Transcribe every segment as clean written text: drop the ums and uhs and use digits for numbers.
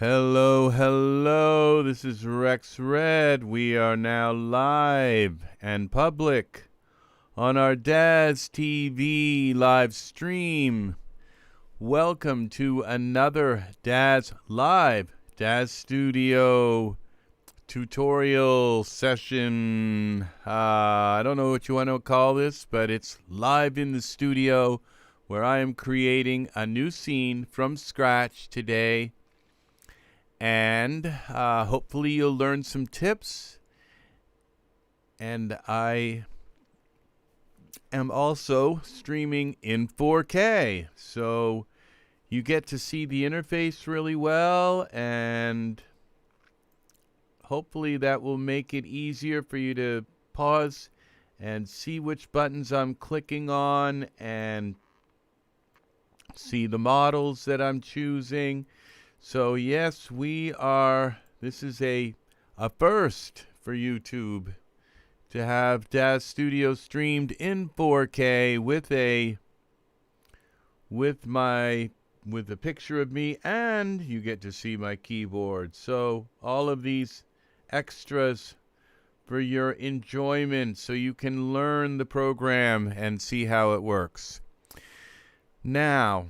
Hello, hello. This is Rex Red. We are now live and public on our Daz TV live stream. Welcome to another Daz Studio tutorial session. I don't know what you want to call this, but it's live in the studio where I am creating a new scene from scratch today. And hopefully you'll learn some tips. And I am also streaming in 4K. So you get to see the interface really well. And hopefully that will make it easier for you to pause and see which buttons I'm clicking on and see the models that I'm choosing. So yes, this is a first for YouTube to have Daz Studio streamed in 4K with a picture of me, and you get to see my keyboard. So all of these extras for your enjoyment so you can learn the program and see how it works. Now,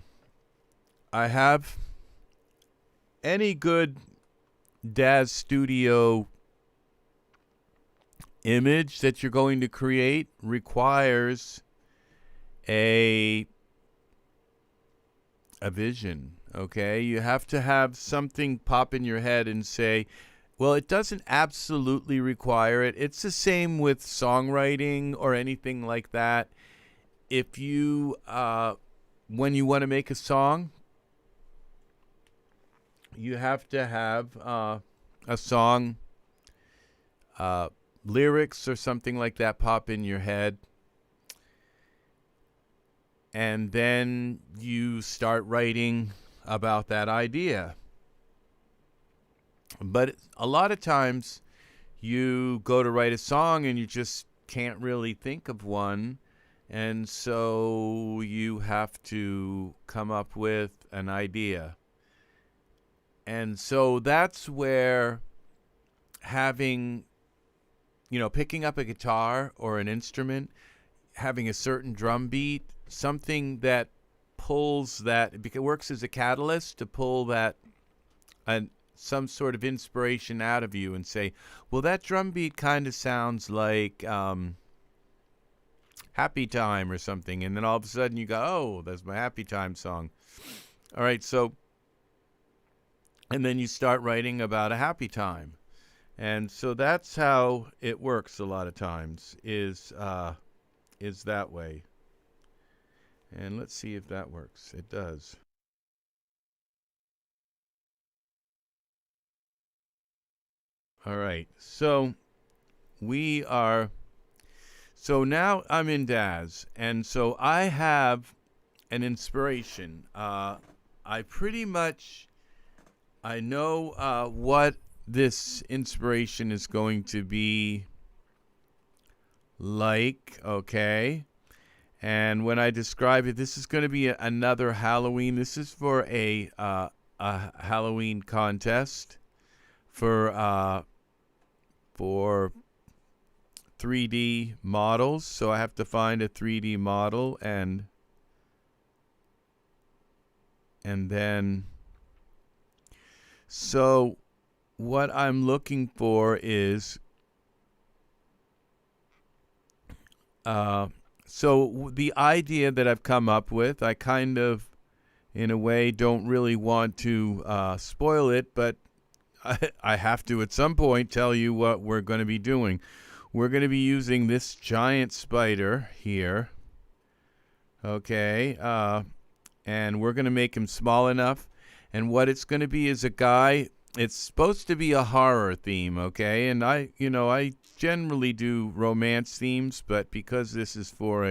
I have any good Daz Studio image that you're going to create requires a vision, okay? You have to have something pop in your head and say, well, it doesn't absolutely require it. It's the same with songwriting or anything like that. If you, when you want to make a song, you have to have a song, lyrics or something like that pop in your head. And then you start writing about that idea. But a lot of times you go to write a song and you just can't really think of one. And so you have to come up with an idea. And so that's where having, picking up a guitar or an instrument, having a certain drum beat, something that pulls that, it works as a catalyst to pull that, some sort of inspiration out of you and say, well, that drum beat kind of sounds like Happy Time or something. And then all of a sudden you go, oh, that's my Happy Time song. All right, so and then you start writing about a happy time. And so that's how it works a lot of times, is that way. And let's see if that works. It does. All right. So now I'm in Daz. And so I have an inspiration. I know what this inspiration is going to be like, okay? And when I describe it, this is going to be another Halloween. This is for a Halloween contest for 3D models. So I have to find a 3D model and then. So what I'm looking for is, so the idea that I've come up with, I kind of, in a way, don't really want to spoil it, but I have to at some point tell you what we're going to be doing. We're going to be using this giant spider here, okay, and we're going to make him small enough. And what it's going to be is a guy. It's supposed to be a horror theme, okay? And I generally do romance themes, but because this is for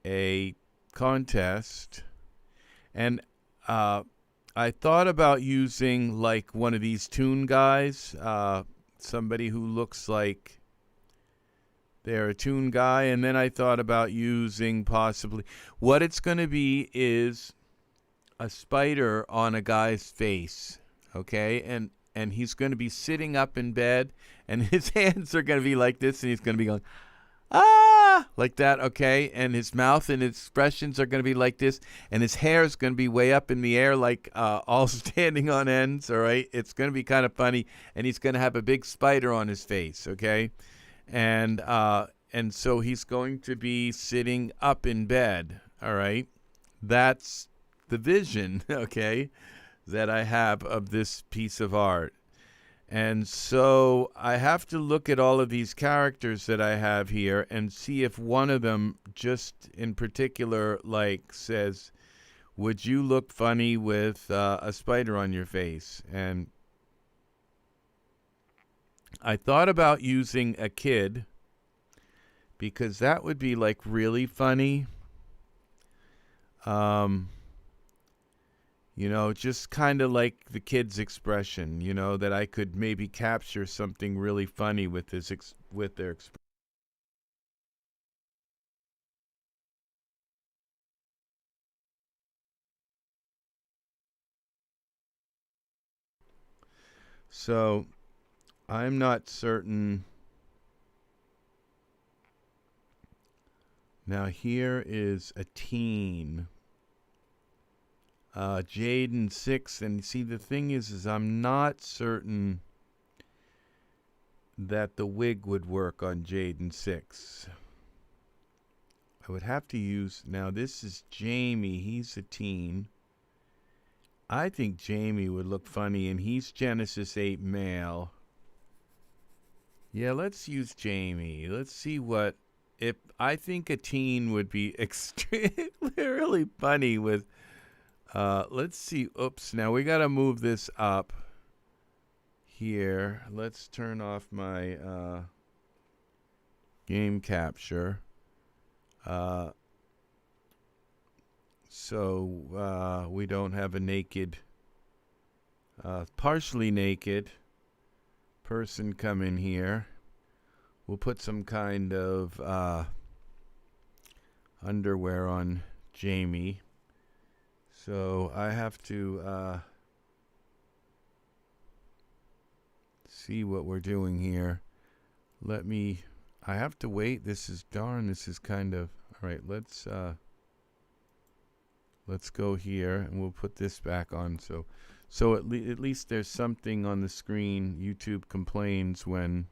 a contest, and I thought about using like one of these toon guys, somebody who looks like they're a toon guy, and then I thought about using possibly what it's going to be is a spider on a guy's face, okay? And he's going to be sitting up in bed, and his hands are going to be like this, and he's going to be going, ah, like that, okay? And his mouth and his expressions are going to be like this, and his hair is going to be way up in the air, like all standing on ends, all right? It's going to be kind of funny, and he's going to have a big spider on his face, okay? And so he's going to be sitting up in bed, all right? That's the vision, okay, that I have of this piece of art. And so I have to look at all of these characters that I have here and see if one of them just in particular, like, says, would you look funny with a spider on your face? And I thought about using a kid because that would be, like, really funny. You know, just kind of like the kid's expression, you know, that I could maybe capture something really funny with their expression. So, I'm not certain. Now, here is a teen. Jaden 6, and see, the thing is I'm not certain that the wig would work on Jaden 6. I would have to use, now this is Jamie, he's a teen. I think Jamie would look funny, and he's Genesis 8 male. Yeah, let's use Jamie. Let's see what, if I think a teen would be extremely really funny with, let's see. Oops. Now we got to move this up here. Let's turn off my game capture. So we don't have a naked, partially naked person come in here. We'll put some kind of underwear on Jamie. So I have to see what we're doing here. I have to wait. This is kind of, all right, let's go here and we'll put this back on. So at least there's something on the screen. YouTube complains when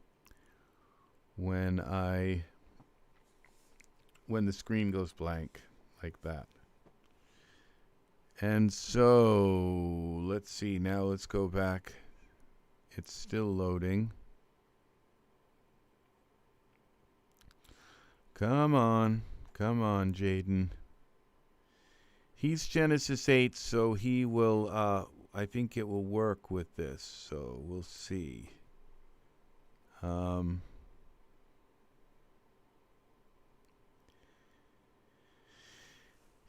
the screen goes blank like that. And so, let's see, now let's go back. It's still loading. Come on, Jaden. He's Genesis 8, so he will, I think it will work with this, so we'll see.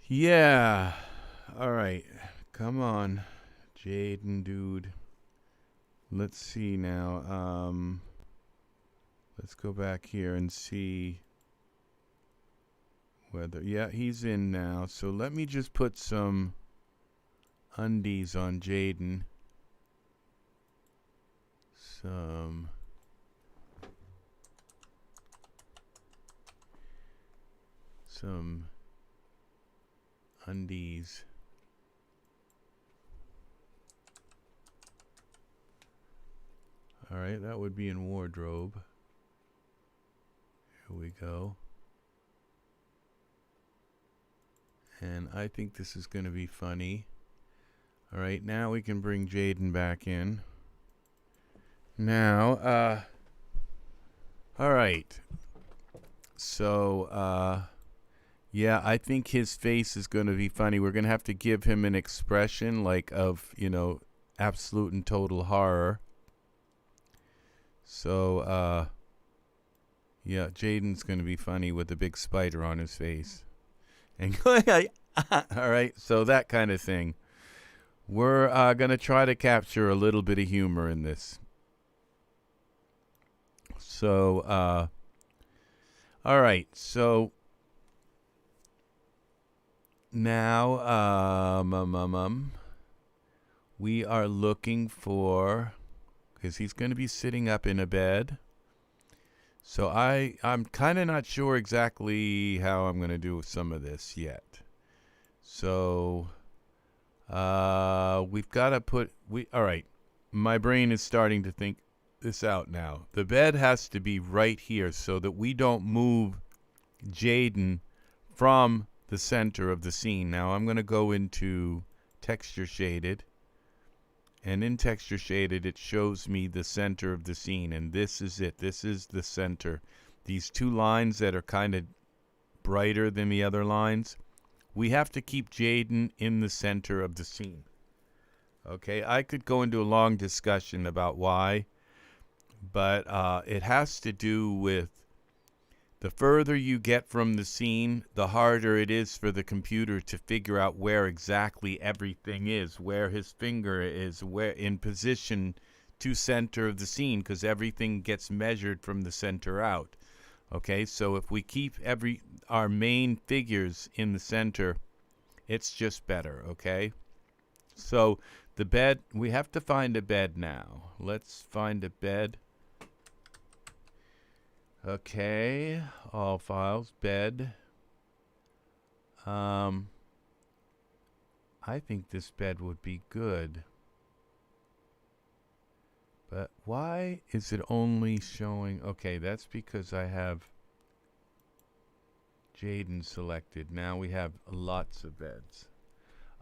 Yeah. All right, come on, Jaden, dude. Let's see now. Let's go back here and see whether, yeah, he's in now. So let me just put some undies on Jaden. Some undies. All right, that would be in wardrobe. Here we go. And I think this is going to be funny. All right, now we can bring Jaden back in. Now, all right. So, yeah, I think his face is going to be funny. We're going to have to give him an expression like of, you know, absolute and total horror. So, yeah, Jaden's going to be funny with a big spider on his face. And all right, so that kind of thing. We're going to try to capture a little bit of humor in this. So, all right, so now we are looking for, because he's going to be sitting up in a bed. So I'm kind of not sure exactly how I'm going to do some of this yet. So we've got to put, all right, my brain is starting to think this out now. The bed has to be right here so that we don't move Jaden from the center of the scene. Now I'm going to go into texture shaded. And in texture shaded, it shows me the center of the scene. And this is it. This is the center. These two lines that are kind of brighter than the other lines, we have to keep Jaden in the center of the scene. Okay, I could go into a long discussion about why, but it has to do with the further you get from the scene, the harder it is for the computer to figure out where exactly everything is, where his finger is, where in position to center of the scene, because everything gets measured from the center out. Okay, so if we keep our main figures in the center, it's just better, okay? So the bed, we have to find a bed now. Let's find a bed. Okay, all files, bed. I think this bed would be good. But why is it only showing? Okay, that's because I have Jaden selected. Now we have lots of beds.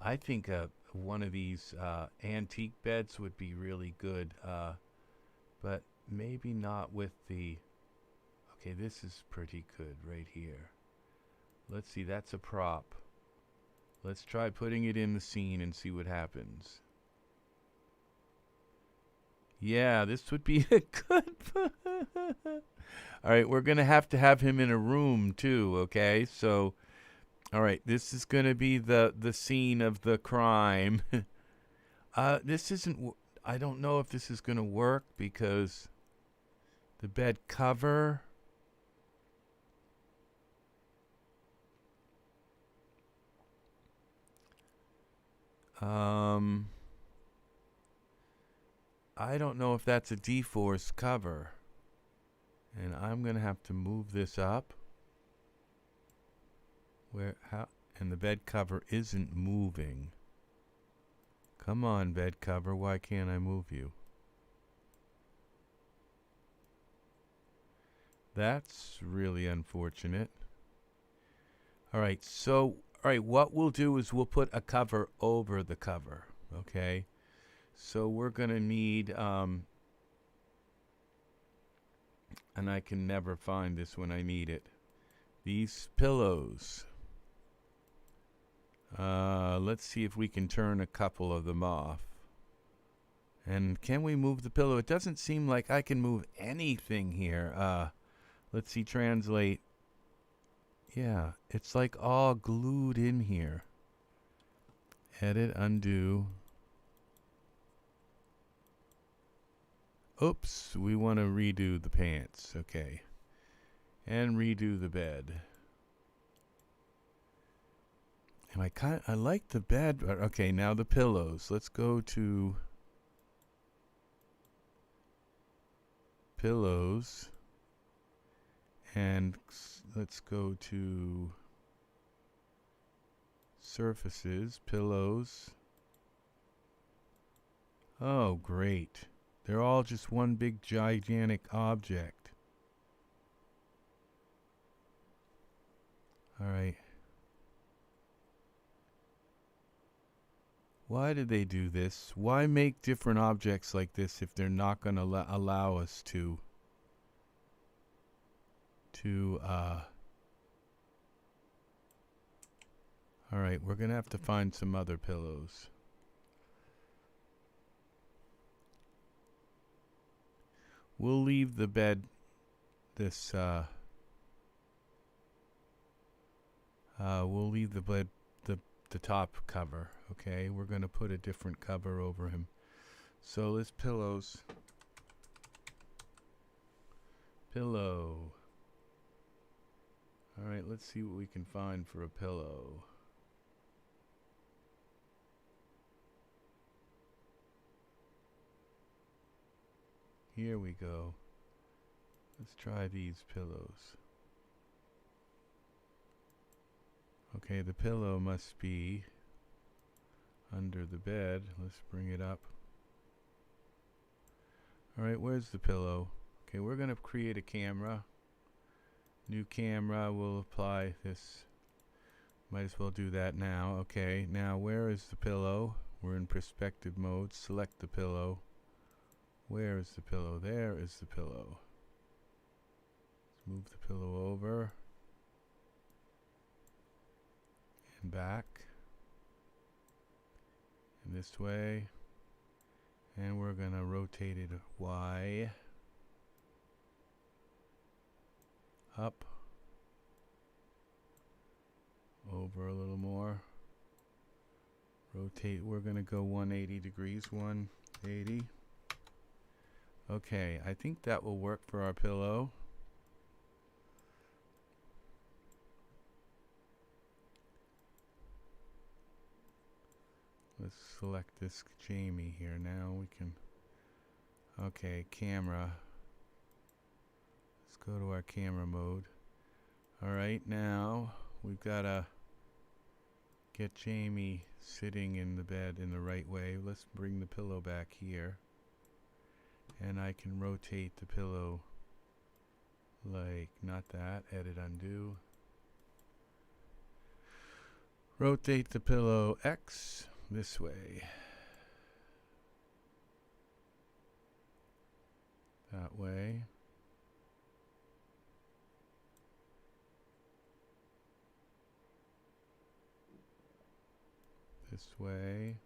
I think one of these antique beds would be really good, but maybe not with the... Okay, this is pretty good right here. Let's see, that's a prop. Let's try putting it in the scene and see what happens. Yeah, this would be a good... All right, we're going to have him in a room too, okay? So, all right, this is going to be the scene of the crime. This isn't... I don't know if this is going to work because the bed cover... I don't know if that's a dForce cover. And I'm going to have to move this up. And the bed cover isn't moving. Come on, bed cover, why can't I move you? That's really unfortunate. All right, so what we'll do is we'll put a cover over the cover, okay? So we're going to need, and I can never find this when I need it, these pillows. Let's see if we can turn a couple of them off. And can we move the pillow? It doesn't seem like I can move anything here. Let's see, translate. Yeah, it's like all glued in here. Edit, undo. Oops, we want to redo the pants. Okay. And redo the bed. And I like the bed. Okay, now the pillows. Let's go to pillows. And let's go to surfaces, pillows. Oh, great. They're all just one big gigantic object. All right. Why did they do this? Why make different objects like this if they're not going to allow us to all right, we're going to have to find some other pillows. We'll leave the bed we'll leave the bed the top cover, okay? We're going to put a different cover over him. So this pillows. Pillow. All right, let's see what we can find for a pillow. Here we go. Let's try these pillows. Okay, the pillow must be under the bed. Let's bring it up. Alright, where's the pillow? Okay, we're going to create a camera. New camera, we'll apply this. Might as well do that now. Okay, now where is the pillow? We're in perspective mode. Select the pillow. Where is the pillow? There is the pillow. Let's move the pillow over. And back. And this way. And we're going to rotate it Y. Up. Over a little more. Rotate. We're going to go 180 degrees. 180. Okay, I think that will work for our pillow. Let's select this Jamie here. Now we can. Okay, camera. Let's go to our camera mode. Alright, now we've got to get Jamie sitting in the bed in the right way. Let's bring the pillow back here. And I can rotate the pillow like, not that, edit undo. Rotate the pillow X this way. That way. This way.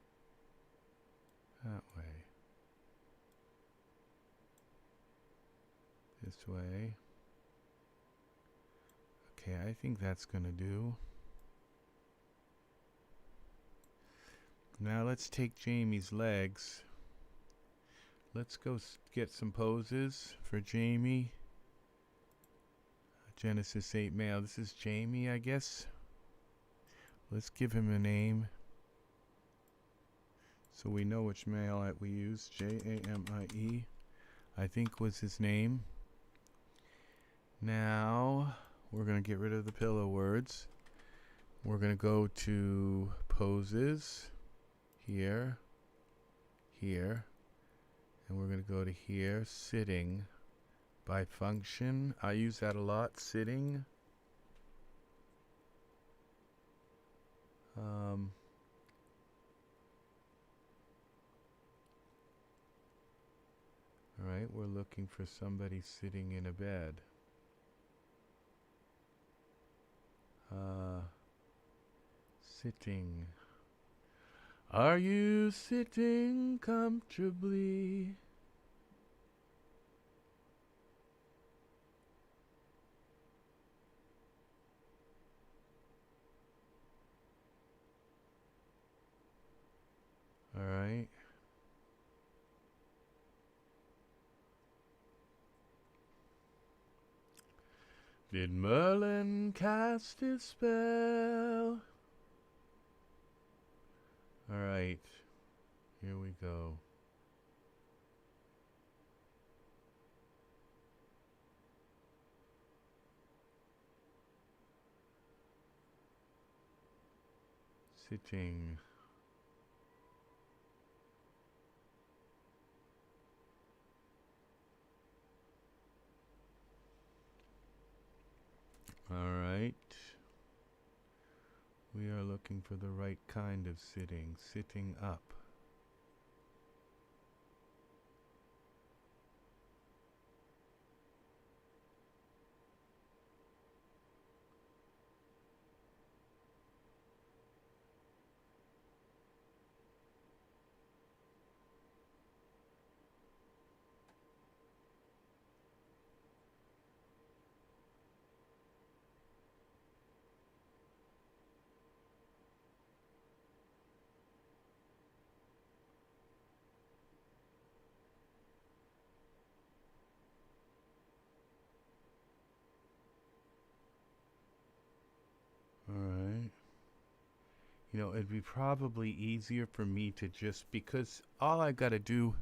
That way. This way. Okay, I think that's gonna do. Now let's take Jamie's legs. Let's go get some poses for Jamie. Genesis 8 male. This is Jamie, I guess. Let's give him a name so we know which male we use. Jamie, I think was his name. Now we're going to get rid of the pillow words. We're going to go to poses. Here, here, and we're going to go to here, sitting by function. I use that a lot, sitting. Alright, we're looking for somebody sitting in a bed. Sitting. Are you sitting comfortably? All right. Did Merlin cast his spell? All right, here we go. Sitting. All right. We are looking for the right kind of sitting. Sitting up. Alright. You know, it'd be probably easier for me to just, because all I gotta do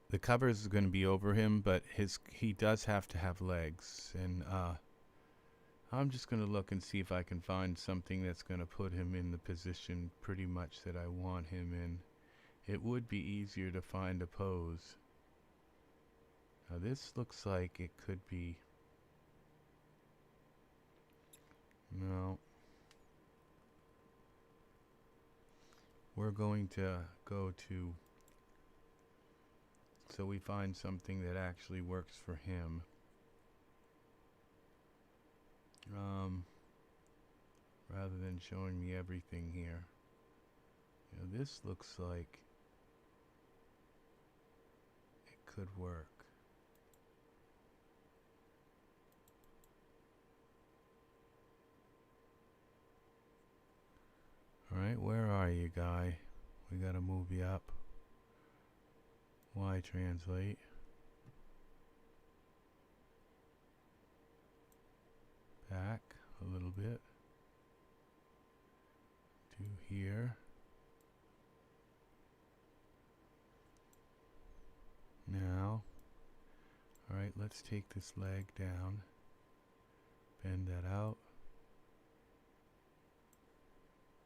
the covers is going to be over him, but he does have to have legs, and I'm just going to look and see if I can find something that's going to put him in the position pretty much that I want him in. It would be easier to find a pose. Now this looks like it could be... No. We're going to go to... So we find something that actually works for him. Rather than showing me everything here. You know, this looks like it could work. Alright, where are you, guy? We gotta move you up. Y translate. Back a little bit. To here. Now, alright, let's take this leg down. Bend that out.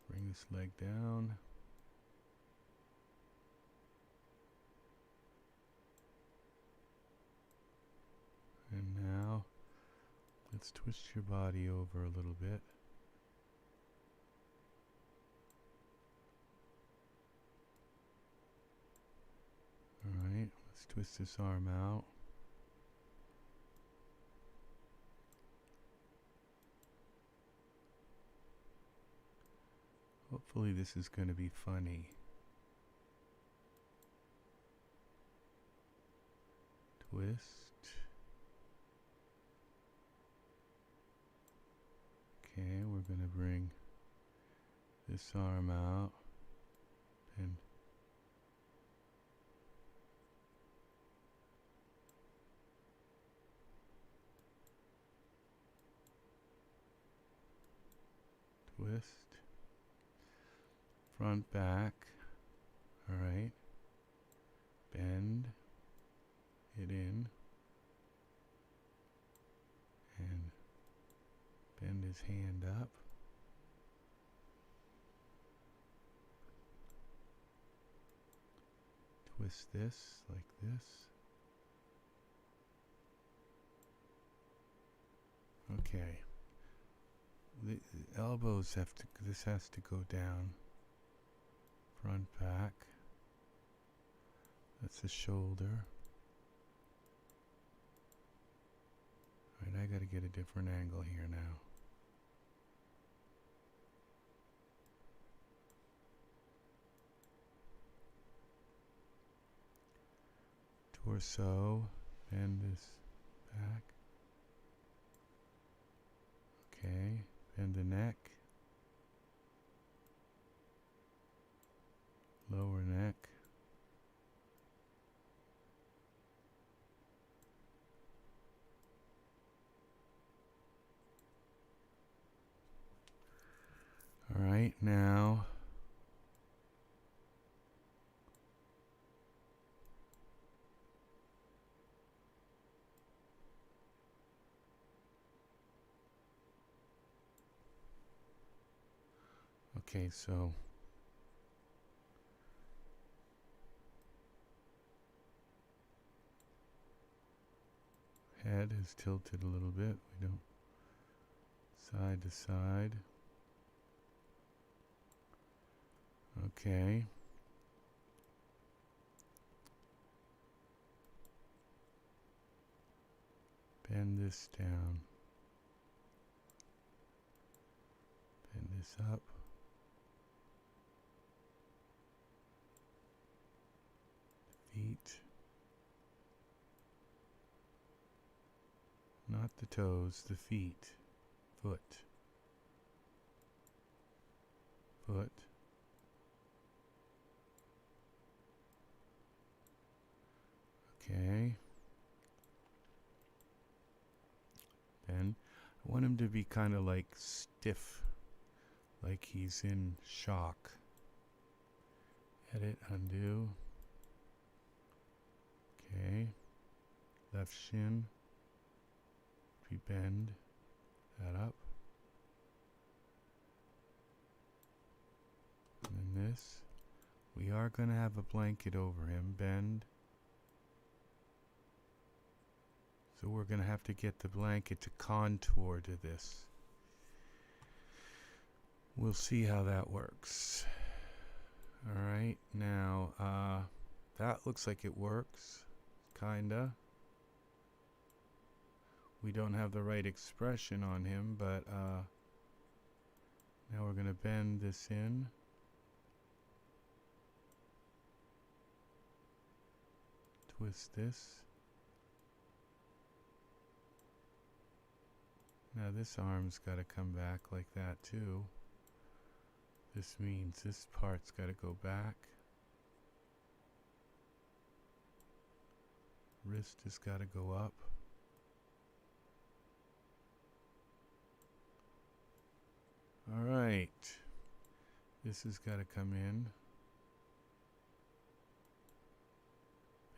Bring this leg down. And now, let's twist your body over a little bit. Alright, let's twist this arm out. Hopefully this is going to be funny. Twist. Okay, we're going to bring this arm out and twist. Front, back. Alright. Bend it in. And bend his hand up. Twist this like this. Okay. The elbows have to, this has to go down. Front, back. That's the shoulder. Alright, I gotta get a different angle here now. Torso, bend this back. Okay, bend the neck. Lower neck. All right, now okay, so head is tilted a little bit. We don't side to side. Okay. Bend this down. Bend this up. Feet. Not the toes, the feet. Foot. Foot. Okay. Then I want him to be kind of like stiff, like he's in shock. Edit, undo. left shin. If we bend that up. And then this. We are going to have a blanket over him. Bend. So we're going to have to get the blanket to contour to this. We'll see how that works. Alright, now that looks like it works. Kinda. We don't have the right expression on him, but now we're going to bend this in. Twist this. Now this arm's got to come back like that too. This means this part's got to go back. Wrist has got to go up. Alright. This has got to come in.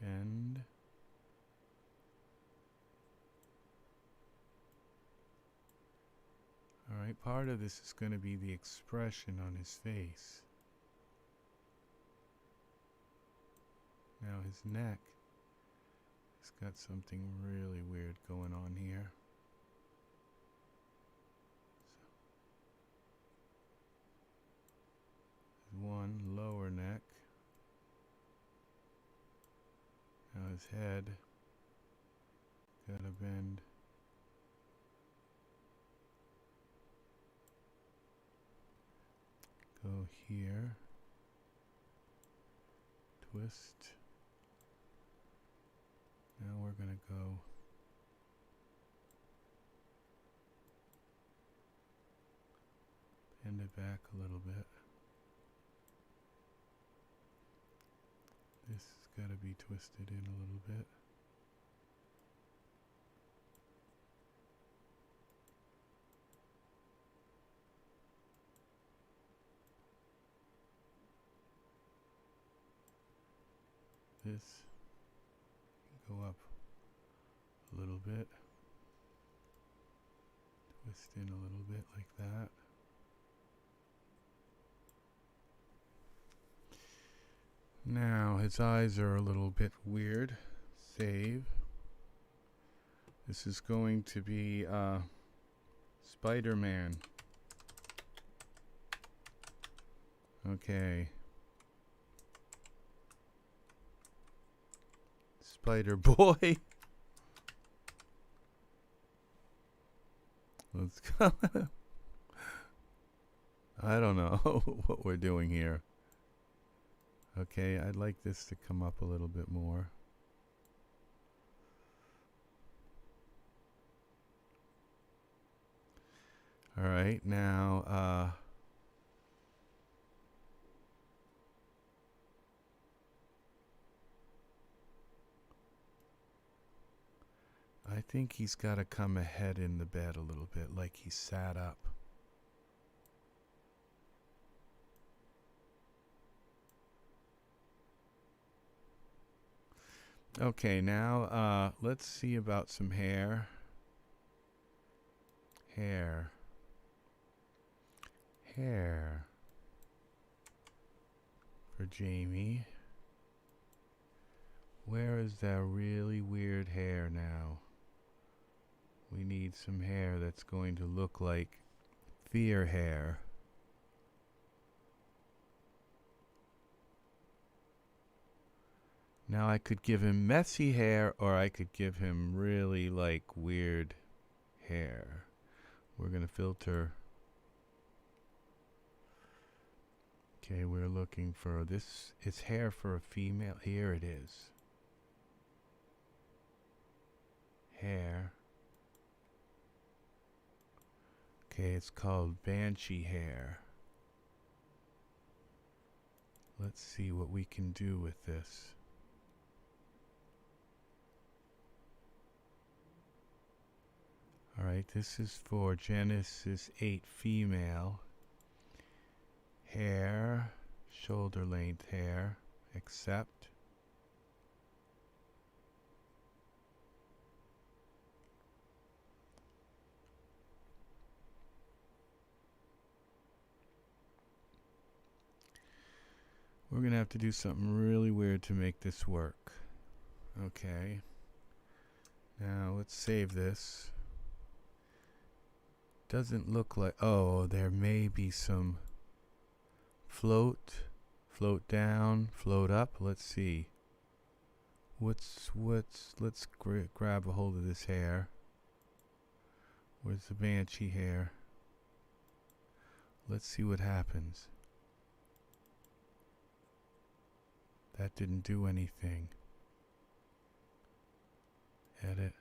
Bend. Alright, part of this is going to be the expression on his face. Now his neck has got something really weird going on here. So, one lower neck. Now his head. Gotta bend. Go here. Twist. Now we're going to go bend it back a little bit. This has got to be twisted in a little bit. This can go up a little bit, twist in a little bit like that. Now his eyes are a little bit weird. Save. This is going to be Spider-Man. Okay. Spider Boy. Let's go. I don't know what we're doing here. Okay, I'd like this to come up a little bit more. All right, now I think he's got to come ahead in the bed a little bit, like he sat up. Okay, now let's see about some hair. Hair. For Jamie. Where is that really weird hair now? We need some hair that's going to look like Fear hair. Now I could give him messy hair, or I could give him really like weird hair. We're going to filter. Okay, we're looking for this. It's hair for a female. Here it is. Hair. Okay, it's called Banshee Hair. Let's see what we can do with this. Alright, this is for Genesis 8 female. Hair, shoulder length hair, accept. We're going to have to do something really weird to make this work. Okay. Now let's save this. Doesn't look like, oh, there may be some float down, float up. Let's see. Let's grab a hold of this hair. Where's the Banshee hair? Let's see what happens. That didn't do anything. Edit.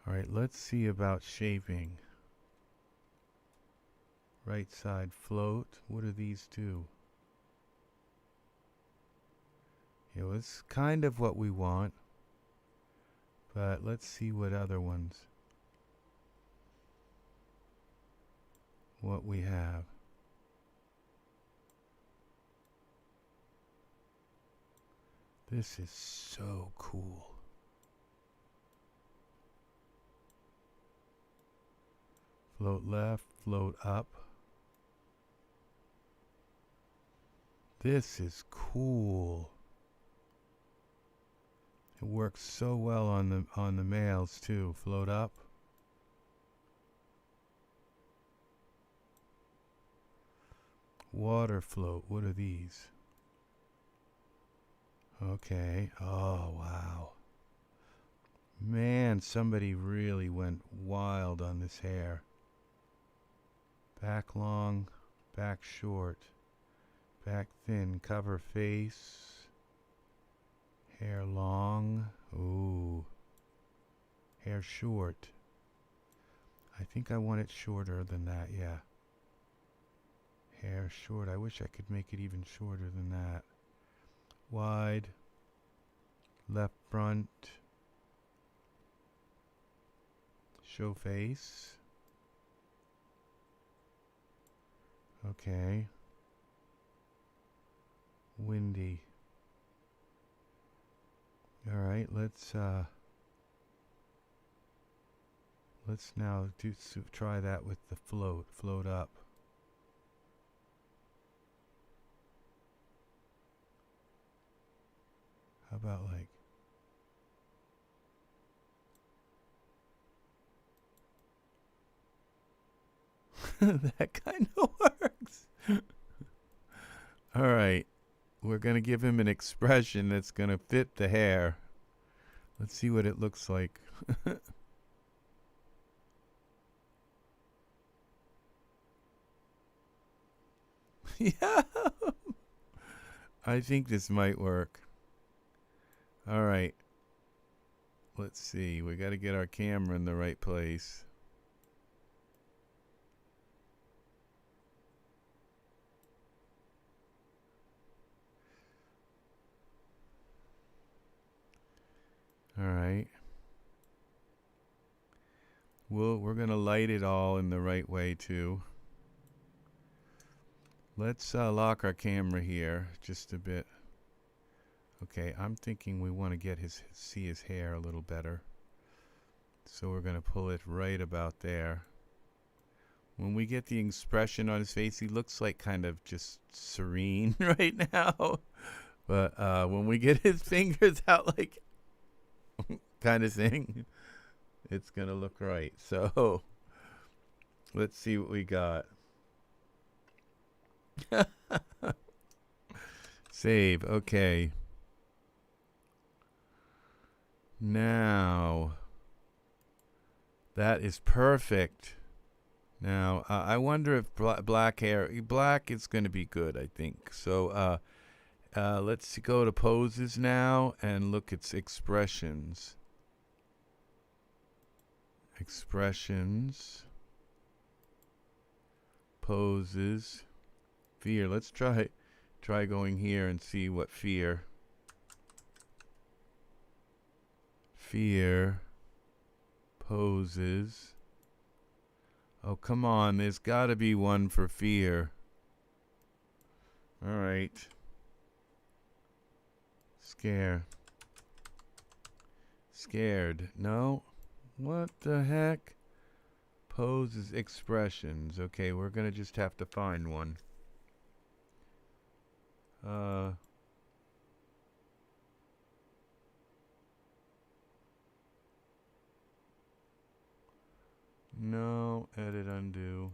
Alright, let's see about shaping. Right side float. What do these do? Yeah, well, it's kind of what we want. But let's see what other ones. What we have. This is so cool. Float left, float up. This is cool. It works so well on the males too. Float up. Water float. What are these? Okay. Oh, wow. Man, somebody really went wild on this hair. Back long, back short, back thin, cover face, hair long, ooh, hair short. I think I want it shorter than that, yeah. Hair short, I wish I could make it even shorter than that. Wide, left front, show face. Okay. Windy. All right, let's now try that with the float up. How about like that kind of works. All right. We're going to give him an expression that's going to fit the hair. Let's see what it looks like. Yeah. I think this might work. All right. Let's see. We got to get our camera in the right place. All right. We're going to light it all in the right way too. Let's lock our camera here just a bit. Okay, I'm thinking we want to see his hair a little better. So we're going to pull it right about there. When we get the expression on his face, he looks like kind of just serene right now. But when we get his fingers out like kind of thing, it's going to look right. So let's see what we got. Save. Okay. Now, that is perfect. Now, I wonder if black is going to be good, I think. So, let's go to poses now and look at expressions. Expressions. Poses. Fear. Let's try going here and see what fear. Fear. Poses. Oh, come on. There's got to be one for fear. All right. Scare. Scared. No. What the heck? Poses, expressions. Okay, we're going to just have to find one. No, edit, undo.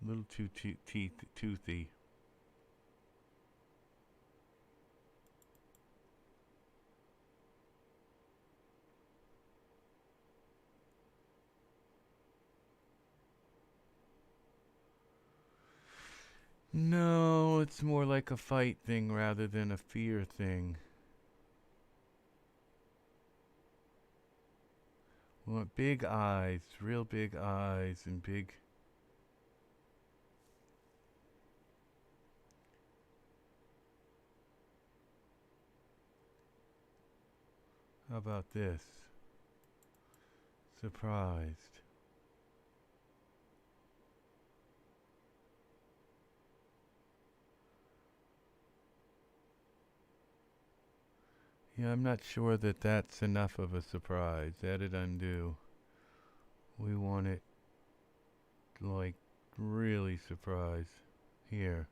A little too toothy. No, it's more like a fight thing rather than a fear thing. We want big eyes, real big eyes, and big... How about this? Surprised. Yeah, I'm not sure that that's enough of a surprise. Edit, undo. We want it like really surprised. Here.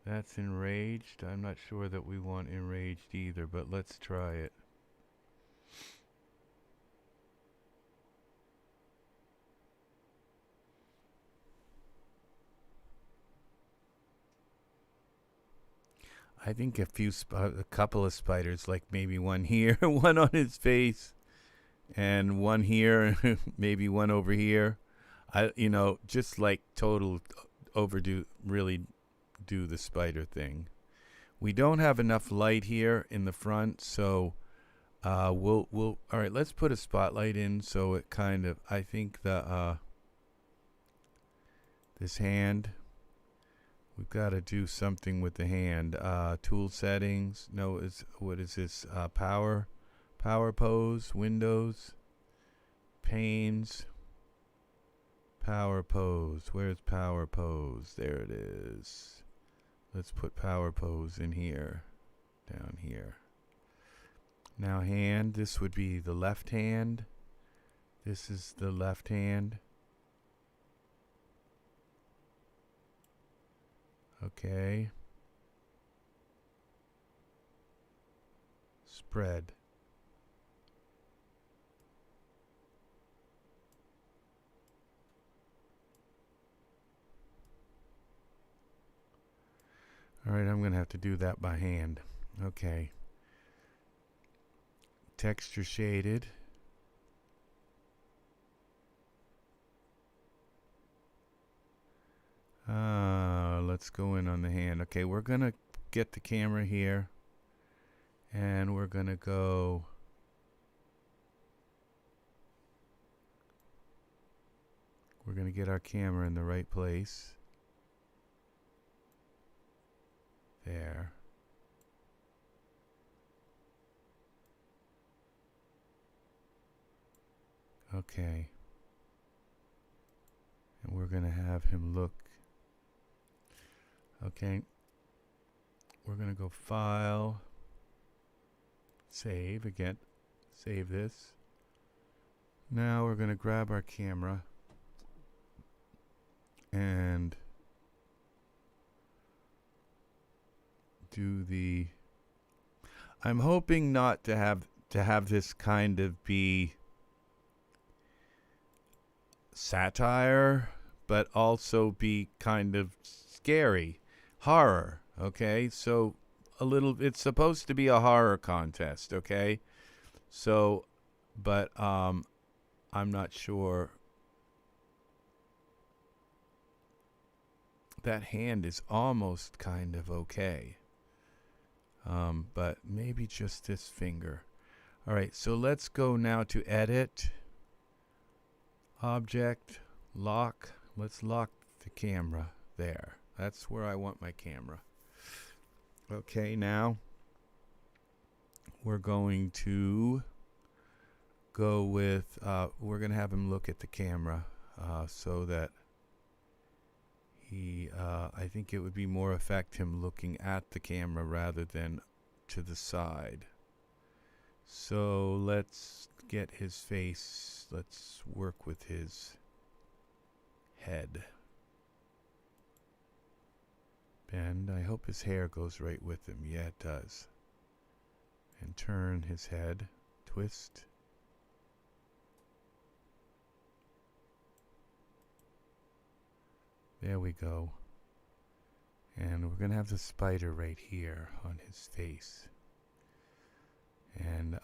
That's enraged. I'm not sure that we want enraged either, but let's try it. I think a couple of spiders, like maybe one here, one on his face, and one here, maybe one over here. Just like total really do the spider thing. We don't have enough light here in the front, so all right, let's put a spotlight in so it kind of, I think this hand, we've got to do something with the hand. Tool settings. No, what is this? Power pose, Windows, panes, power pose. Where's power pose? There it is. Let's put power pose in here, down here. Now hand, this would be the left hand. This is the left hand. Okay. Spread. All right, I'm going to have to do that by hand. Okay. Texture shaded. Let's go in on the hand. Okay, we're going to get the camera here. And we're going to go... We're going to get our camera in the right place. There. Okay. And we're going to have him look. Okay. We're going to go File. Save again. Save this. Now we're going to grab our camera. And do the... I'm hoping not to have this kind of be satire, but also be kind of scary. Horror, okay? So it's supposed to be a horror contest, okay? So, but I'm not sure. That hand is almost kind of okay. But maybe just this finger. All right, so let's go now to Edit, Object, Lock. Let's lock the camera there. That's where I want my camera. Okay, now we're going to go with, we're going to have him look at the camera so that I think it would be more effect him looking at the camera rather than to the side. So let's get his face. Let's work with his head. bend. I hope his hair goes right with him. Yeah, it does. And turn his head. Twist. There we go. And we're going to have the spider right here on his face. And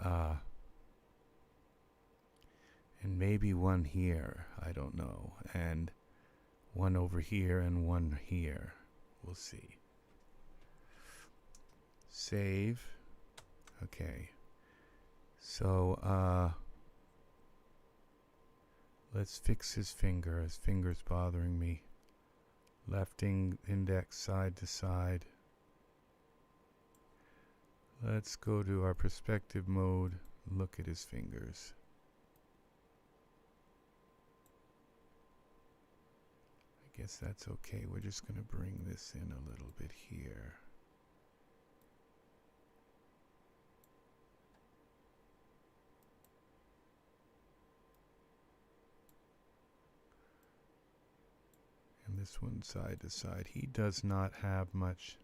maybe one here. I don't know. And one over here and one here. We'll see. Save. Okay. So, let's fix his finger. His finger's bothering me. Left index side to side. Let's go to our perspective mode. Look at his fingers. I guess that's okay. We're just going to bring this in a little bit here. And this one side to side. He does not have much.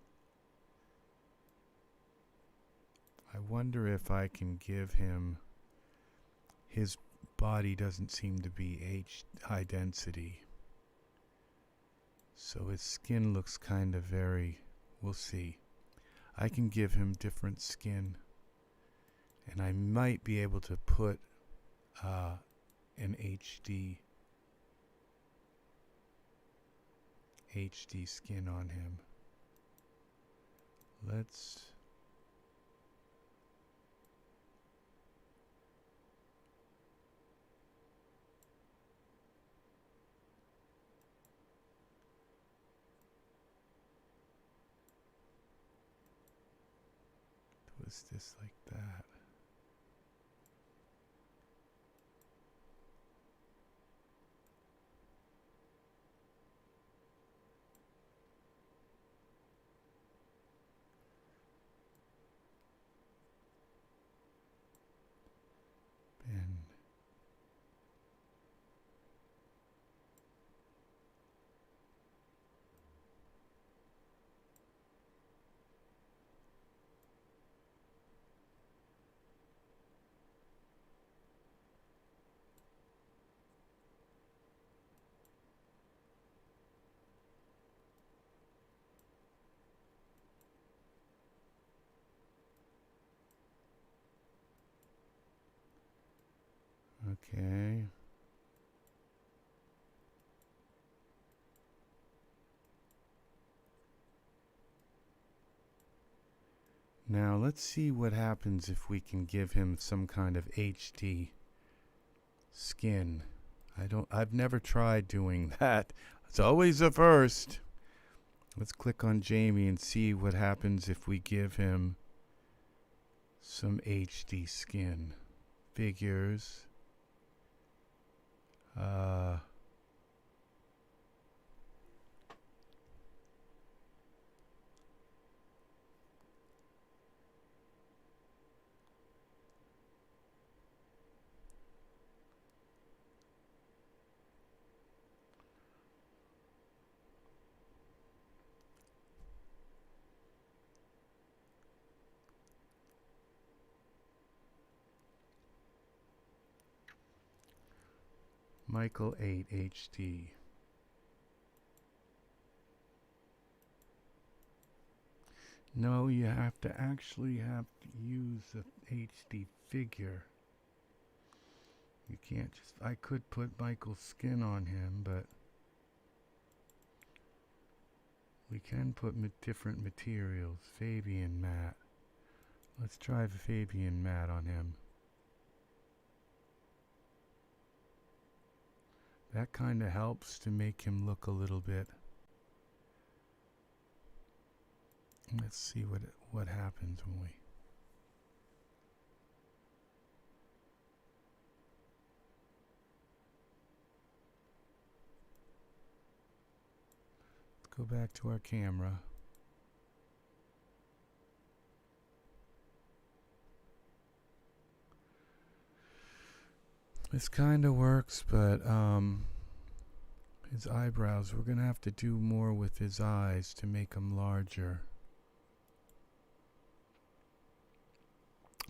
I wonder if I can give him, his body doesn't seem to be high density. So his skin looks kind of very, we'll see. I can give him different skin. And I might be able to put an HD skin on him. Let's twist this like that. Okay. Now let's see what happens if we can give him some kind of HD skin. I've never tried doing that. It's always a first. Let's click on Jamie and see what happens if we give him some HD skin. Figures. Michael 8 HD. No, you have to actually use an HD figure. You can't just, I could put Michael's skin on him, but we can put different materials. Fabian matte. Let's try the Fabian matte on him. That kind of helps to make him look a little bit. Let's see what happens when we. Let's go back to our camera. This kind of works, but His eyebrows, we're going to have to do more with his eyes to make them larger.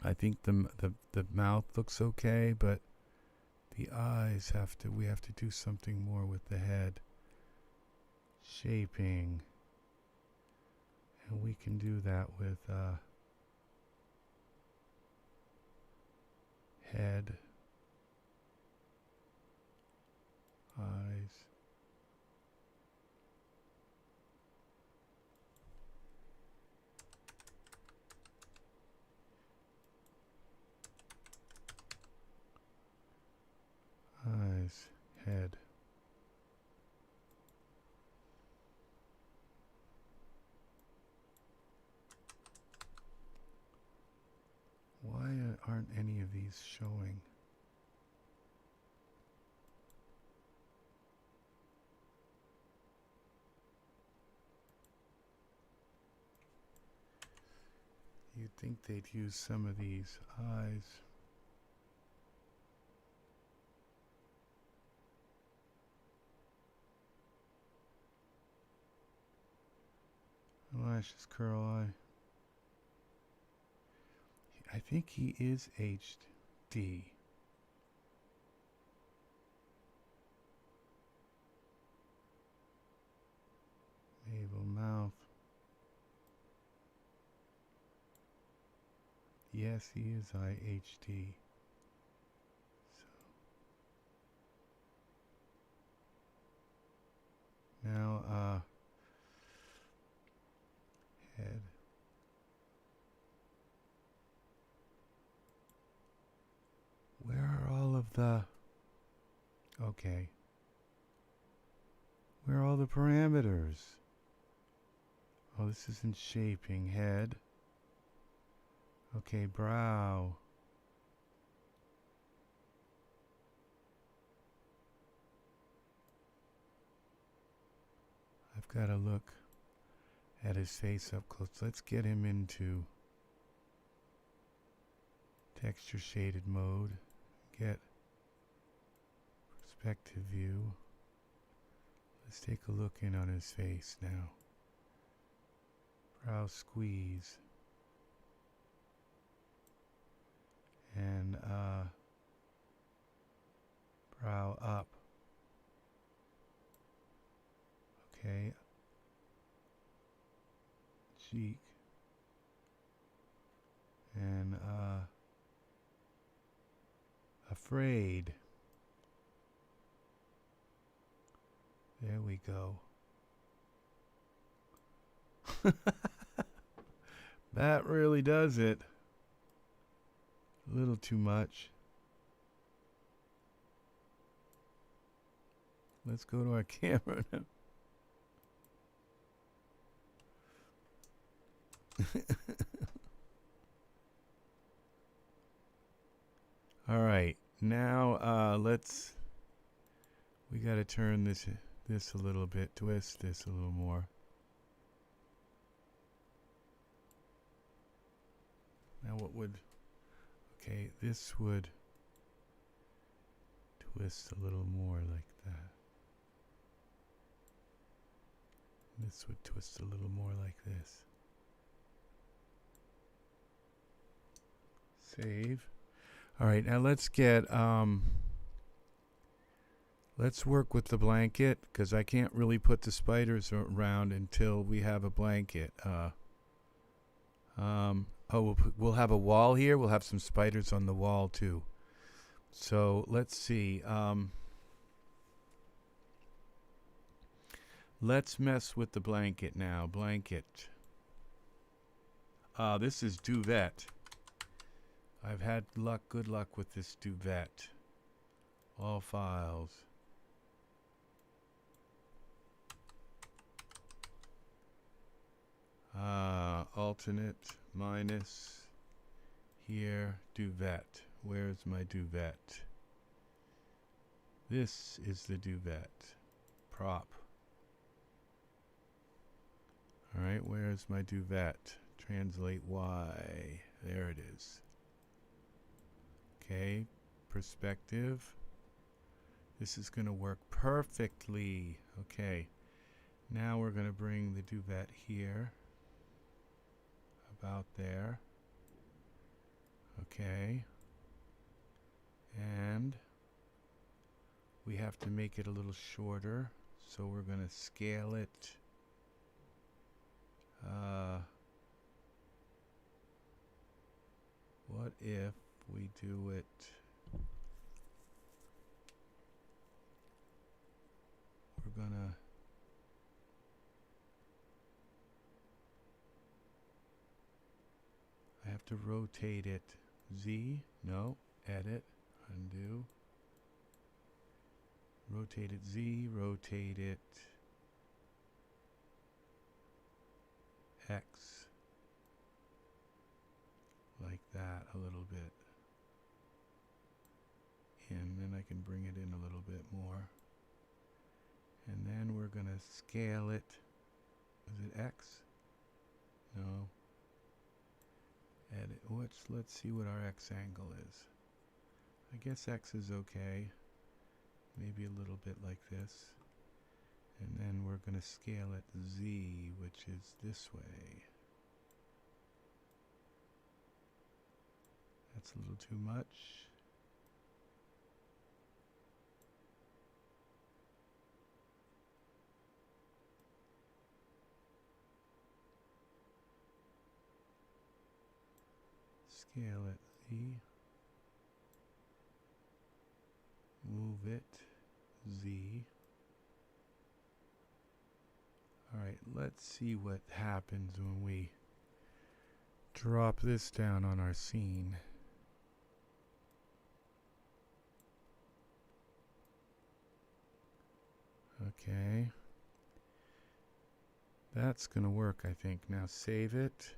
I think the mouth looks okay, but the eyes we have to do something more with the head. Shaping. And we can do that with head, eyes. Eyes, head. Why aren't any of these showing? You'd think they'd use some of these eyes. Lashes, curl eye. I think he is HD. Navel, mouth. Yes, he is IHD. So now, head. Where are all of the... Okay. Where are all the parameters? Oh, this isn't shaping. Head. Okay, brow. I've got to look at his face up close. Let's get him into texture shaded mode. Get perspective view. Let's take a look in on his face now. Brow squeeze. And brow up. Okay. Cheek. And afraid. There we go. That really does it. A little too much. Let's go to our camera now. All right, now we got to turn this a little bit, twist this a little more. Now what would, okay, this would twist a little more like that. This would twist a little more like this. Save. All right, now let's get, let's work with the blanket, because I can't really put the spiders around until we have a blanket. We'll have a wall here. We'll have some spiders on the wall too. So let's see. Let's mess with the blanket now. Blanket. This is Duvet. I've had good luck with this Duvet. All files. Alternate minus here Duvet. Where's my Duvet? This is the Duvet. Prop. Alright, where's my Duvet? Translate Y. There it is. Okay, perspective. This is going to work perfectly. Okay. Now we're going to bring the duvet here. About there. Okay. And we have to make it a little shorter. So we're going to scale it. What if we do it we're gonna I have to rotate it Z, no, edit, undo, rotate it Z, rotate it X, like that a little bit, and then I can bring it in a little bit more, and then we're gonna scale it. Is it X? No. Edit. Let's see what our X angle is. I guess X is okay. Maybe a little bit like this. And then we're going to scale it Z, which is this way. That's a little too much. Scale it Z. Move it Z. Alright, let's see what happens when we drop this down on our scene. Okay. That's going to work, I think. Now save it.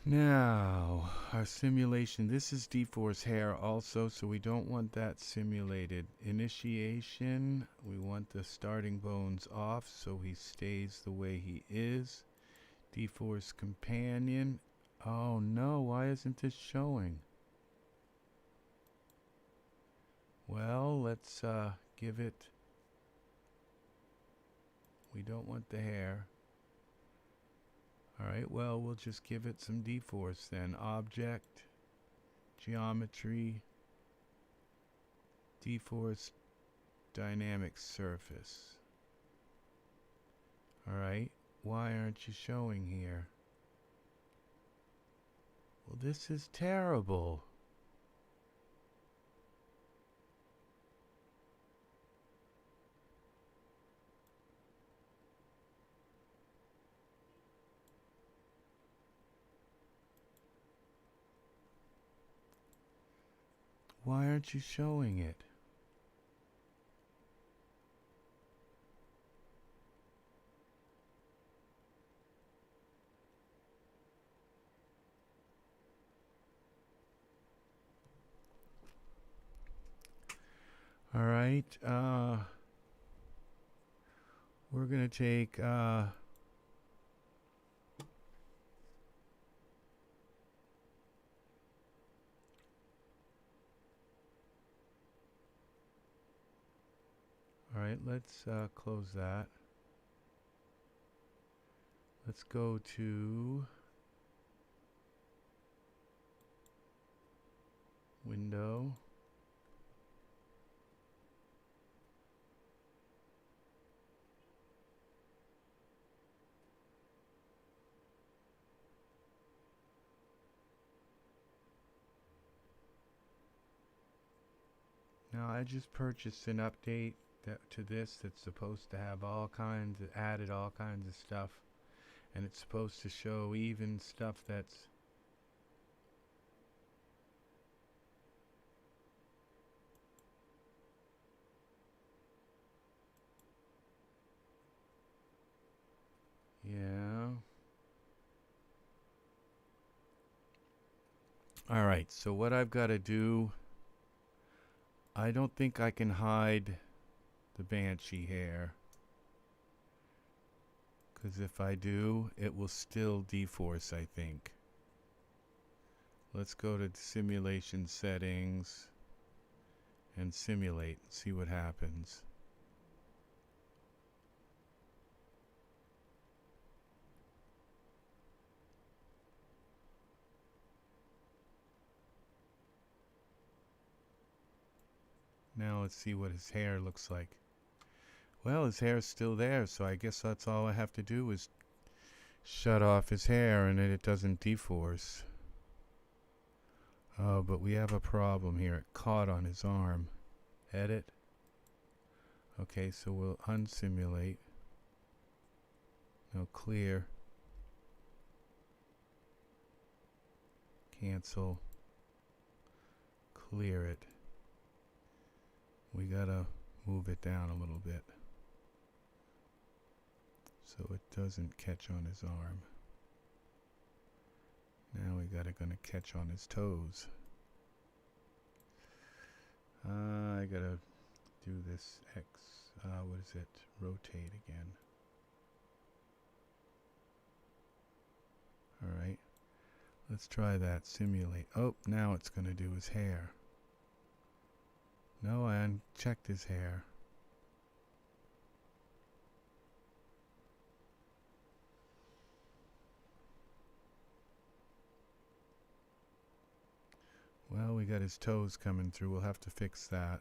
Now, our simulation. This is dForce Hair also, so we don't want that simulated. Initiation, we want the starting bones off so he stays the way he is. dForce Companion. Oh no, why isn't this showing? Well, let's give it. We don't want the hair. Alright, well, we'll just give it some dForce then. Object, geometry, dForce dynamic surface. Alright, why aren't you showing here? Well, this is terrible. Why aren't you showing it? All right, we're going to take all right, let's close that. Let's go to Window. Now I just purchased an update to this that's supposed to have all kinds of, added all kinds of stuff, and it's supposed to show even stuff that's yeah. Alright, so what I've got to do, I don't think I can hide the Banshee hair, because if I do, it will still dForce, I think. Let's go to simulation settings, and simulate, see what happens. Now let's see what his hair looks like. Well, his hair is still there, so I guess that's all I have to do is shut off his hair and then it doesn't deforce. Oh, but we have a problem here. It caught on his arm. Edit. Okay, so we'll unsimulate. No, clear. Cancel. Clear it. We gotta move it down a little bit so it doesn't catch on his arm. Now we gonna catch on his toes. I gotta do this X, what is it? Rotate again. Alright, let's try that, simulate. Oh, now it's gonna do his hair. No, I unchecked his hair. Well, we got his toes coming through. We'll have to fix that.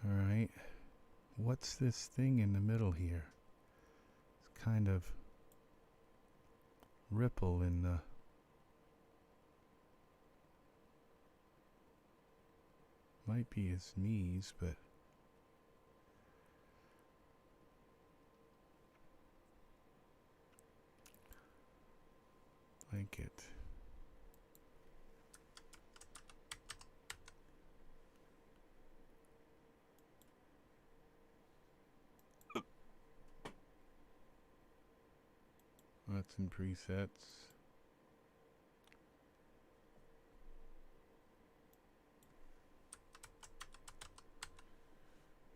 Alright. What's this thing in the middle here? It's kind of ripple in the... Might be his knees, but... Blanket. That's in presets.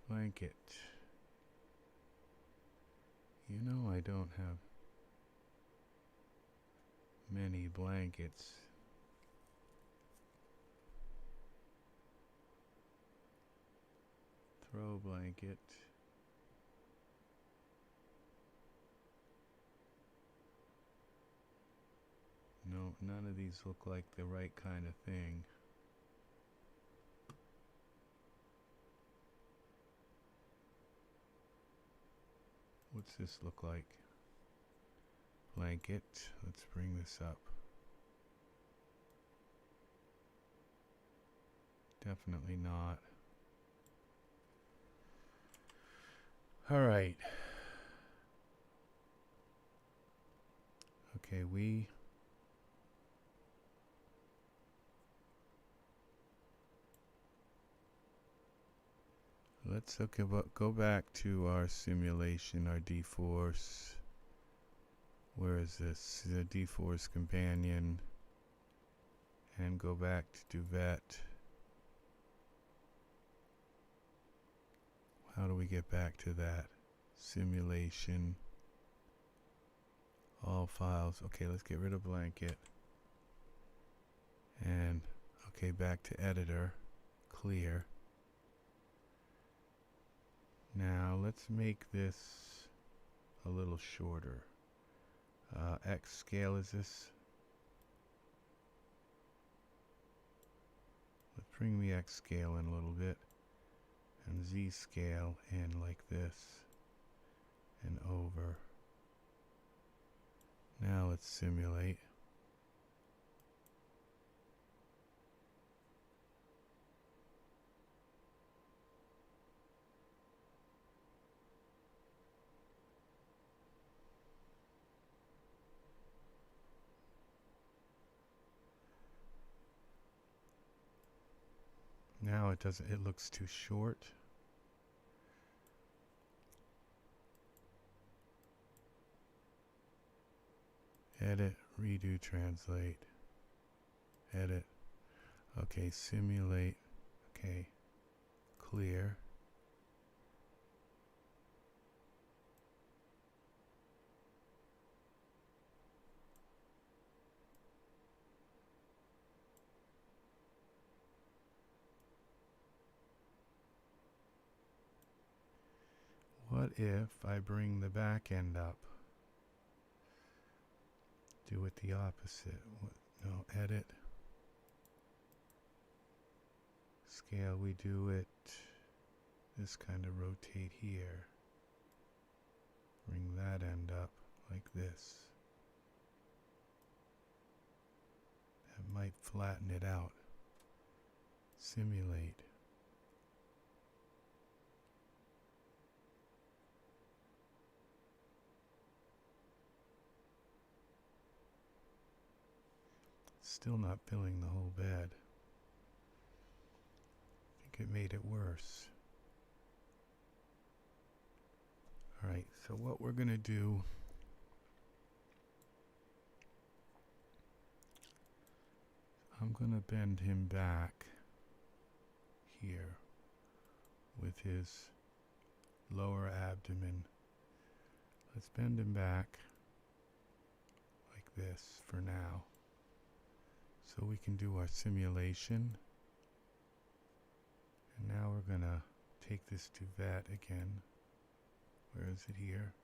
Blanket. You know I don't have many blankets. Throw blanket. No, none of these look like the right kind of thing. What's this look like? Blanket. Let's bring this up. Definitely not. Alright. Okay, let's go back to our simulation, our dForce. Where is this? The dForce companion. And go back to Duvet. How do we get back to that? Simulation. All files. Okay, let's get rid of blanket. And, okay, back to editor. Clear. Now, let's make this a little shorter. X scale is this? Let's bring the X scale in a little bit. And Z scale in like this. And over. Now let's simulate. Now it doesn't, it looks too short. Edit, redo, translate. Edit. Okay, simulate. Okay, clear. What if I bring the back end up? Do it the opposite. No, edit. Scale, we do it this kind of rotate here. Bring that end up like this. That might flatten it out. Simulate. Still not filling the whole bed. I think it made it worse. Alright, so what we're going to do, I'm going to bend him back here with his lower abdomen. Let's bend him back like this for now. So we can do our simulation. And now we're going to take this duvet again. Where is it here?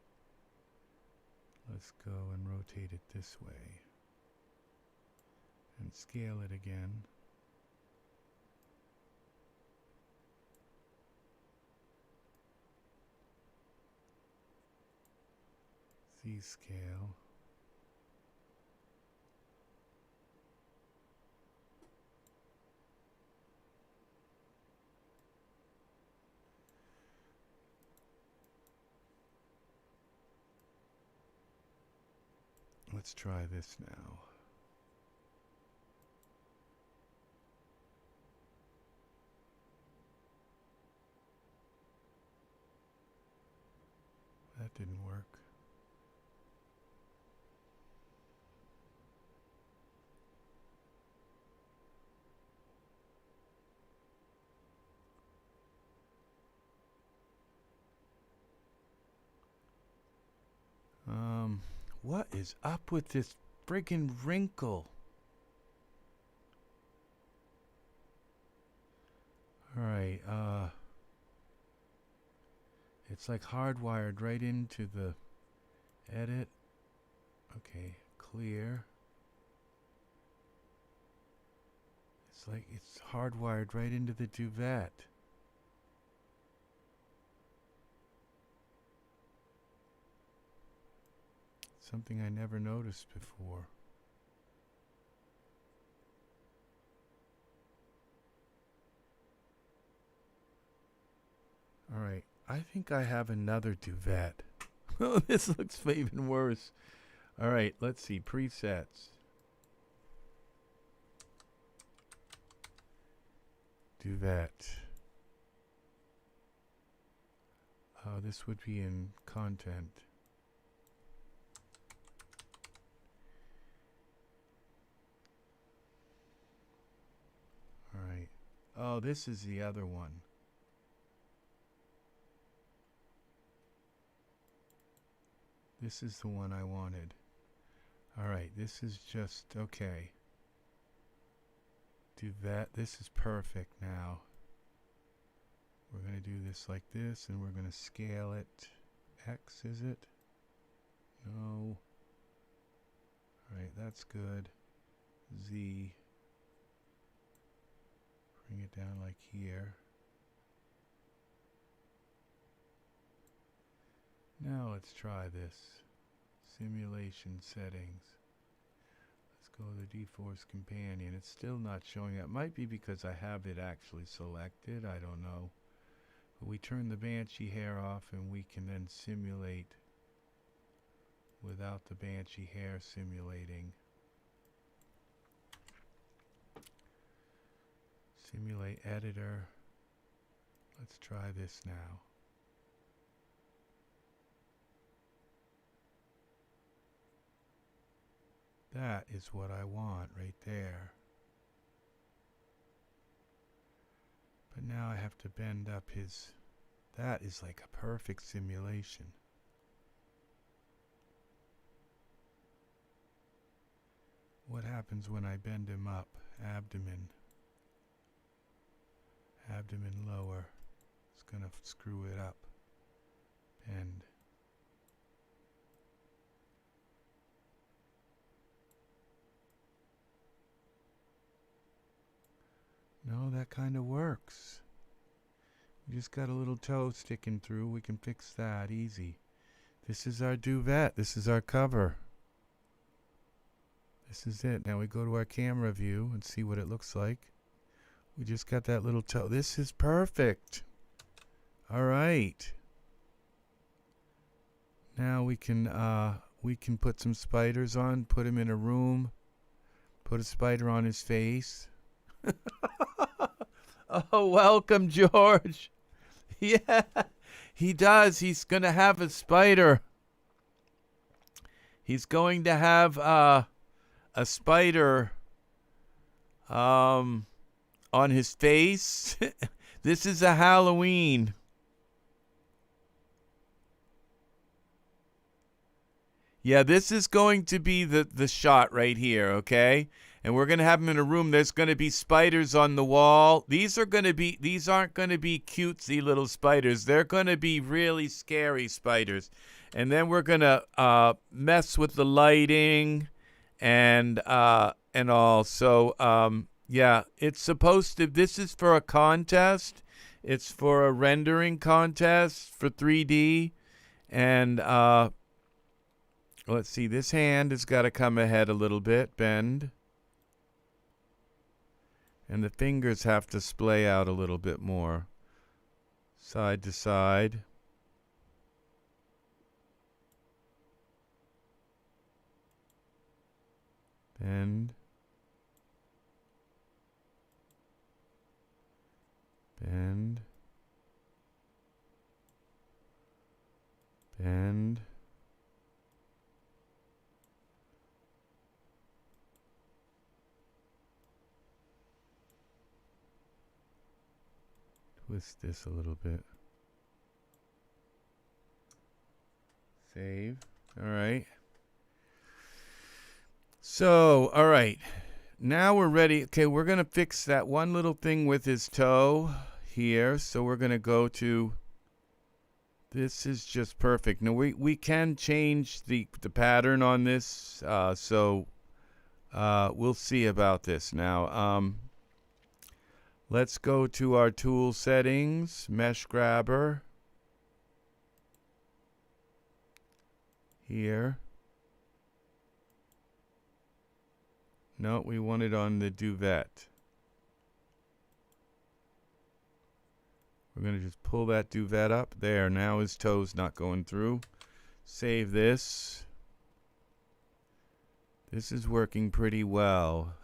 Let's go and rotate it this way. And scale it again. Z-scale. Let's try this now. That didn't work. What is up with this friggin' wrinkle? Alright, it's like hardwired right into the edit. Okay, clear. It's like it's hardwired right into the duvet. Something I never noticed before. Alright, I think I have another duvet. Oh, this looks even worse. Alright, let's see. Presets. Duvet. This would be in content. Alright. Oh, this is the other one. This is the one I wanted. Alright, this is just, okay. Duvet, this is perfect now. We're going to do this like this, and we're going to scale it. X, is it? No. Alright, that's good. Z. Bring it down like here. Now let's try this. Simulation settings. Let's go to the dForce companion. It's still not showing up. Might be because I have it actually selected. I don't know. But we turn the Banshee Hair off and we can then simulate without the Banshee Hair simulating. Simulate editor. Let's try this now. That is what I want right there. But now I have to bend up his... That is like a perfect simulation. What happens when I bend him up? Abdomen. Abdomen lower. It's gonna screw it up. Bend. No, that kind of works. We just got a little toe sticking through. We can fix that easy. This is our duvet. This is our cover. This is it. Now we go to our camera view and see what it looks like. We just got that little toe. This is perfect. All right. Now we can put some spiders on, put him in a room, put a spider on his face. Oh, welcome, George. Yeah, he does. He's going to have a spider. He's going to have a spider on his face. This is a Halloween. Yeah, this is going to be the shot right here, okay? And we're going to have them in a room. There's going to be spiders on the wall. These aren't going to be cutesy little spiders. They're going to be really scary spiders. And then we're going to mess with the lighting and all. So, yeah, it's supposed to, this is for a contest. It's for a rendering contest for 3D. And let's see, this hand has got to come ahead a little bit, bend. And the fingers have to splay out a little bit more, side to side. Bend. Bend. Bend. Twist this a little bit. Save. All right. So, all right. Now we're ready. Okay, we're going to fix that one little thing with his toe here. So we're going to go to, this is just perfect. Now we can change the pattern on this. So we'll see about this now. Let's go to our tool settings, mesh grabber. Here. No, we want it on the duvet. We're going to just pull that duvet up. There, now his toe's not going through. Save this. This is working pretty well.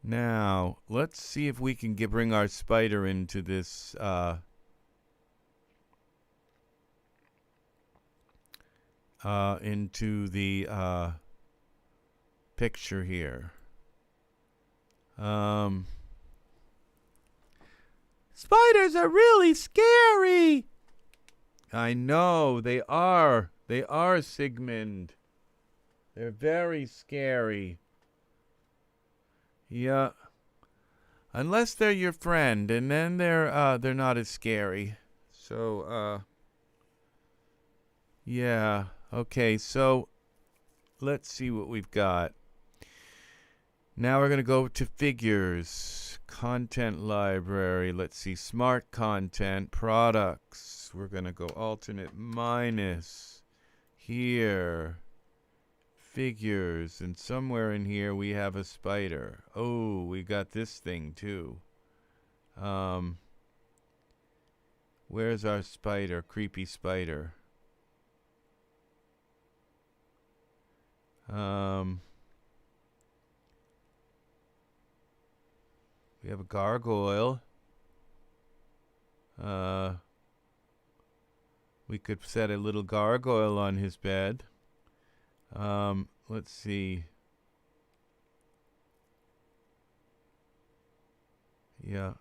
Now, let's see if we can bring our spider into this into the picture here. Spiders are really scary. I know, they are. They are, Sigmund. They're very scary. Yeah. Unless they're your friend, and then they're not as scary. So, yeah. Okay, so let's see what we've got. Now we're going to go to figures, content library. Let's see, smart content, products. We're going to go alternate minus here. Figures, and somewhere in here we have a spider. Oh, we got this thing too. Where's our spider? Creepy spider. We have a gargoyle. We could set a little gargoyle on his bed. Let's see. Yeah.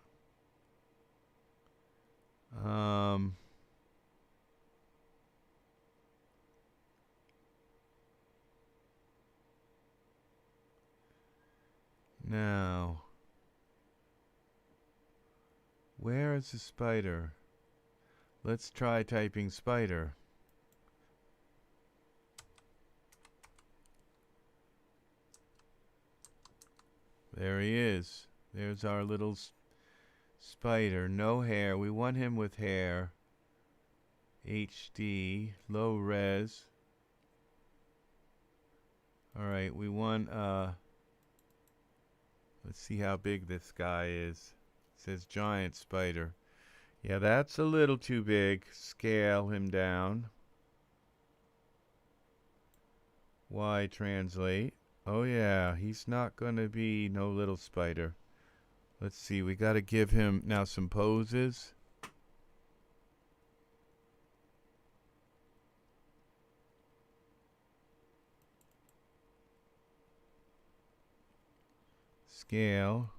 Now, where is the spider? Let's try typing spider. There he is. There's our little spider. No hair. We want him with hair. HD. Low res. Alright, we want, let's see how big this guy is. It says giant spider. Yeah, that's a little too big. Scale him down. Y translate. Oh yeah, he's not gonna be no little spider. Let's see, we gotta give him now some poses. Scale.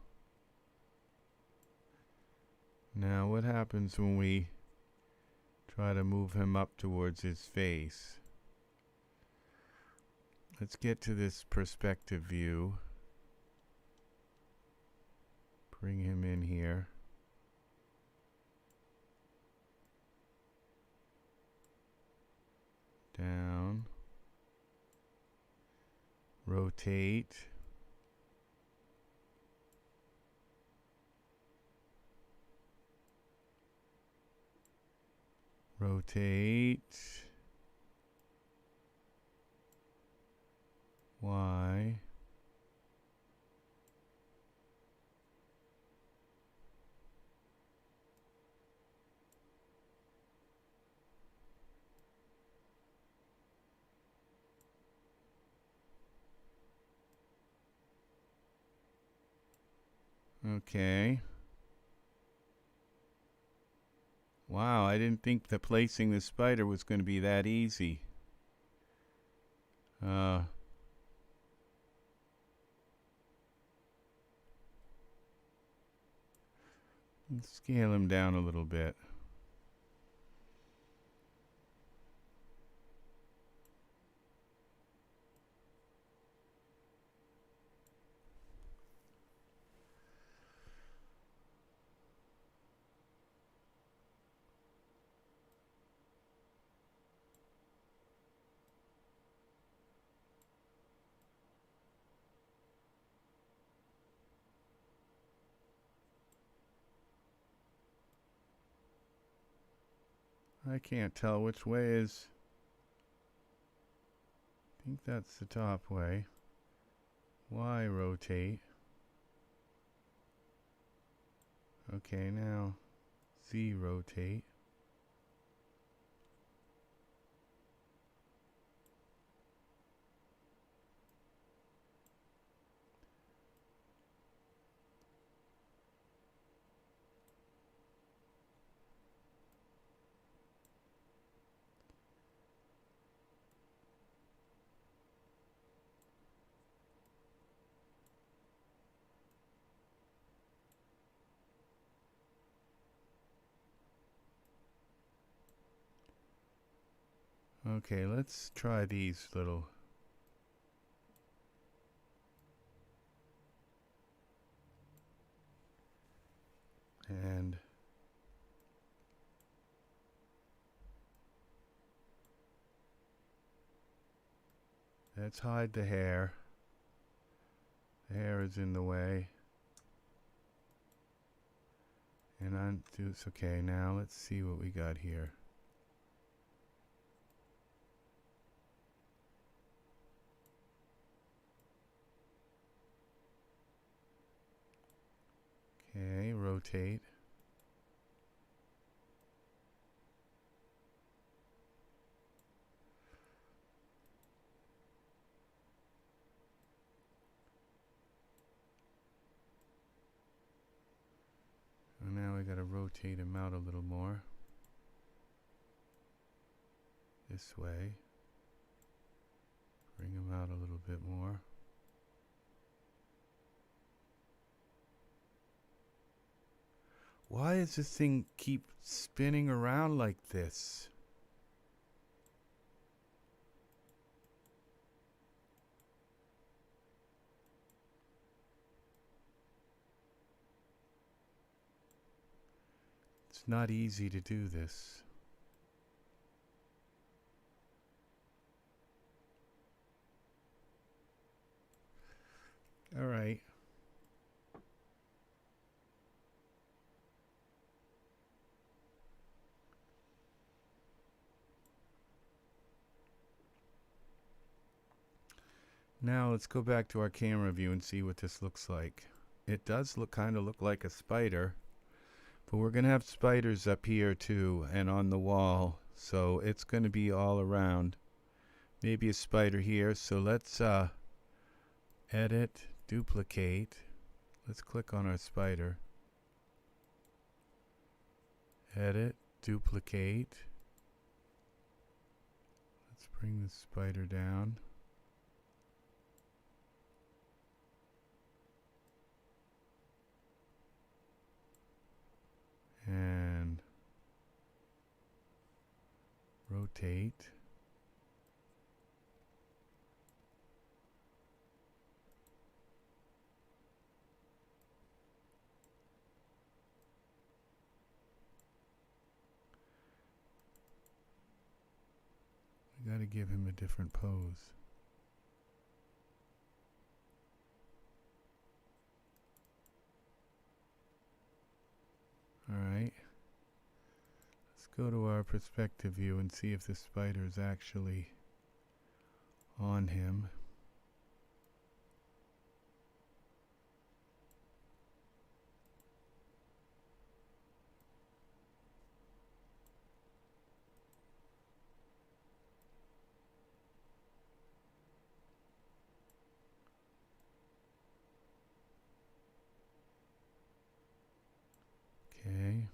Now what happens when we try to move him up towards his face? Let's get to this perspective view. Bring him in here. Down. Rotate. Rotate. Y. Okay. Wow, I didn't think that placing the spider was going to be that easy. Let's scale him down a little bit. I can't tell which way is. I think that's the top way. Y rotate. Okay, now Z rotate. Okay, let's try these little. And let's hide the hair. The hair is in the way. And undo this. Okay, now let's see what we got here. Okay, rotate. And now we got to rotate him out a little more. This way. Bring him out a little bit more. Why does this thing keep spinning around like this? It's not easy to do this. All right. Now let's go back to our camera view and see what this looks like. It does kind of look like a spider, but we're going to have spiders up here too and on the wall, so it's going to be all around. Maybe a spider here, so let's edit, duplicate. Let's click on our spider. Edit, duplicate. Let's bring the spider down. And rotate. We got to give him a different pose. Alright, let's go to our perspective view and see if the spider is actually on him. Okay.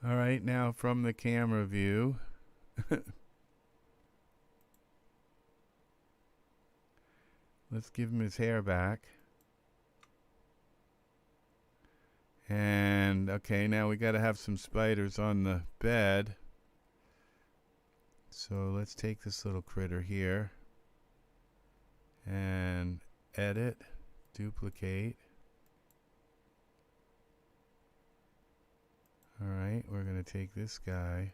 All right, now from the camera view, let's give him his hair back. And okay, now we got to have some spiders on the bed. So let's take this little critter here and edit, duplicate. Alright, we're going to take this guy.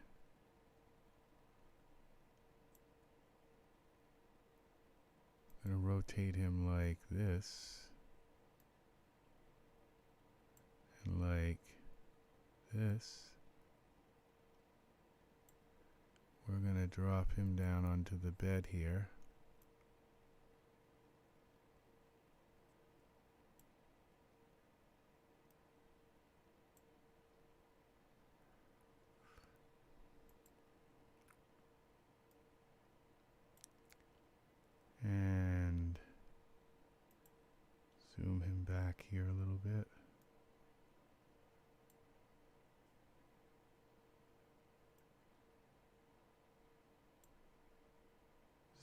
I'm going to rotate him like this. And like this. We're going to drop him down onto the bed here. And zoom him back here a little bit.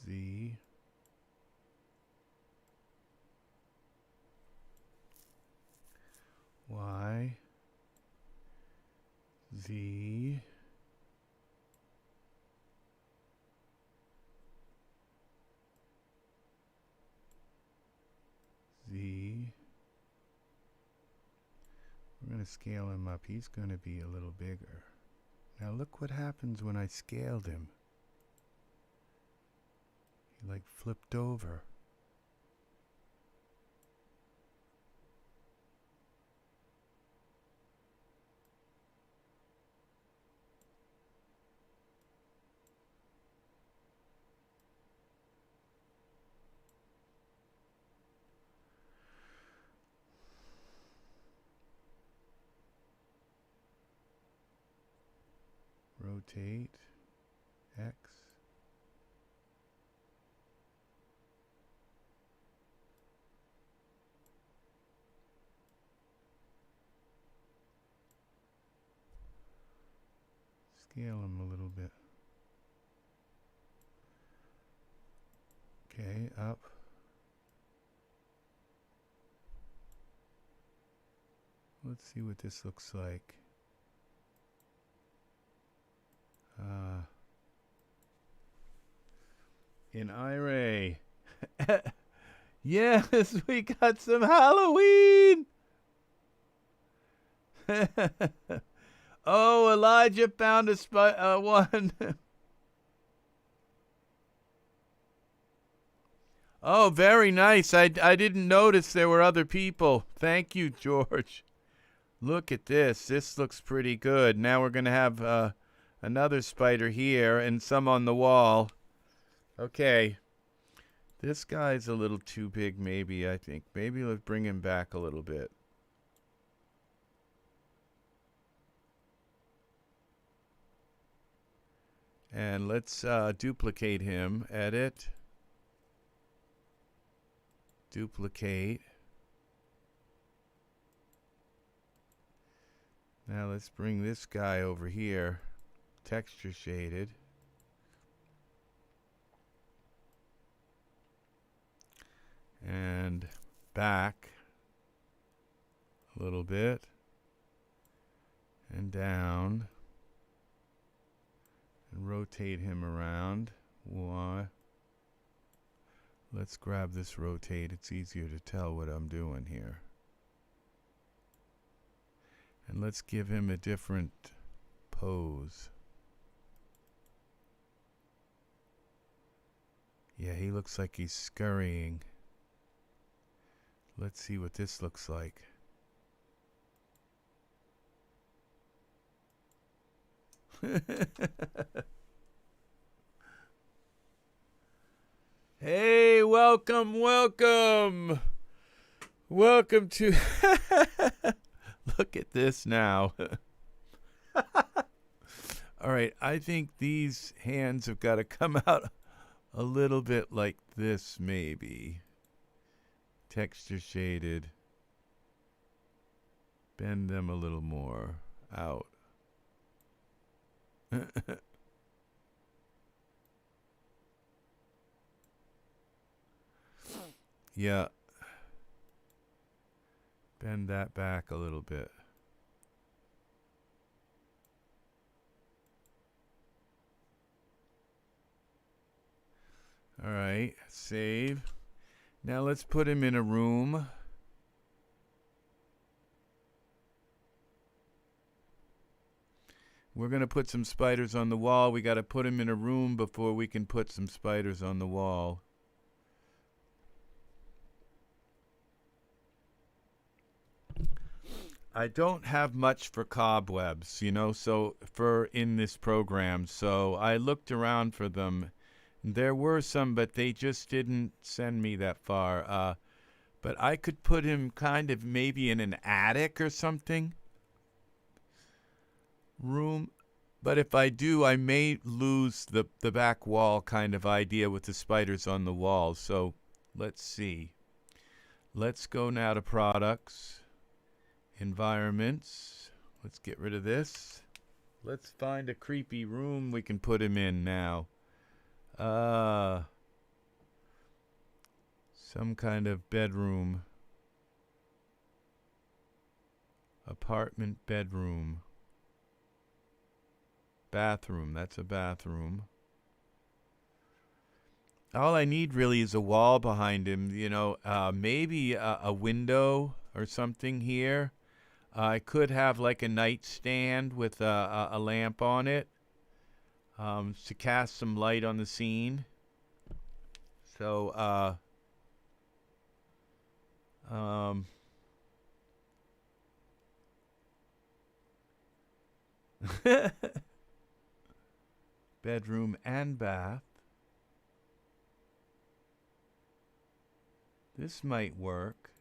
Z. Y. Z. Z. We're going to scale him up. He's going to be a little bigger. Now look what happens when I scaled him. He like flipped over. Rotate X. Scale them a little bit. Okay, up. Let's see what this looks like. In Iray. Yes, we got some Halloween! Oh, Elijah found a one. Oh, very nice. I didn't notice there were other people. Thank you, George. Look at this. This looks pretty good. Now we're going to have another spider here and some on the wall. Okay. This guy's a little too big, maybe, I think. Maybe let's bring him back a little bit. And let's duplicate him. Edit. Duplicate. Now let's bring this guy over here. Texture shaded. And back a little bit. And down. And rotate him around. Why? Let's grab this rotate. It's easier to tell what I'm doing here. And let's give him a different pose. Yeah, he looks like he's scurrying. Let's see what this looks like. Hey, welcome, welcome. Welcome to... Look at this now. All right, I think these hands have got to come out a little bit like this, maybe. Texture shaded. Bend them a little more out. Yeah. Bend that back a little bit. All right, save. Now let's put him in a room. We're going to put some spiders on the wall. We got to put him in a room before we can put some spiders on the wall. I don't have much for cobwebs, you know, so for in this program. So I looked around for them. There were some, but they just didn't send me that far. But I could put him kind of maybe in an attic or something. Room. But if I do, I may lose the back wall kind of idea with the spiders on the wall. So let's see. Let's go now to products. Environments. Let's get rid of this. Let's find a creepy room we can put him in now. Some kind of bedroom. Apartment bedroom. Bathroom. That's a bathroom. All I need really is a wall behind him, you know, maybe a window or something here. I could have like a nightstand with a lamp on it to cast some light on the scene. So, bedroom and bath. This might work.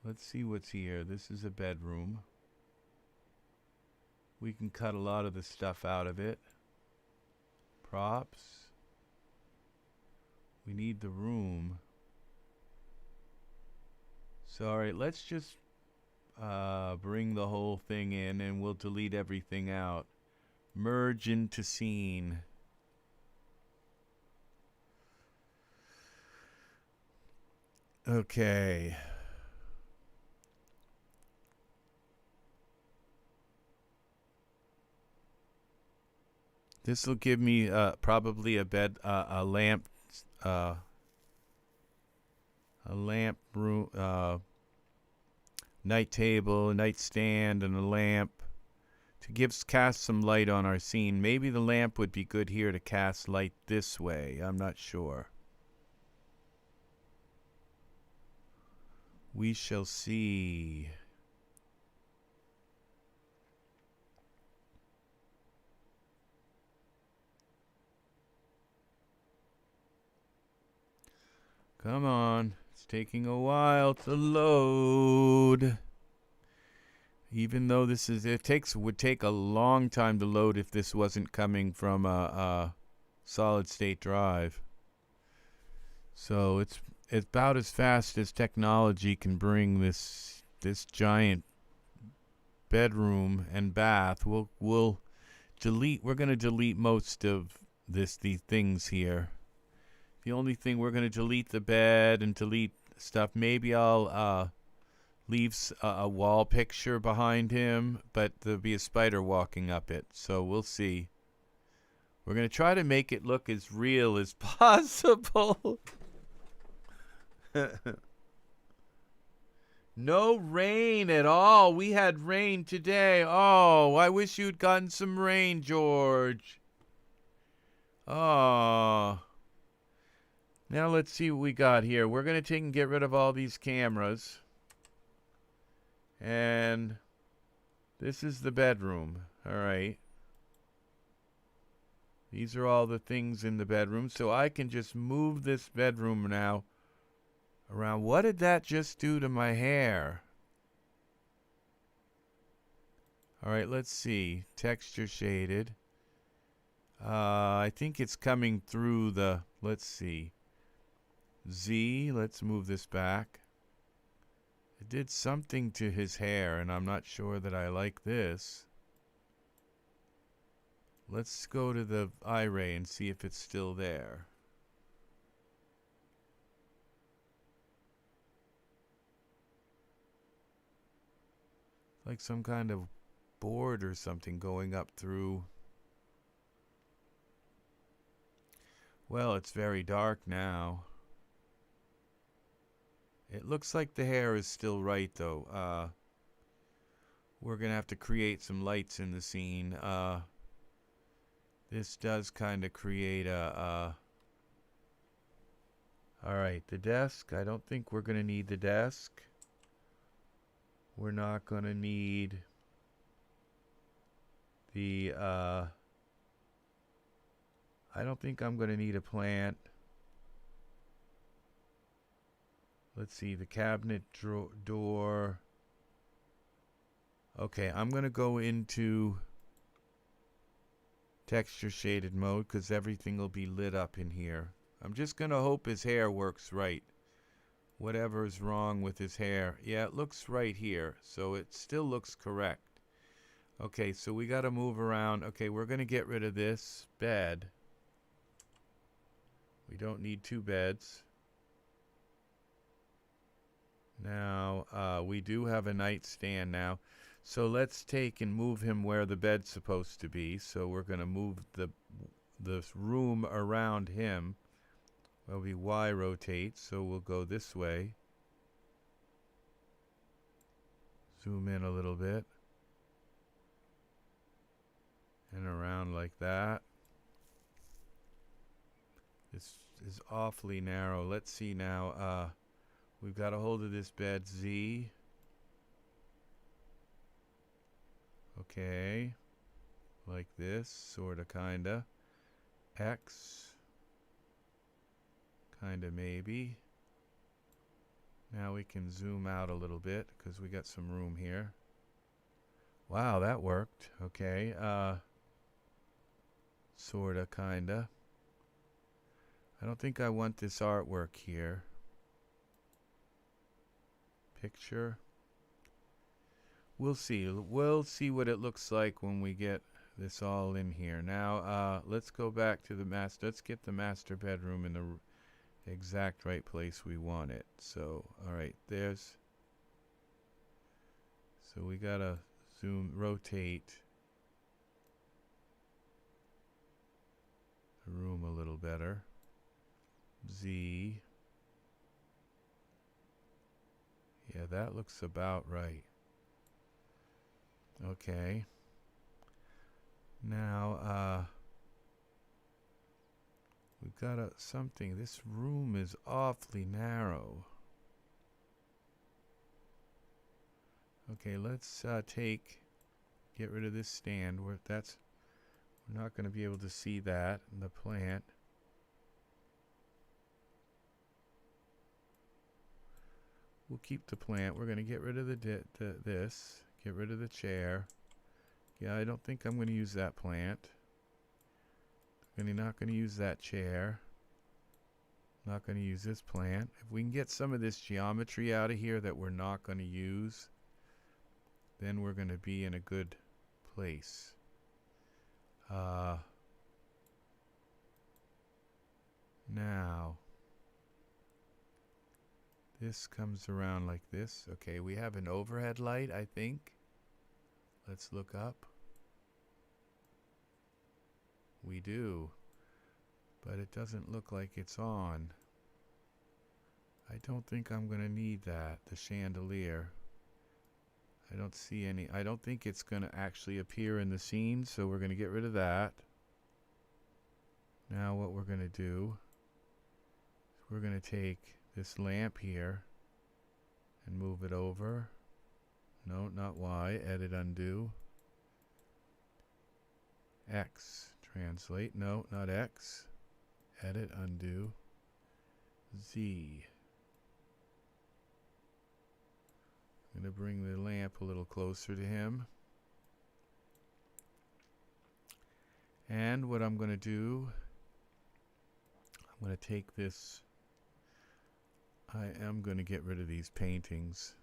Let's see what's here. This is a bedroom. We can cut a lot of the stuff out of it. Props. We need the room. So, all right, let's just bring the whole thing in and we'll delete everything out. Merge into scene. Okay. This will give me probably a bed, a lamp, a a lamp room, night table, a nightstand, and a lamp to cast some light on our scene. Maybe the lamp would be good here to cast light this way. I'm not sure. We shall see. Come on. It's taking a while to load. Even though this is, would take a long time to load if this wasn't coming from a solid state drive. So it's about as fast as technology can bring this giant bedroom and bath. We're going to delete most of these things here. The only thing, we're going to delete the bed and delete stuff. Maybe I'll leave a wall picture behind him, but there'll be a spider walking up it. So we'll see. We're going to try to make it look as real as possible. No rain at all. We had rain today. Oh, I wish you'd gotten some rain, George. Oh. Now let's see what we got here. We're going to take and get rid of all these cameras. And this is the bedroom. All right. These are all the things in the bedroom. So I can just move this bedroom now around. What did that just do to my hair? All right, let's see. Texture shaded. I think it's coming through the, let's see. Z, let's move this back. It did something to his hair, and I'm not sure that I like this. Let's go to the Iray and see if it's still there. Like some kind of board or something going up through. Well, it's very dark now. It looks like the hair is still right, though. We're going to have to create some lights in the scene. This does kind of create a... Alright, the desk. I don't think we're going to need the desk. We're not going to need the... I don't think I'm going to need a plant. Let's see, the cabinet door. Okay, I'm going to go into texture shaded mode because everything will be lit up in here. I'm just going to hope his hair works right. Whatever is wrong with his hair. Yeah, it looks right here, so it still looks correct. Okay, so we got to move around. Okay, we're going to get rid of this bed. We don't need two beds. Now, we do have a nightstand now. So let's take and move him where the bed's supposed to be. So we're going to move the room around him. That'll be Y rotate. So we'll go this way. Zoom in a little bit. And around like that. This is awfully narrow. Let's see now. We've got a hold of this bed, Z. Okay. Like this, sorta, kinda. X. Kinda, maybe. Now we can zoom out a little bit, because we got some room here. Wow, that worked. Okay. Sorta, kinda. I don't think I want this artwork here. Picture. We'll see. We'll see what it looks like when we get this all in here. Now, let's go back to the master. Let's get the master bedroom in the exact right place we want it. So, all right, there's. So we gotta zoom, rotate the room a little better. Z. Yeah, that looks about right. Okay. Now, we've got something. This room is awfully narrow. Okay, let's get rid of this stand. We're not going to be able to see that in the plant. We'll keep the plant. We're going to get rid of this. Get rid of the chair. Yeah, I don't think I'm going to use that plant. I'm not going to use that chair. Not going to use this plant. If we can get some of this geometry out of here that we're not going to use, then we're going to be in a good place. Now, this comes around like this. Okay, we have an overhead light, I think. Let's look up. We do. But it doesn't look like it's on. I don't think I'm going to need that, the chandelier. I don't see any. I don't think it's going to actually appear in the scene, so we're going to get rid of that. Now what we're going to do is we're going to take this lamp here and move it over. No, not Y. Edit, undo. X. Translate. No, not X. Edit, undo. Z. I'm going to bring the lamp a little closer to him. And what I'm going to do, I'm going to take this. I am going to get rid of these paintings.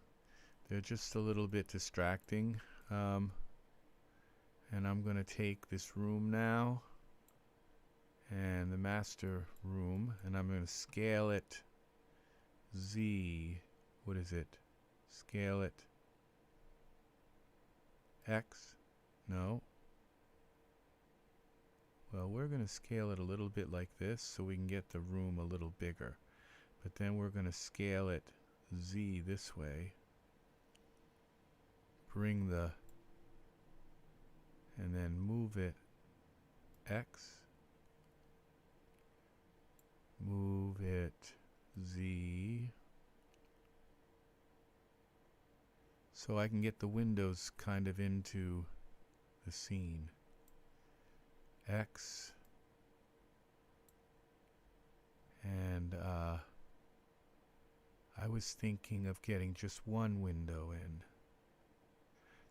They're just a little bit distracting. And I'm going to take this room now and the master room, and I'm going to scale it Z. What is it? Scale it X? No. Well, we're going to scale it a little bit like this so we can get the room a little bigger. But then we're going to scale it Z this way. Bring the, and then move it X. Move it Z. So I can get the windows kind of into the scene. X. And I was thinking of getting just one window in.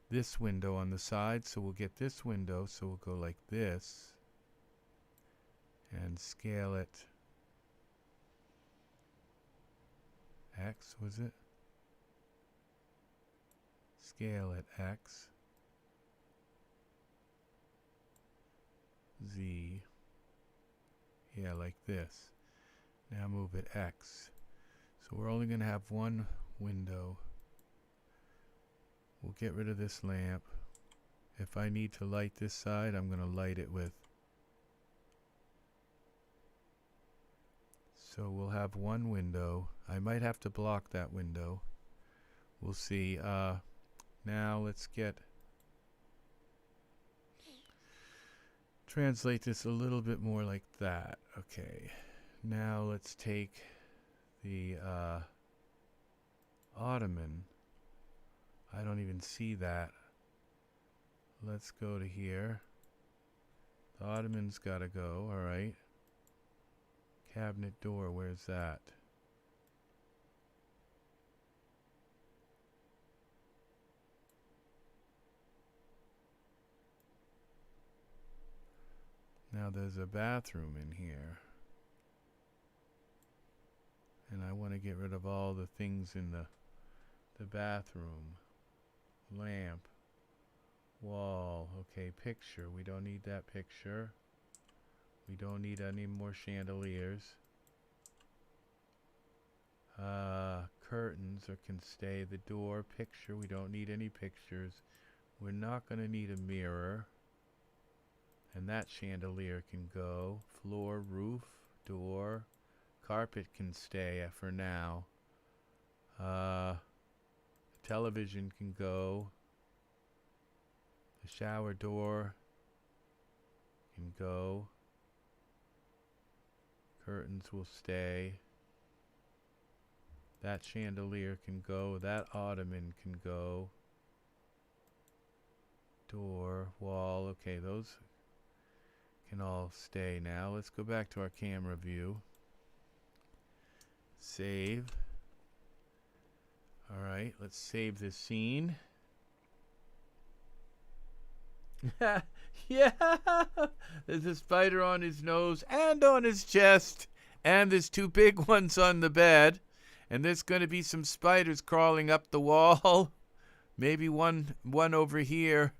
This window on the side, so we'll get this window, so we'll go like this and scale it X, was it? Scale it X, Z, yeah, like this. Now move it X. So we're only going to have one window. We'll get rid of this lamp. If I need to light this side, I'm going to light it with. So we'll have one window. I might have to block that window. We'll see. Now let's translate this a little bit more like that. Okay. Now let's take the ottoman. I don't even see that. Let's go to here. The ottoman's got to go. All right. Cabinet door, where's that? Now there's a bathroom in here. And I want to get rid of all the things in the bathroom. Lamp. Wall. Okay, picture. We don't need that picture. We don't need any more chandeliers. Curtains can stay. The door. Picture. We don't need any pictures. We're not going to need a mirror. And that chandelier can go. Floor, roof, door. Carpet can stay for now. television can go. The shower door can go. Curtains will stay. That chandelier can go. That ottoman can go. Door, wall. Okay, those can all stay now. Let's go back to our camera view. Save. Alright, let's save this scene. Yeah! There's a spider on his nose and on his chest. And there's two big ones on the bed. And there's going to be some spiders crawling up the wall. Maybe one over here.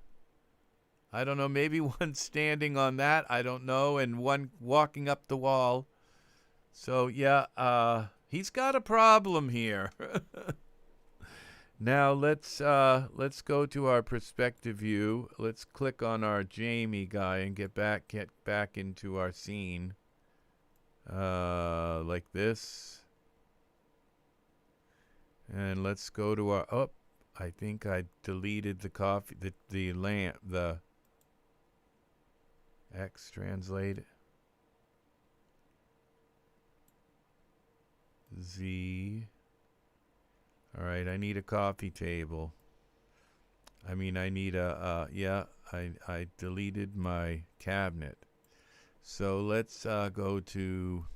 I don't know. Maybe one standing on that. I don't know. And one walking up the wall. So, yeah, he's got a problem here. Now let's go to our perspective view. Let's click on our Jamie guy and get back into our scene. Like this. And let's go to our, oh, I think I deleted the the lamp, the X translate. Z. All right, I need a coffee table. I mean, I need yeah, I deleted my cabinet. So let's go to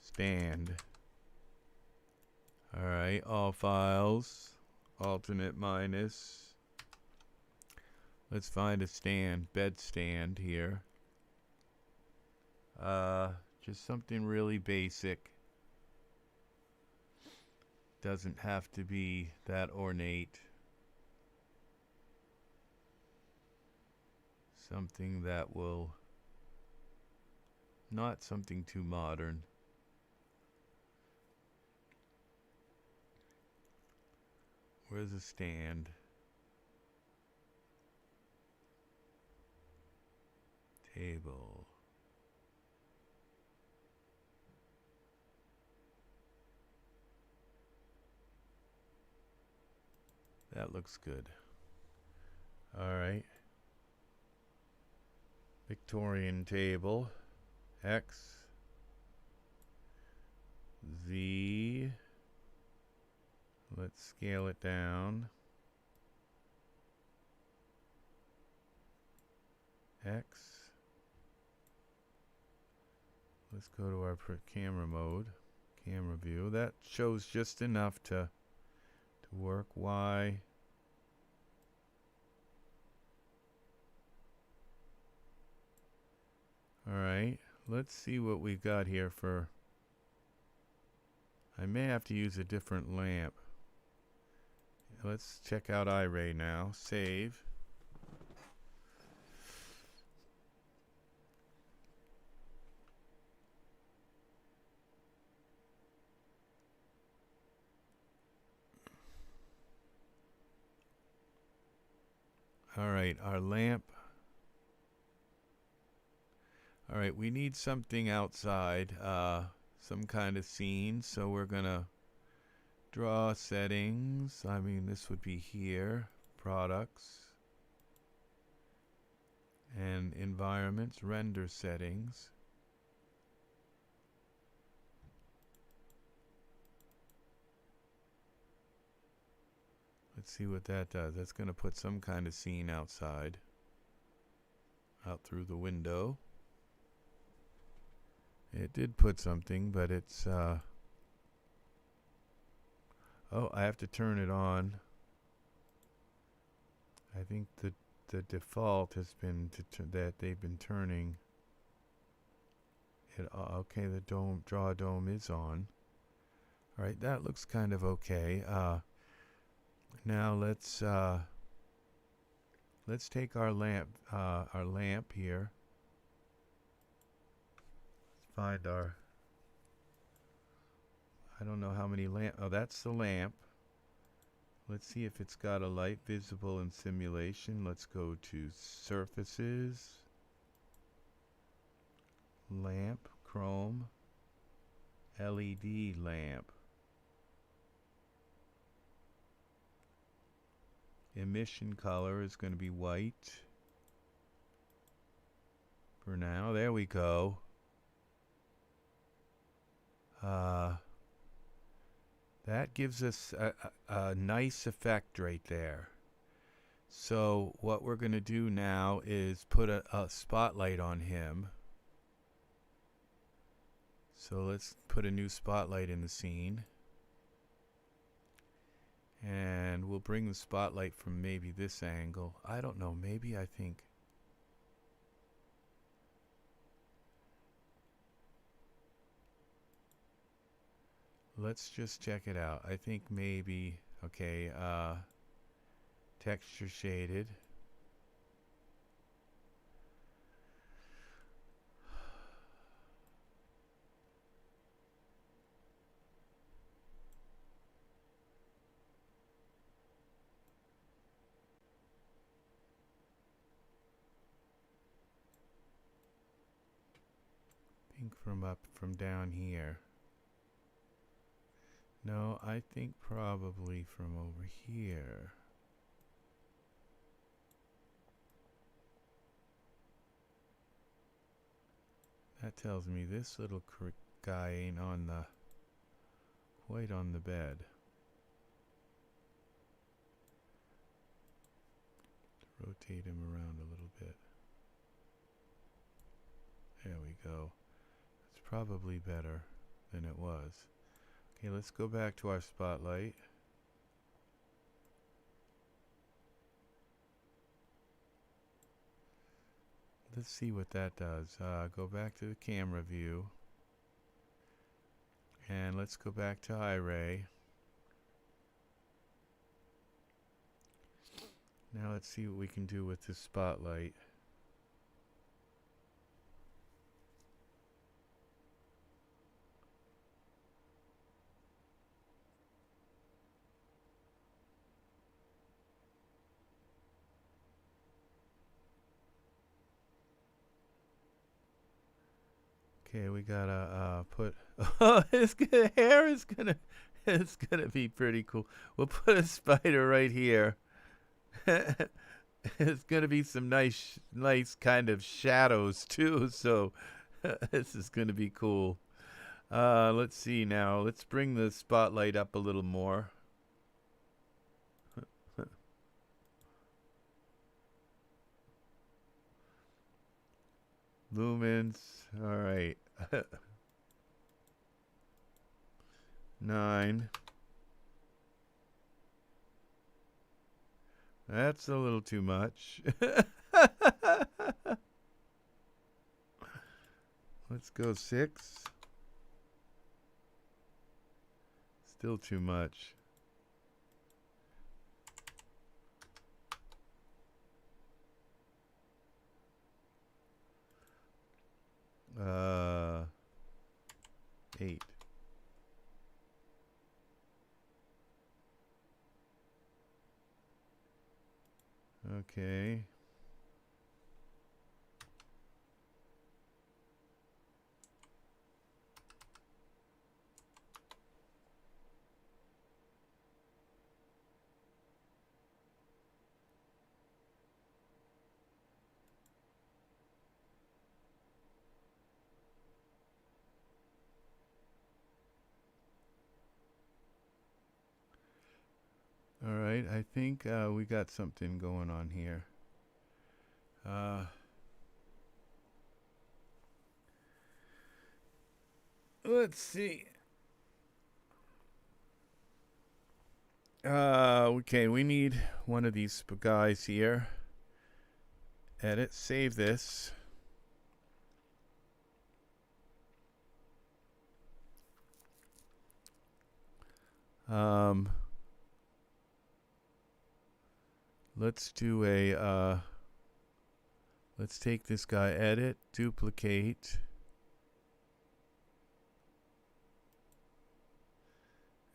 stand. All right, all files, alternate minus. Let's find a stand, bed stand here. Just something really basic. Doesn't have to be that ornate. Something that will, not something too modern. Where's the stand? Table. That looks good. All right. Victorian table. X. Z. Let's scale it down. X. Let's go to our camera mode, camera view. That shows just enough to work. Y. All right, let's see what we've got here for. I may have to use a different lamp. Let's check out Iray now. Save. All right, our lamp. All right, we need something outside, some kind of scene. So we're gonna draw settings. I mean, this would be here, products, and environments, render settings. Let's see what that does. That's going to put some kind of scene outside, out through the window. It did put something, but it's oh, I have to turn it on. I think the default has been that they've been turning it. Okay, the draw dome is on. All right, that looks kind of okay. Now let's take our lamp here. Let's find our. I don't know how many lamp. Oh, that's the lamp. Let's see if it's got a light visible in simulation. Let's go to surfaces, lamp, chrome, LED lamp. emission color is going to be white. For now, there we go. That gives us a nice effect right there. So what we're going to do now is put a spotlight on him. So let's put a new spotlight in the scene. And we'll bring the spotlight from maybe this angle. I don't know, maybe I think. Let's just check it out. I think maybe, okay, texture shaded. Pink from down here. No, I think probably from over here. That tells me this little guy ain't on the quite on the bed. Rotate him around a little bit. There we go. It's probably better than it was. Okay, let's go back to our spotlight. Let's see what that does. Go back to the camera view. And let's go back to Iray. Now let's see what we can do with this spotlight. Okay, we gotta put. Oh, his hair is gonna. It's gonna be pretty cool. We'll put a spider right here. It's gonna be some nice kind of shadows too. So this is gonna be cool. Let's see now. Let's bring the spotlight up a little more. Lumens. All right. 9. That's a little too much. Let's go 6. Still too much. Uh, 8. Okay. All right, I think we got something going on here. Let's see. Okay, we need one of these guys here. Edit, save this. Let's do a, let's take this guy, edit, duplicate.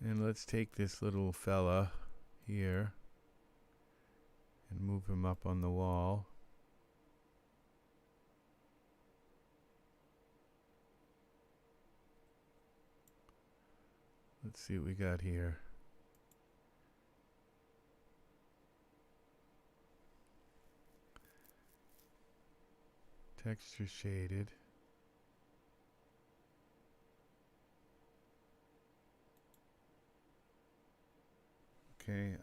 And let's take this little fella here and move him up on the wall. Let's see what we got here. texture shaded. Okay,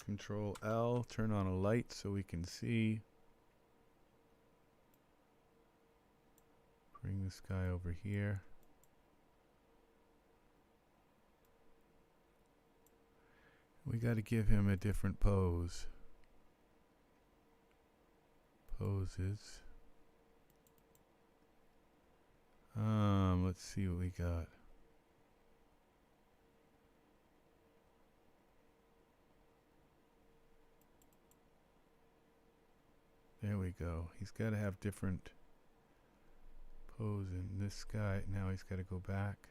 Control L, turn on a light so we can see. Bring this guy over here. We got to give him a different pose. Poses. Let's see what we got. There we go. He's got to have different pose. And this guy, now he's got to go back.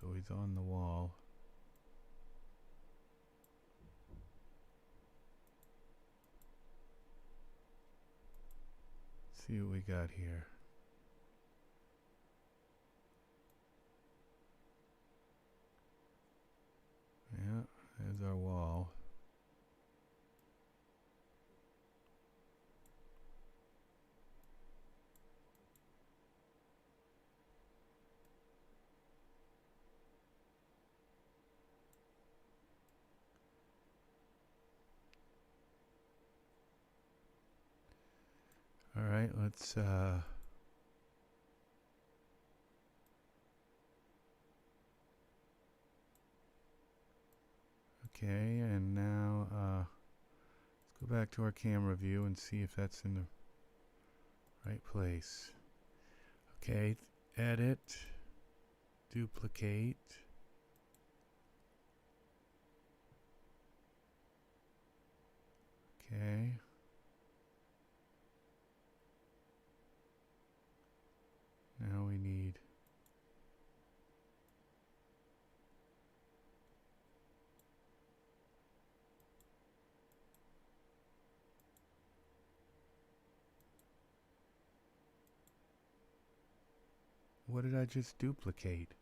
So he's on the wall. Let's see what we got here. Yeah, there's our wall. All right, let's okay, and now let's go back to our camera view and see if that's in the right place. Okay, edit, duplicate. Okay. Now we need what did I just duplicate?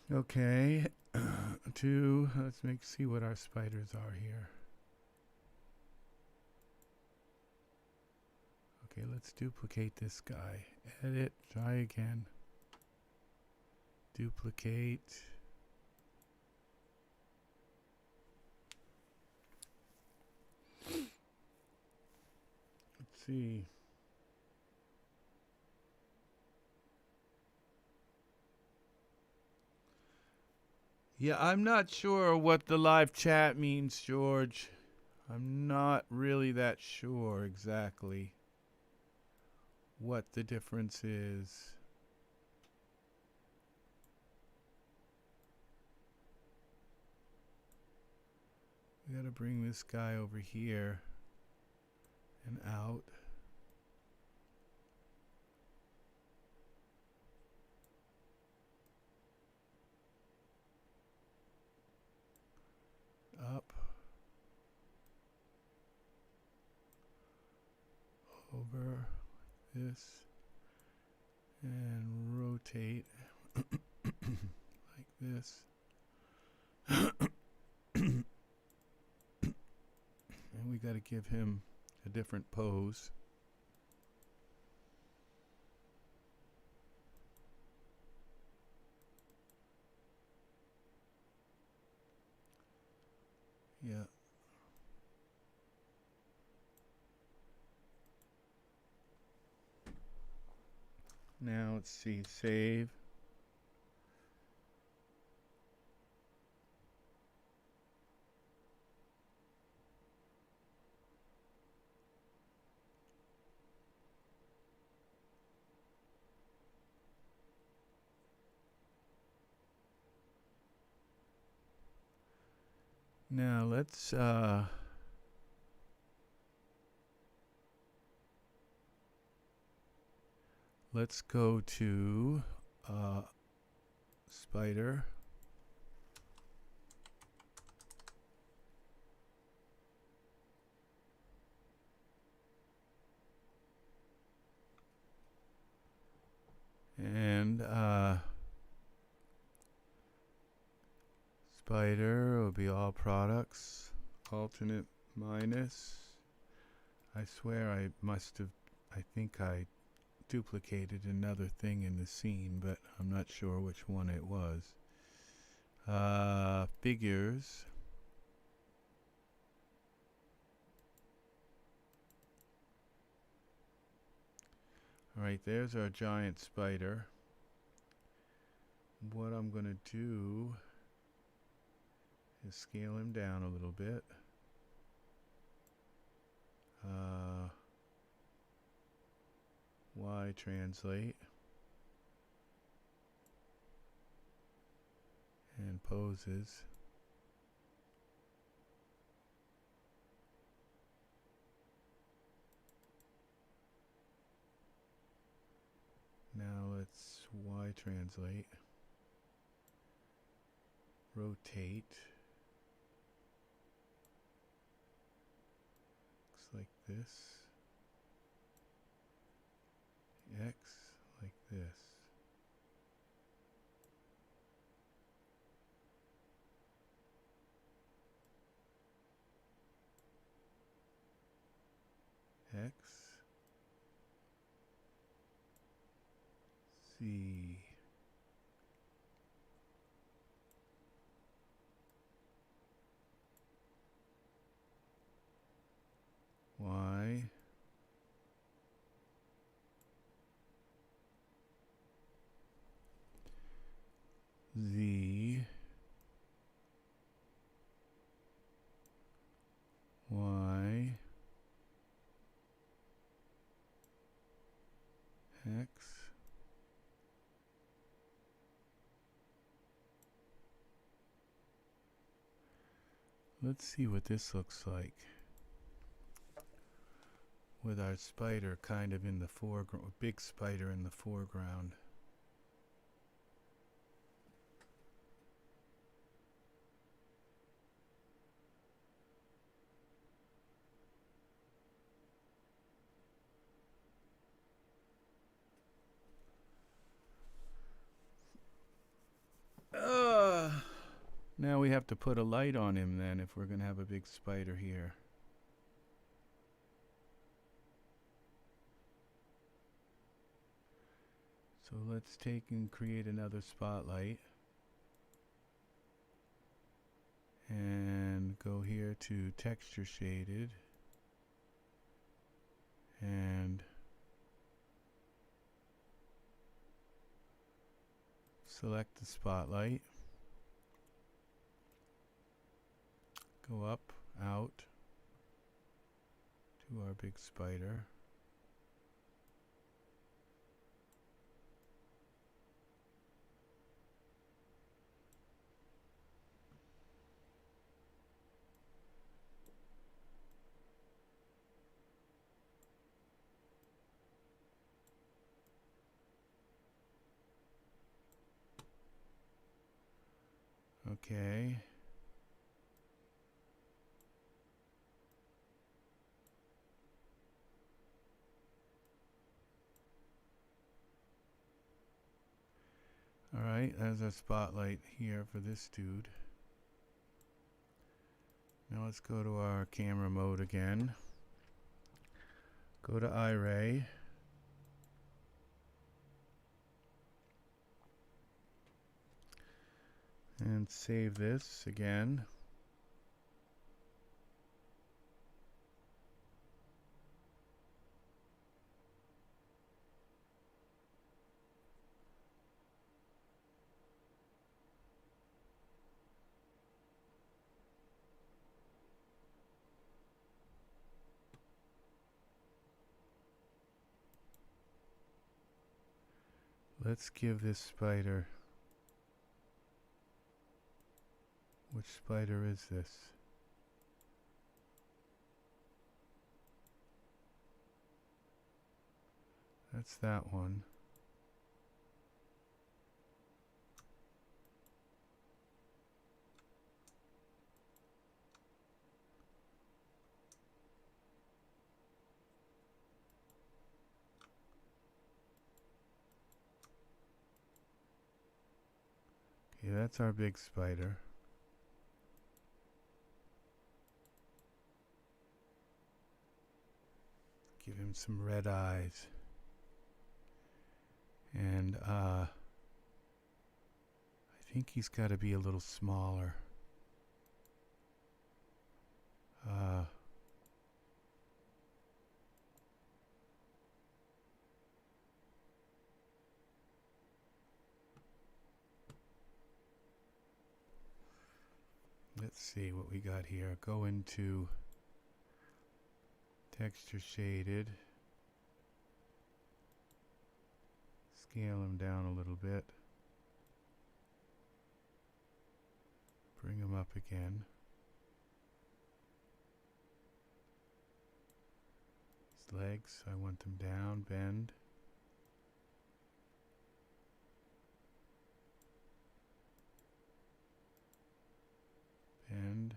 Okay, let's see what our spiders are here. Okay, let's duplicate this guy. Edit, try again. Duplicate. Let's see. Yeah, I'm not sure what the live chat means, George. I'm not really that sure exactly what the difference is. We gotta bring this guy over here and out. Up, over, this, and rotate like this. And we got to give him a different pose. Yeah. Now let's see, save. Now let's let's go to spider. And spider will be all products, alternate minus. I swear I think I duplicated another thing in the scene, but I'm not sure which one it was. Figures. Alright, there's our giant spider. What I'm going to do is scale him down a little bit. Y translate. And poses. Now let's Y translate. Rotate. Looks like this. X like this. X. Z. Y. Z. Y. X. Let's see what this looks like with our spider kind of in the foreground, big spider in the foreground. Now we have to put a light on him then if we're going to have a big spider here. So let's take and create another spotlight. And go here to texture shaded. And select the spotlight. Go up, out to our big spider. Okay. Alright, there's our spotlight here for this dude. Now let's go to our camera mode again. Go to Iray. And save this again. Let's give this spider. Which spider is this? That's that one. Okay, that's our big spider. Give him some red eyes. And I think he's got to be a little smaller. Let's see what we got here. Go into texture shaded. Scale him down a little bit. Bring him up again. His legs, I want them down, bend. Bend.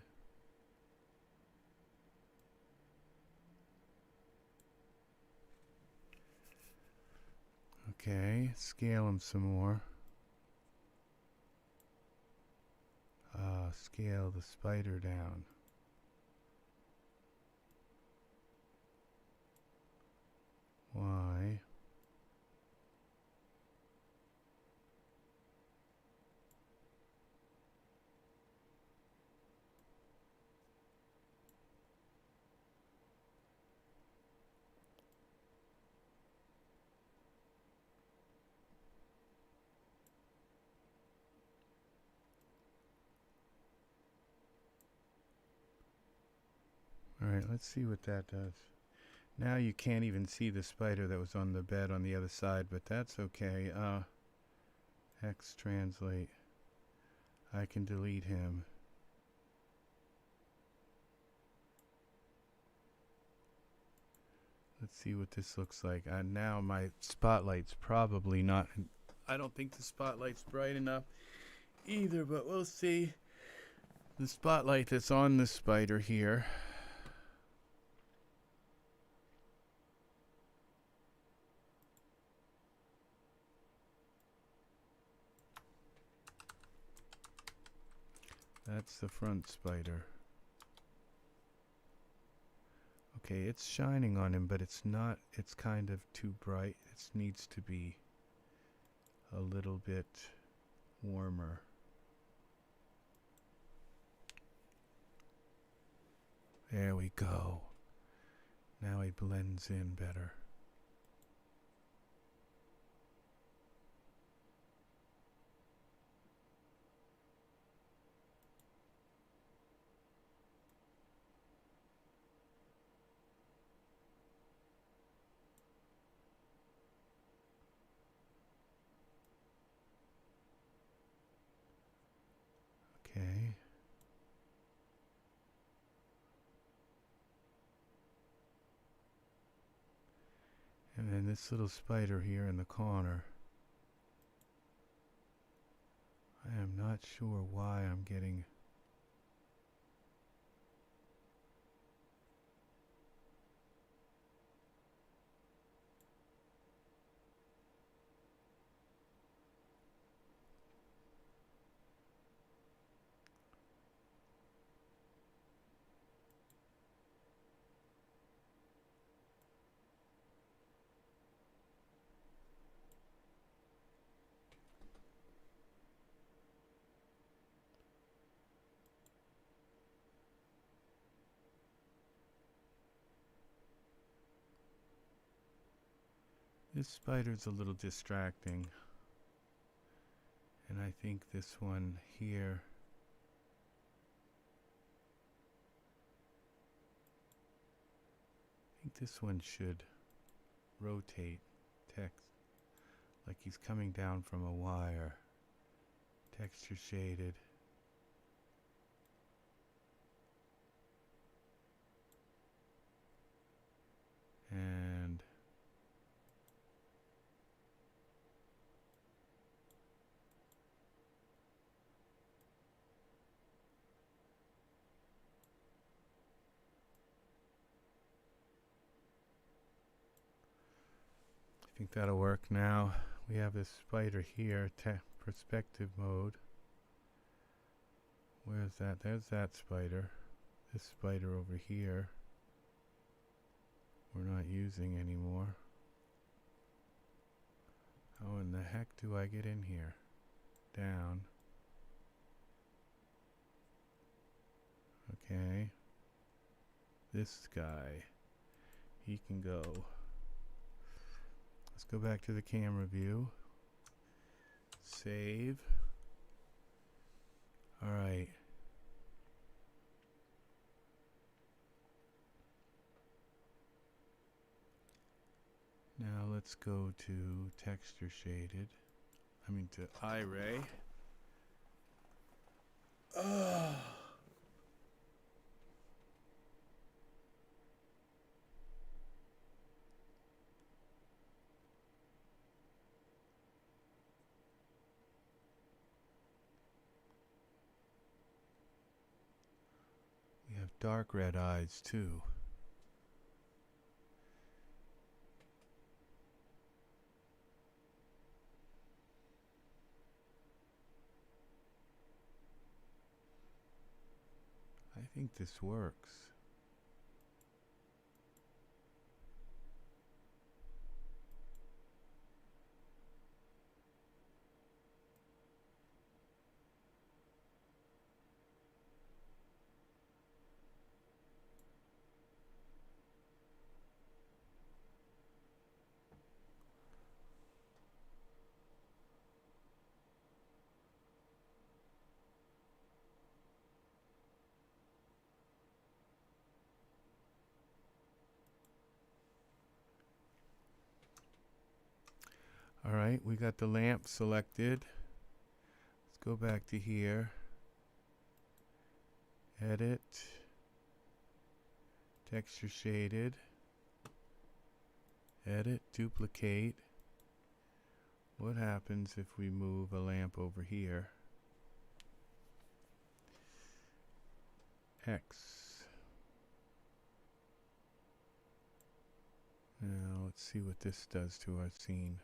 Okay, scale them some more. Scale the spider down. Y. Alright, let's see what that does. Now you can't even see the spider that was on the bed on the other side, but that's okay. X translate. I can delete him. Let's see what this looks like. Now my spotlight's probably not... I don't think the spotlight's bright enough either, but we'll see. The spotlight that's on the spider here. That's the front spider. Okay, it's shining on him, but it's not, it's kind of too bright. It needs to be a little bit warmer. There we go. Now he blends in better. Okay. And then this little spider here in the corner. I am not sure why I'm getting... This spider's a little distracting. And I think this one here, I think this one should rotate text like he's coming down from a wire. Texture shaded. And I think that'll work now. We have this spider here, perspective mode. Where's that? There's that spider. This spider over here we're not using anymore. How in the heck do I get in here? Down. Okay. This guy, he can go. Let's go back to the camera view. Save. All right. Now let's go to texture shaded. I mean to Iray. Oh. We have dark red eyes too. I think this works. All right, we got the lamp selected. Let's go back to here. Edit. Texture shaded. Edit, duplicate. What happens if we move a lamp over here? X. Now let's see what this does to our scene.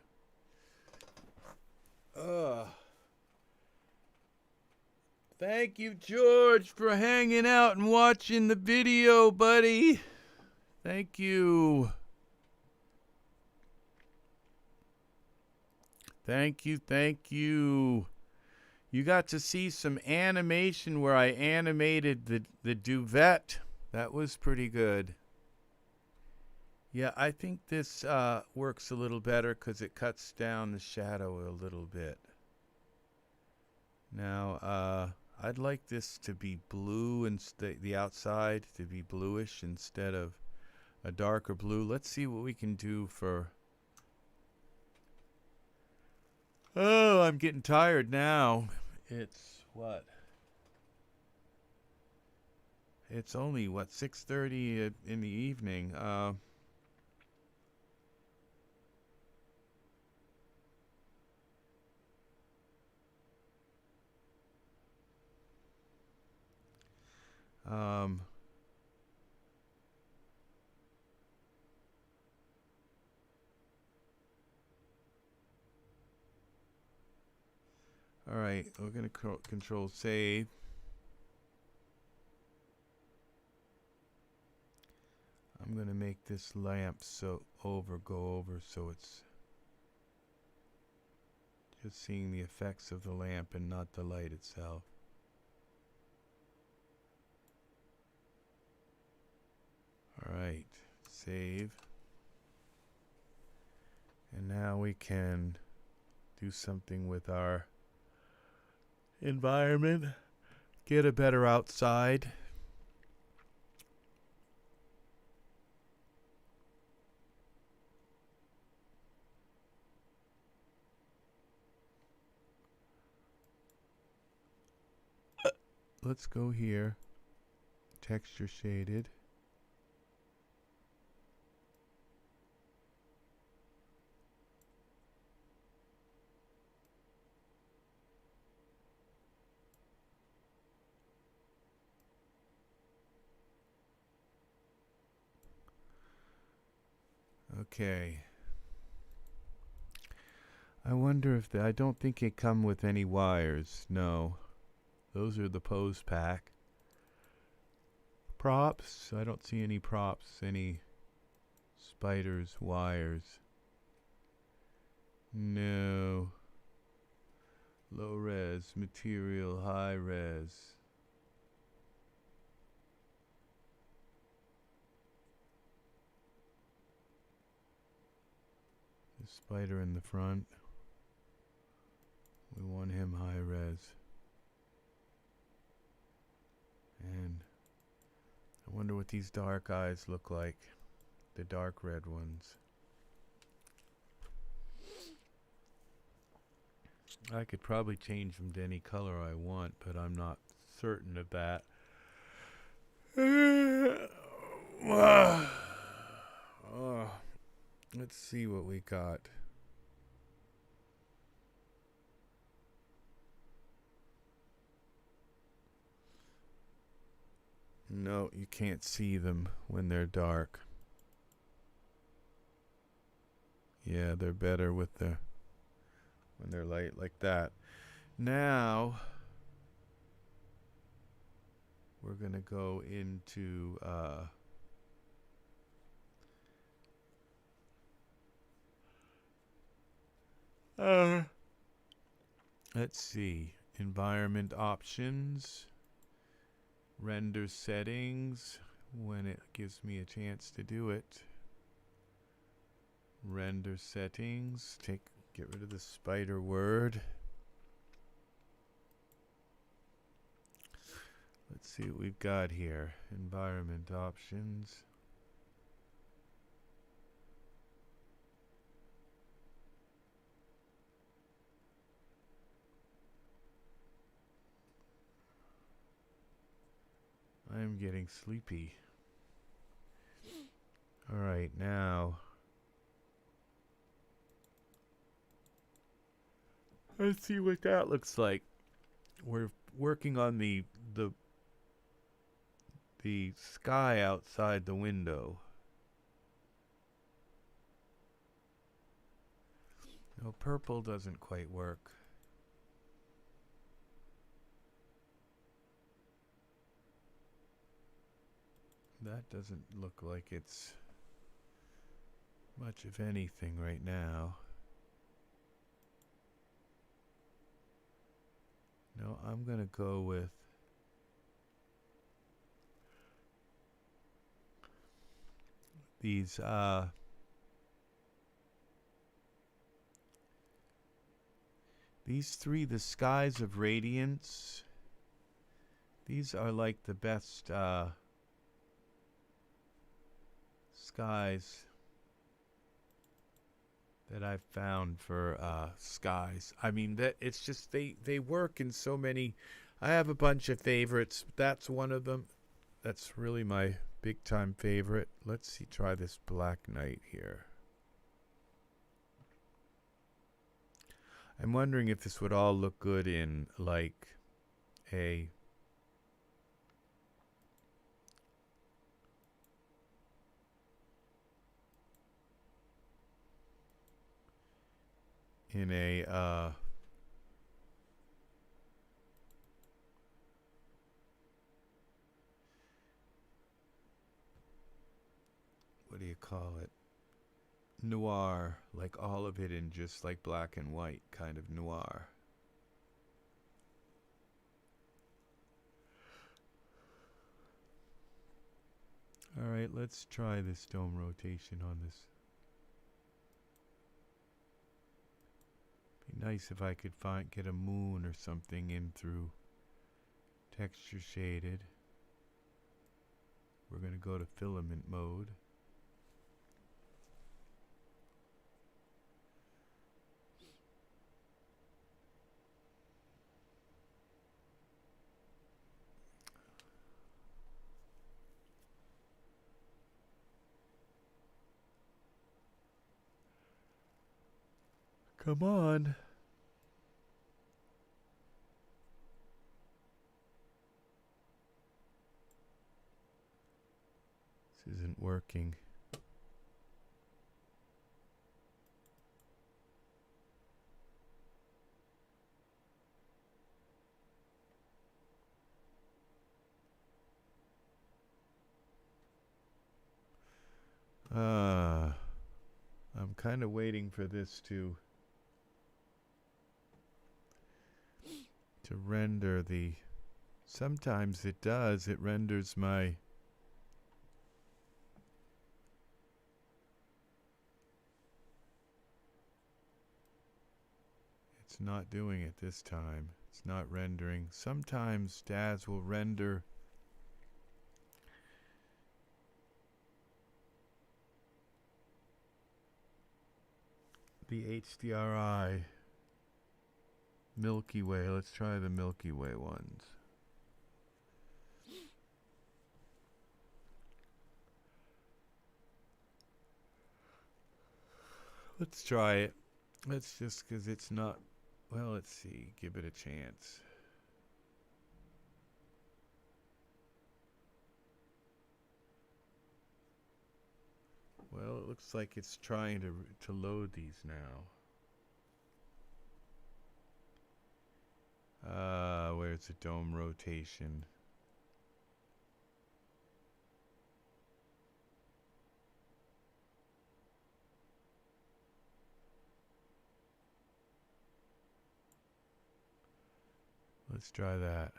Thank you, George, for hanging out and watching the video, buddy. Thank you. Thank you, thank you. You got to see some animation where I animated the duvet. That was pretty good. Yeah, I think this works a little better because it cuts down the shadow a little bit. Now, I'd like this to be blue and the outside to be bluish instead of a darker blue. Let's see what we can do for... Oh, I'm getting tired now. It's what? It's only, what, 6:30 in the evening. All right, we're going to control save. I'm going to make this lamp go over so it's just seeing the effects of the lamp and not the light itself. All right, save. And now we can do something with our environment, get a better outside. Let's go here, texture shaded. Okay. I wonder if I don't think it come with any wires. No. Those are the pose pack. Props. I don't see any props, any spiders, wires. No. Low res, material, high res. The spider in the front. We want him high res. And I wonder what these dark eyes look like. The dark red ones. I could probably change them to any color I want, but I'm not certain of that. Let's see what we got. No, you can't see them when they're dark. Yeah, they're better with the when they're light like that. Now we're gonna go into let's see, environment options, render settings when it gives me a chance to do it. Render settings, get rid of the spider word. Let's see what we've got here. Environment options. I'm getting sleepy. All right, now let's see what that looks like. We're working on the sky outside the window. No, purple doesn't quite work. That doesn't look like it's much of anything right now. No, I'm going to go with these three, the skies of radiance. These are like the best skies that I've found for skies. I mean, that it's just they work in so many. I have a bunch of favorites. That's one of them. That's really my big time favorite. Let's see, try this black night here. I'm wondering if this would all look good in like a what do you call it? Noir, like all of it in just like black and white kind of noir. All right, let's try this dome rotation on this. Be nice if I could get a moon or something in through texture shaded. We're going to go to filament mode. Come on. This isn't working. I'm kind of waiting for this to render the. Sometimes it does. It renders my. It's not doing it this time. It's not rendering. Sometimes Daz will render the HDRI Milky Way. Let's try the Milky Way ones. Let's try it. Let's just, because it's not, well, let's see. Give it a chance. Well, it looks like it's trying to load these now. Where's the dome rotation? Let's try that.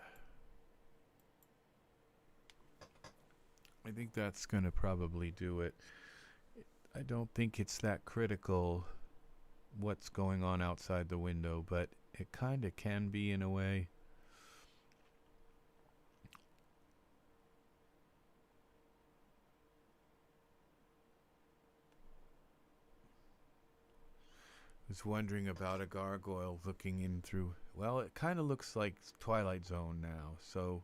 I think that's going to probably do it. I don't think it's that critical what's going on outside the window, but it kind of can be in a way. I was wondering about a gargoyle looking in through. Well, it kind of looks like Twilight Zone now, so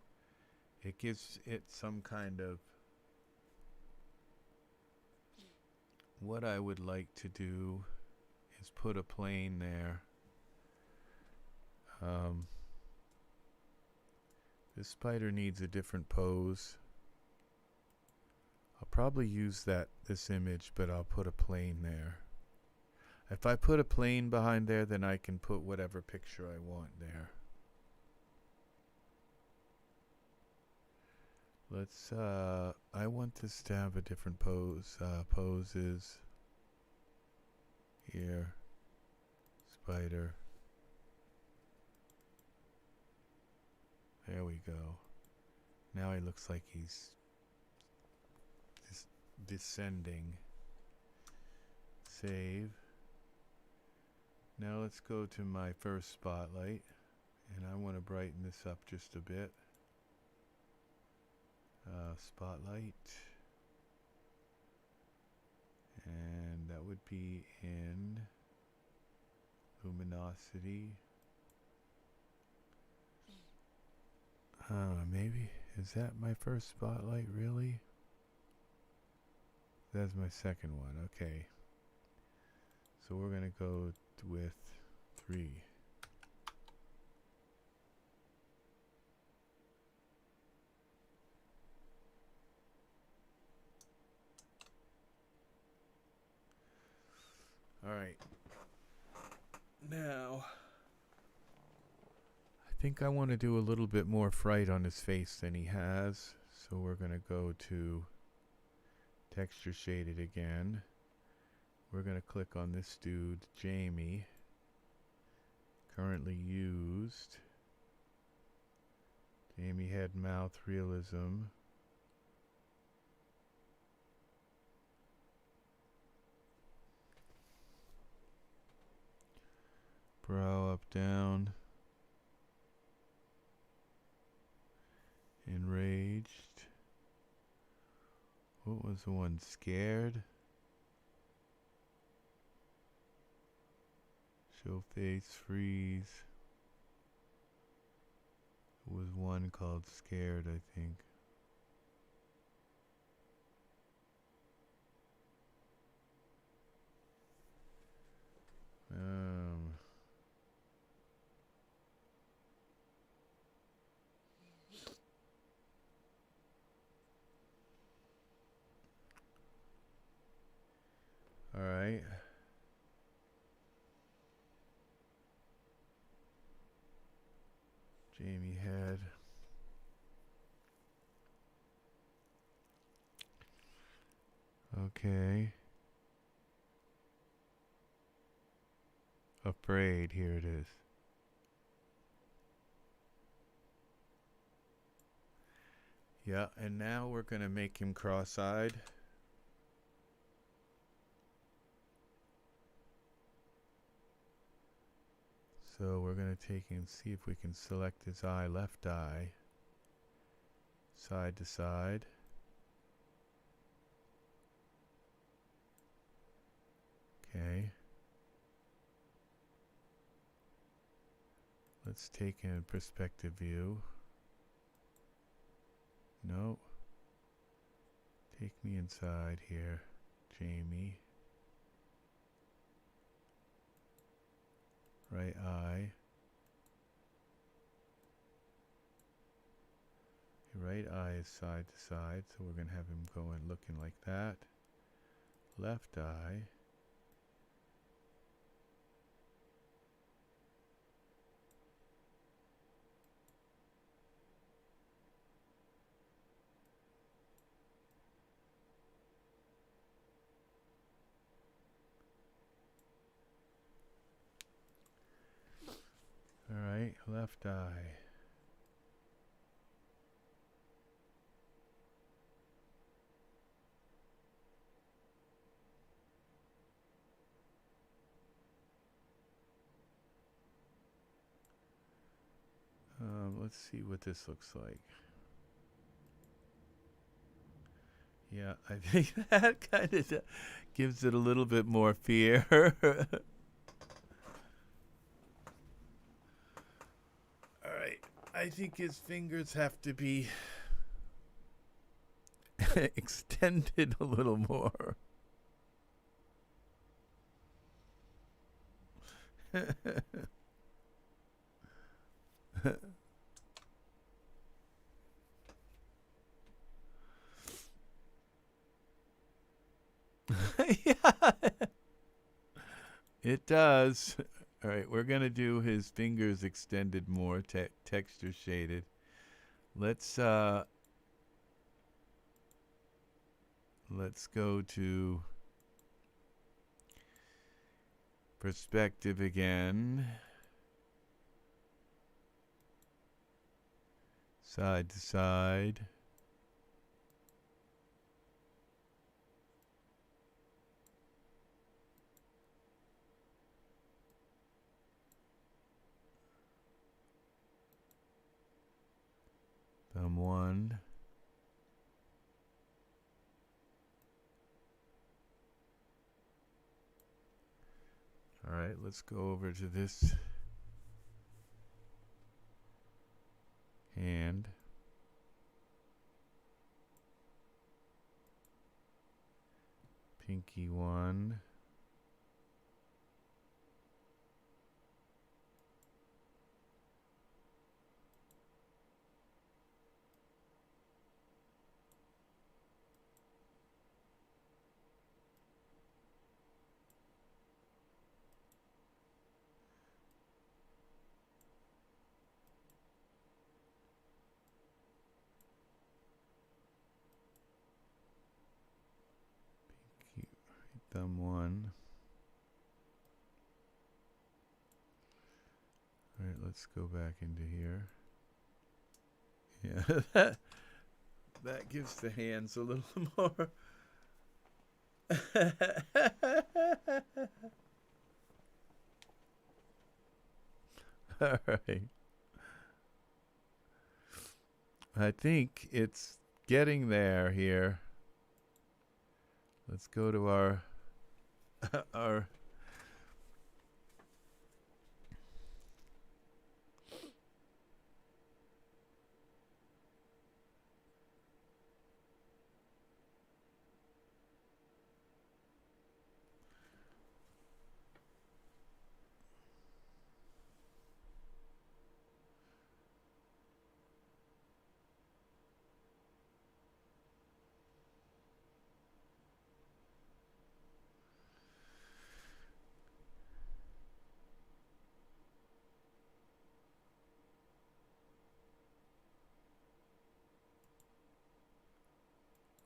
it gives it some kind of. What I would like to do is put a plane there. This spider needs a different pose. I'll probably use this image, but I'll put a plane there. If I put a plane behind there, then I can put whatever picture I want there. Let's, I want this to have a different pose. Poses. Here. Spider. There we go. Now he looks like he's descending. Save. Now let's go to my first spotlight, and I want to brighten this up just a bit. Spotlight, and that would be in luminosity. Maybe, is that my first spotlight really? That's my second one. Okay, so we're gonna go with 3. All right. Now, I think I want to do a little bit more fright on his face than he has. So we're going to go to texture shaded again. We're going to click on this dude, Jamie. Currently used. Jamie head mouth realism. Brow up, down. Enraged. What was the one? Scared. Show face, freeze. There was one called Scared, I think. All right. Jamie head. Okay. Afraid, here it is. Yeah, and now we're going to make him cross-eyed. So we're going to take and see if we can select his eye, left eye, side to side. Okay. Let's take a perspective view. No. Take me inside here, Jamie. Right eye. Your right eye is side to side, so we're going to have him going looking like that. Left eye. Alright, left eye. Let's see what this looks like. Yeah, I think that kind of gives it a little bit more fear. Alright, I think his fingers have to be extended a little more. Yeah, it does. All right, we're gonna do his fingers extended more, texture shaded. Let's go to perspective again. Side to side. Thumb one. All right, let's go over to this hand. Pinky one. Thumb one. All right, let's go back into here. Yeah, that gives the hands a little more. All right. I think it's getting there here. Let's go to our our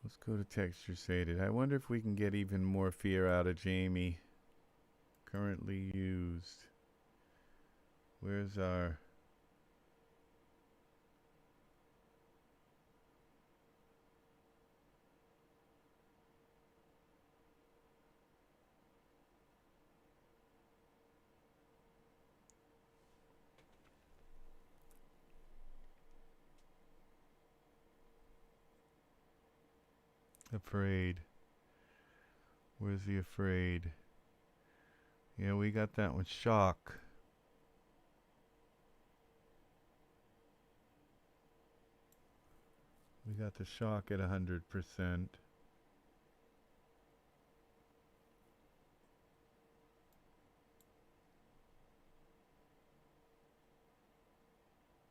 Let's go to texture shaded. I wonder if we can get even more fear out of Jamie. Currently used. Where's our... Afraid. Where's the afraid? Yeah, we got that one. Shock. We got the shock at 100%.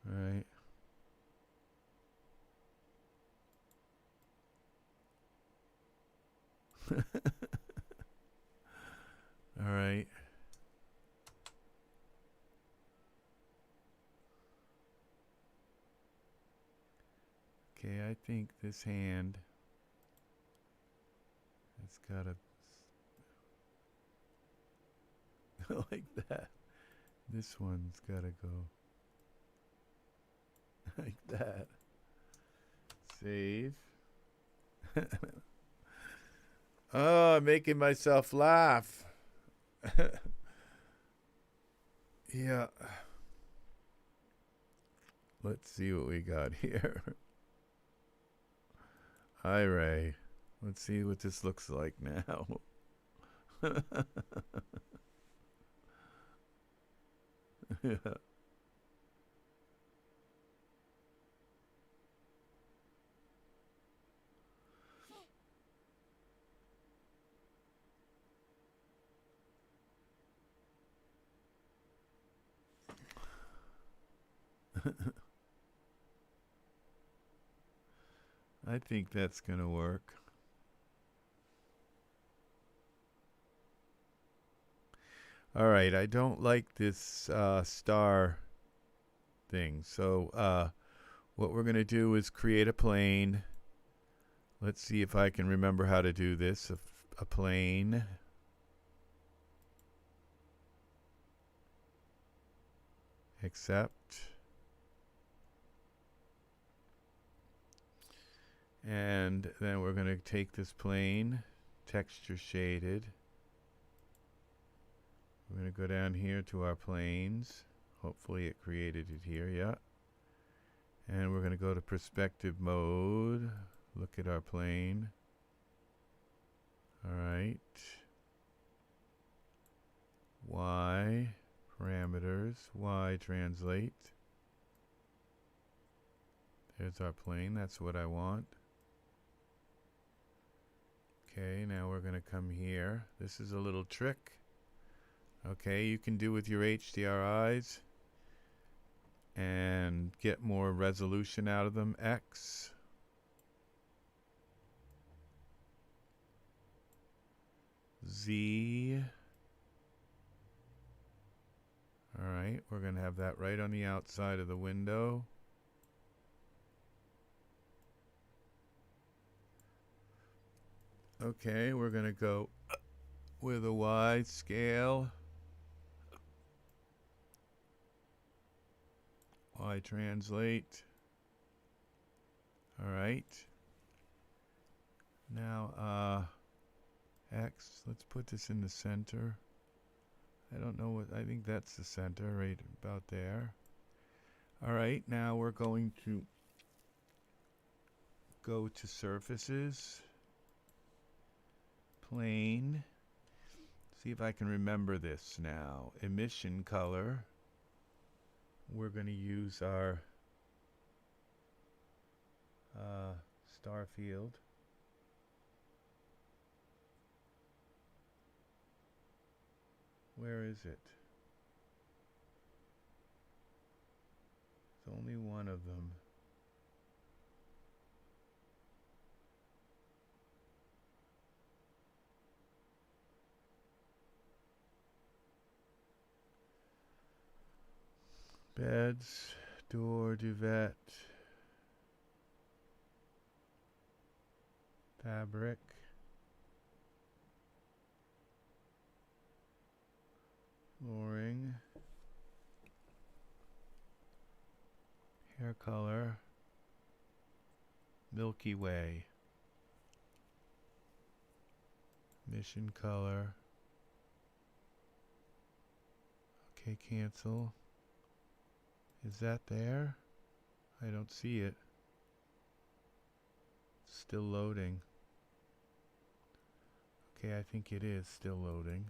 All right. All right. Okay, I think this hand has got to like that. This one's got to go like that. Save. Oh, I'm making myself laugh. Yeah. Let's see what we got here. Iray. Let's see what this looks like now. Yeah. I think that's going to work. All right, I don't like this star thing. So what we're going to do is create a plane. Let's see if I can remember how to do this. A plane. Accept. And then we're going to take this plane, texture shaded. We're going to go down here to our planes. Hopefully it created it here, yeah. And we're going to go to perspective mode. Look at our plane. All right. Y, parameters, Y translate. There's our plane, that's what I want. Okay, now we're going to come here. This is a little trick. Okay, you can do with your HDRIs and get more resolution out of them. X. Z. All right, we're going to have that right on the outside of the window. Okay, we're going to go with a Y scale. Y translate. All right. Now, X, let's put this in the center. I don't know what, I think that's the center, right about there. All right, now we're going to go to surfaces. Plane. See if I can remember this now. Emission color. We're going to use our star field. Where is it? It's only one of them. Beds, door, duvet. fabric, flooring, hair color, Milky Way, mission color. Okay, cancel. Is that there? I don't see it. Still loading. Okay, I think it is still loading.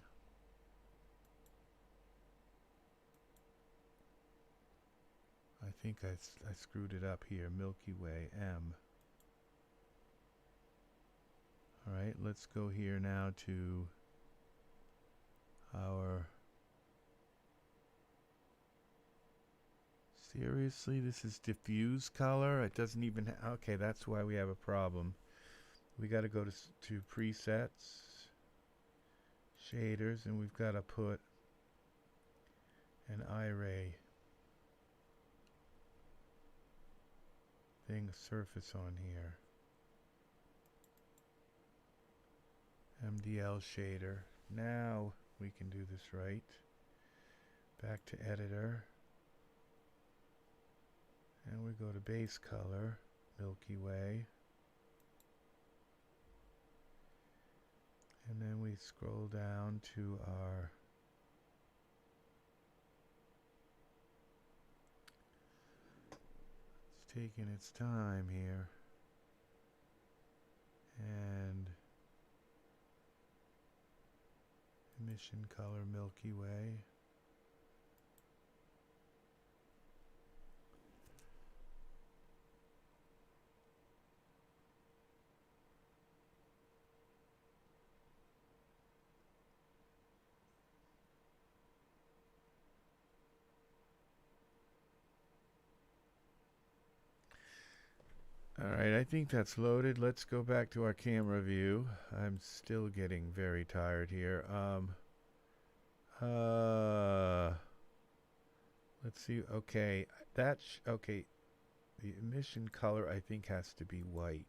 I think I screwed it up here. Milky Way M. Alright, let's go here now to our... Seriously, this is diffuse color? It doesn't even... Okay, that's why we have a problem. We got to go to presets, shaders, and we've got to put an Iray thing surface on here. MDL shader. Now we can do this right. Back to editor. And we go to base color, Milky Way. And then we scroll down to our it's taking its time here. And emission color Milky Way. Alright, I think that's loaded. Let's go back to our camera view. I'm still getting very tired here. Let's see. Okay, okay. The emission color I think has to be white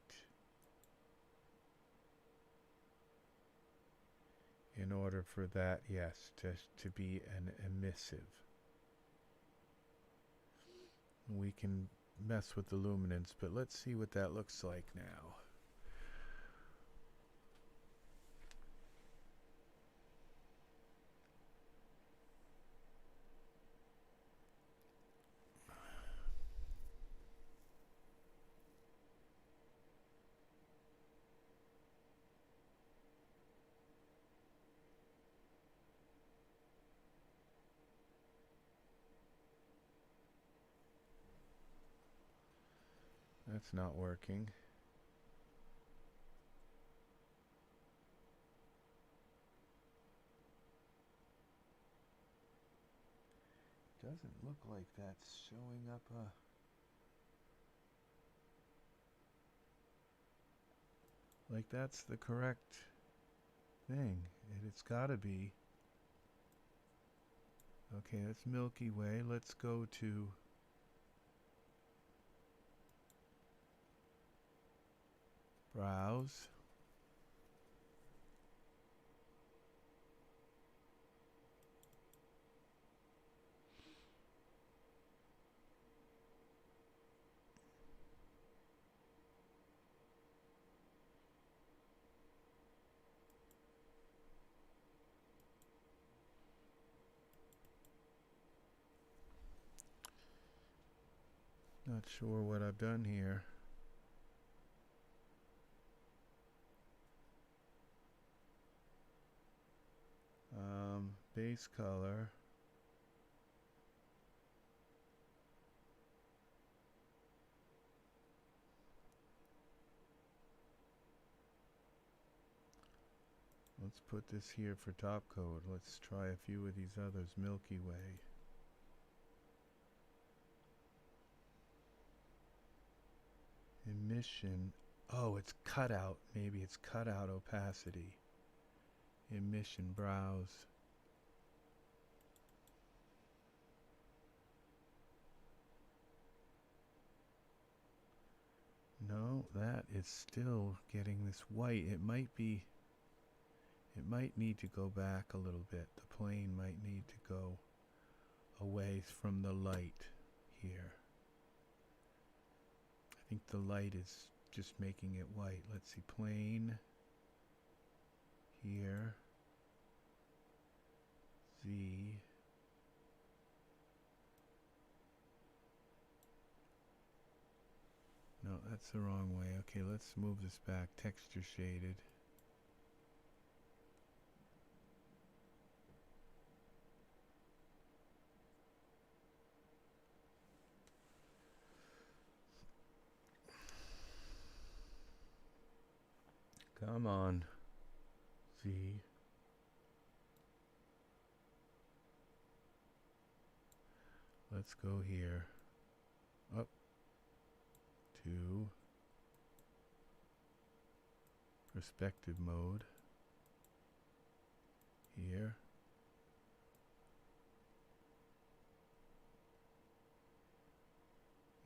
in order for that, yes, to be an emissive. We can mess with the luminance, but let's see what that looks like now. That's not working. Doesn't look like that's showing up like that's the correct thing. It's gotta be. Okay, that's Milky Way. Let's go to browse. Not sure what I've done here. Base color. Let's put this here for top coat. Let's try a few of these others. Milky Way. Emission. Oh, it's cutout. Maybe it's cutout opacity. Emission browse. No, that is still getting this white. It might be, it might need to go back a little bit. The plane might need to go away from the light here. I think the light is just making it white. Let's see, plane here, Z. No, that's the wrong way. Okay, let's move this back. Texture shaded. Come on, Z. Let's go here. Up to perspective mode. Here.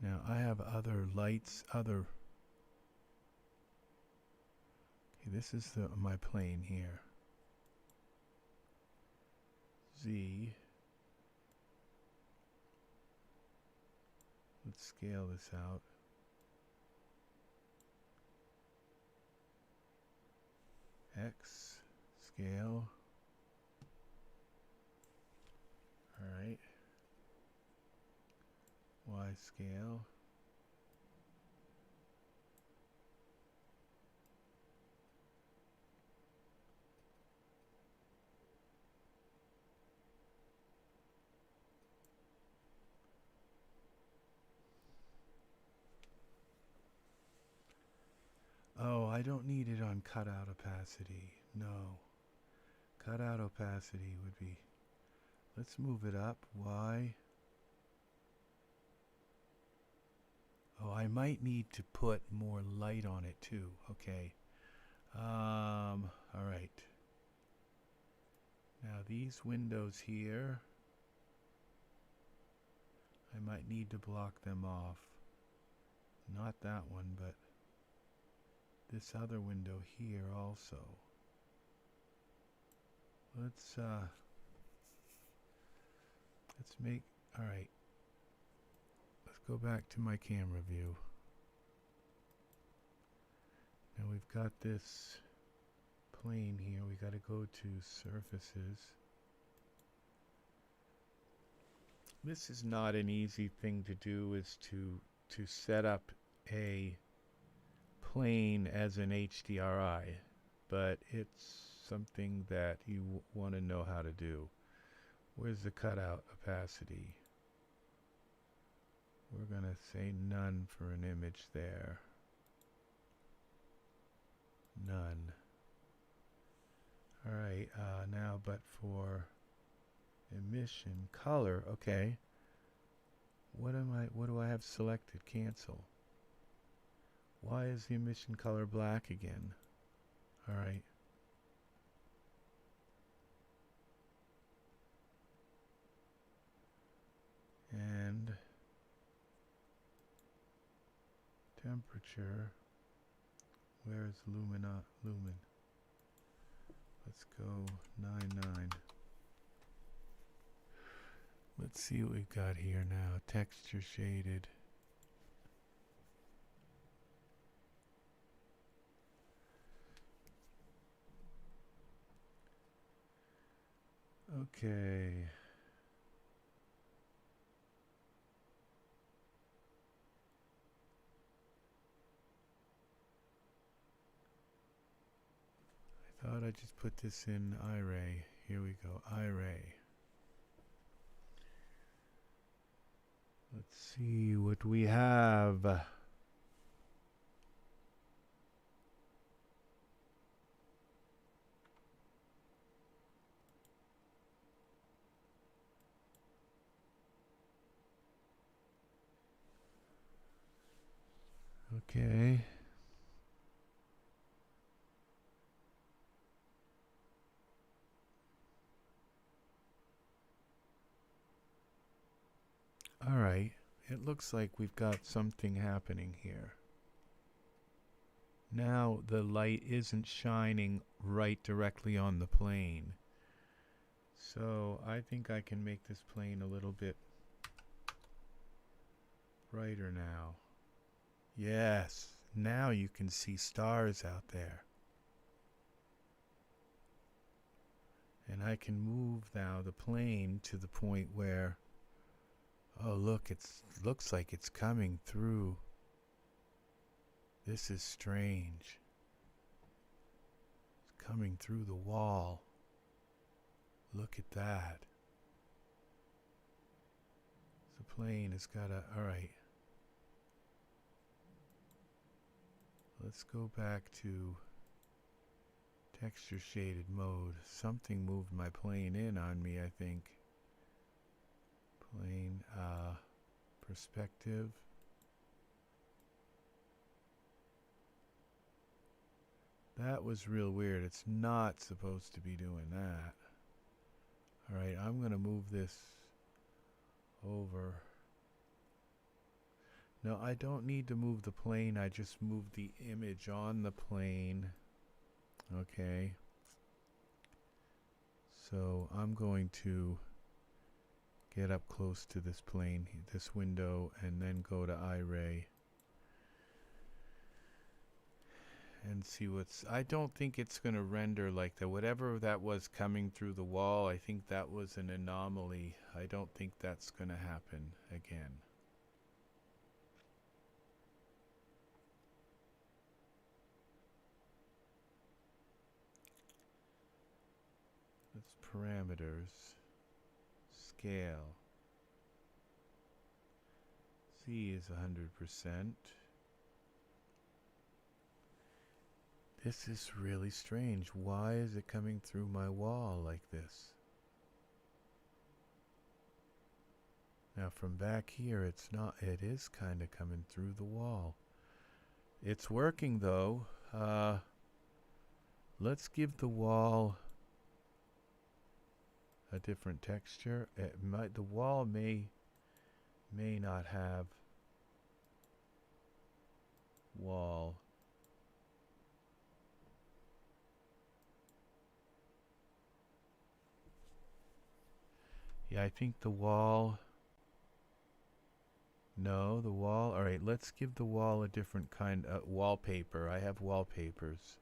Now I have other lights, other. Okay, this is my plane here. Z. Let's scale this out. X scale. All right. Y scale. Oh, I don't need it on cutout opacity. No. Cutout opacity would be... Let's move it up. Y. Oh, I might need to put more light on it too. Okay. All right. Now these windows here, I might need to block them off. Not that one, but this other window here also. Let's make, all right. Let's go back to my camera view. Now we've got this plane here. We got to go to surfaces. This is not an easy thing to do, is to set up a plane as an HDRI, but it's something that you want to know how to do. Where's the cutout opacity? We're going to say none for an image there. None. Alright, now but for emission color, okay. What do I have selected? Cancel. Why is the emission color black again? Alright. And temperature. Where's lumen? Let's go 99. Let's see what we've got here now. Texture shaded. Okay. I thought I'd just put this in Iray. Here we go, Iray. Let's see what we have. Okay. All right. It looks like we've got something happening here. Now the light isn't shining right directly on the plane. So I think I can make this plane a little bit brighter now. Yes, now you can see stars out there. And I can move now the plane to the point where, oh look, looks like it's coming through. This is strange. It's coming through the wall. Look at that. The plane has got a, alright. Let's go back to texture shaded mode. Something moved my plane in on me, I think. Plane, perspective. That was real weird. It's not supposed to be doing that. Alright, I'm going to move this over. No, I don't need to move the plane. I just move the image on the plane. Okay. So I'm going to get up close to this plane, this window, and then go to Iray. And see what's, I don't think it's going to render like that. Whatever that was coming through the wall, I think that was an anomaly. I don't think that's going to happen again. Let's parameters, scale. C is 100%. This is really strange. Why is it coming through my wall like this? Now from back here, it's not, it is kind of coming through the wall. It's working though. Let's give the wall a different texture. It might, the wall may not have wall. Yeah, I think the wall. No, the wall. All right, let's give the wall a different kind of wallpaper. I have wallpapers.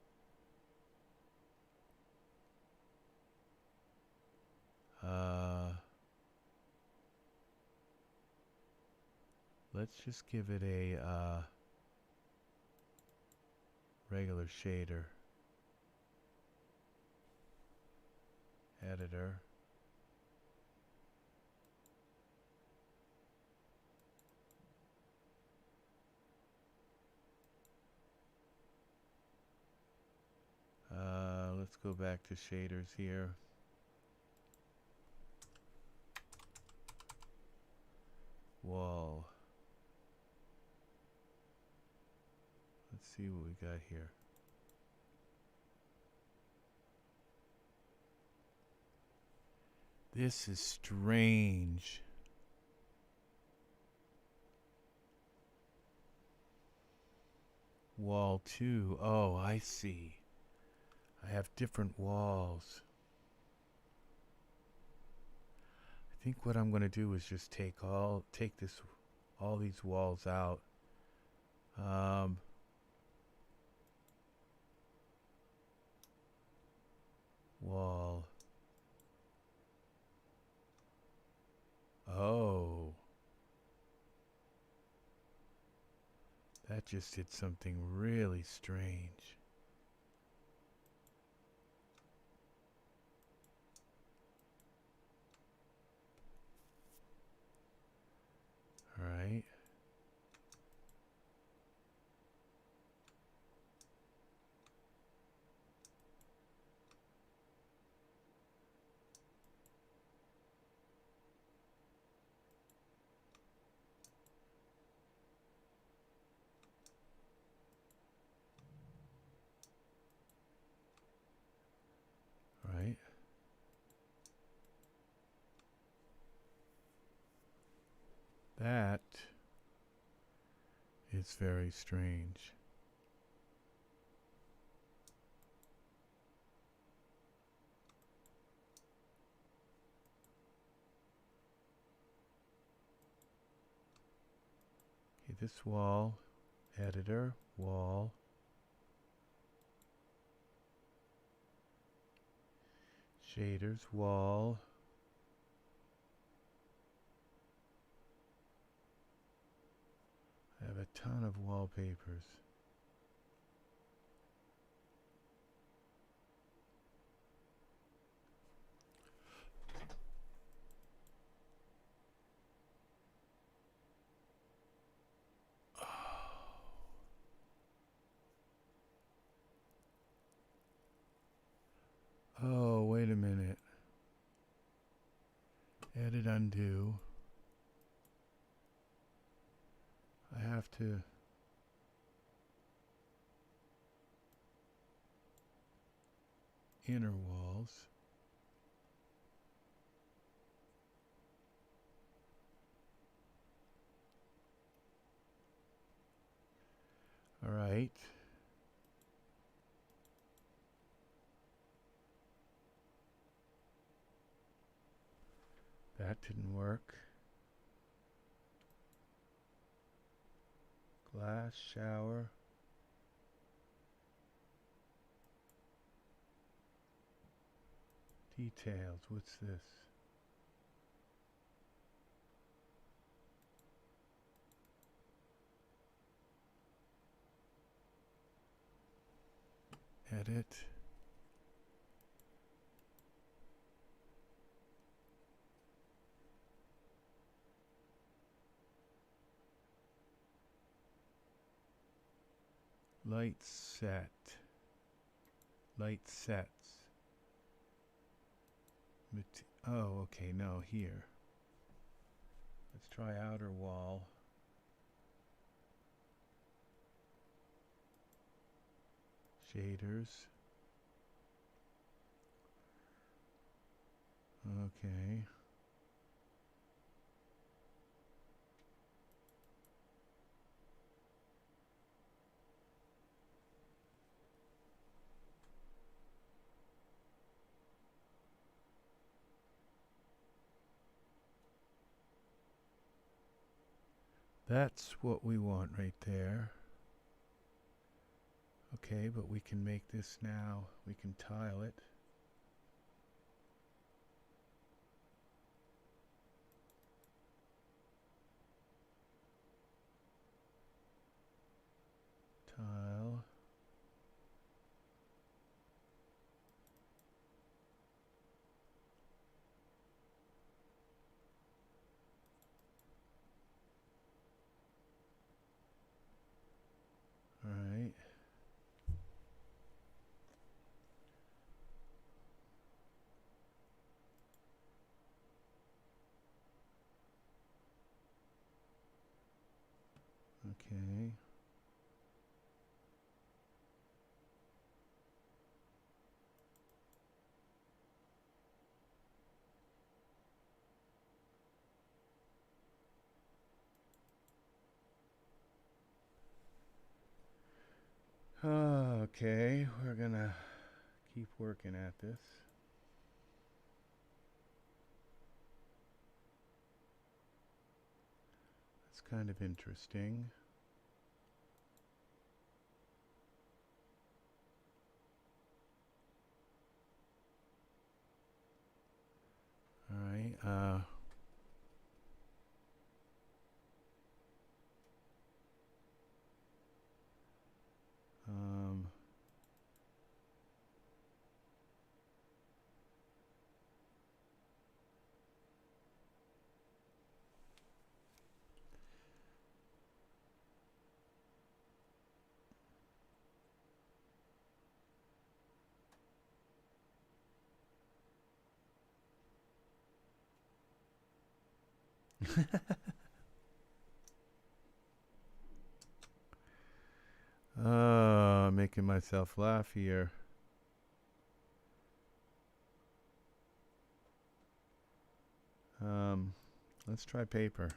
Let's just give it a regular shader. Editor. Let's go back to shaders here. Wall. Let's see what we got here. This is strange. Wall 2. Oh, I see. I have different walls. I think what I'm going to do is just take all these walls out. Wall. Oh. That just did something really strange. All right. Right. That is very strange. this wall, editor, wall, shaders, wall, I have a ton of wallpapers. Oh, wait a minute. Edit, undo. I have to inner walls. All right. That didn't work. Glass, shower. Details, what's this? Edit. Light set. Light sets. Oh, okay, no, here. Let's try outer wall. Shaders. Okay. That's what we want right there. Okay, but we can make this now. We can tile it. Tile. All right. Okay. Okay, we're gonna keep working at this. It's kind of interesting. All right. Making myself laugh here. Let's try paper.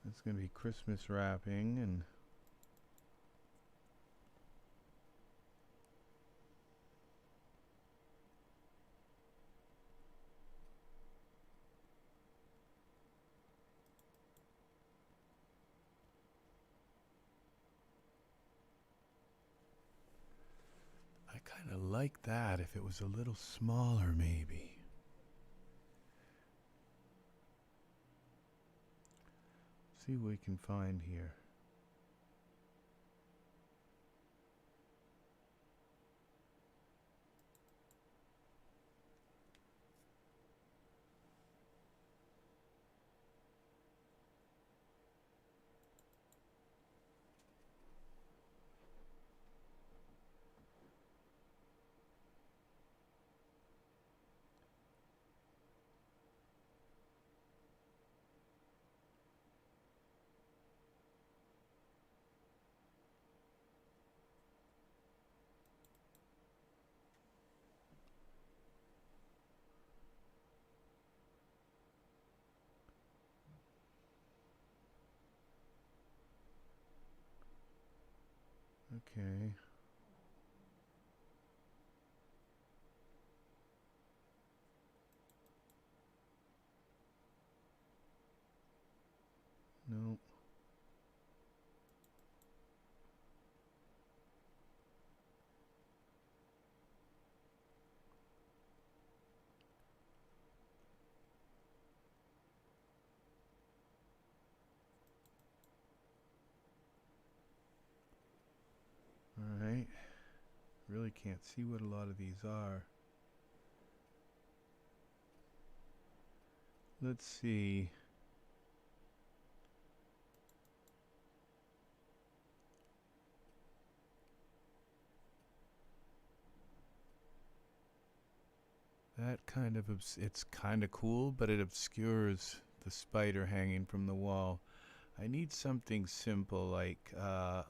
It's going to be Christmas wrapping and kind of like that if it was a little smaller, maybe. See what we can find here. Okay. No. All right. Really can't see what a lot of these are. Let's see. That kind of, it's kind of cool, but it obscures the spider hanging from the wall. I need something simple, like,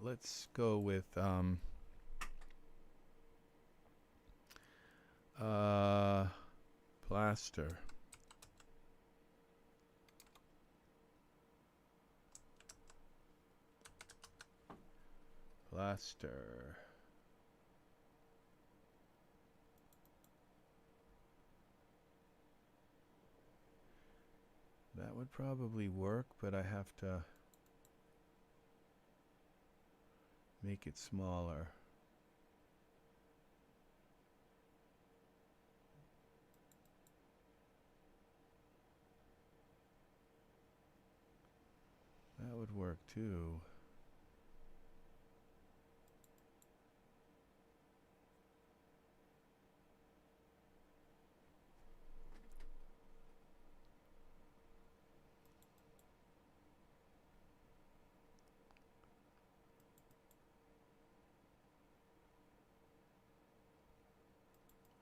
let's go with, plaster. Plaster. That would probably work, but I have to make it smaller. That would work too.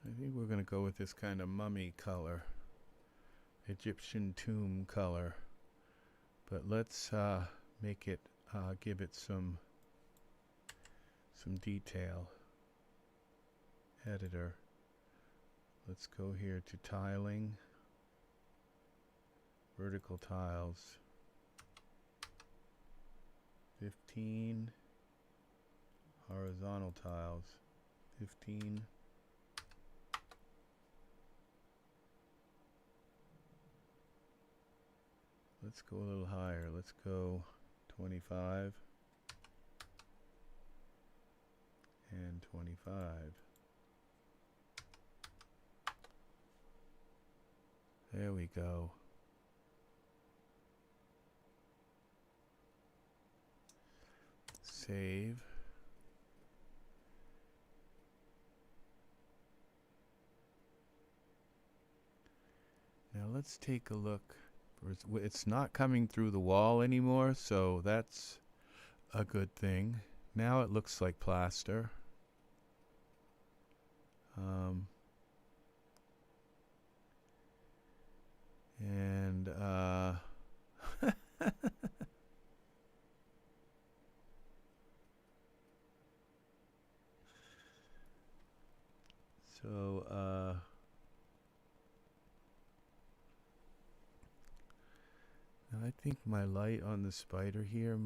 I think we're going to go with this kind of mummy color, Egyptian tomb color. But let's make it, give it some detail. Editor. Let's go here to tiling, vertical tiles, 15, horizontal tiles, 15. Let's go a little higher. Let's go 25 and 25. There we go. Save. Now let's take a look. It's not coming through the wall anymore, so that's a good thing. Now it looks like plaster. And so now I think my light on the spider here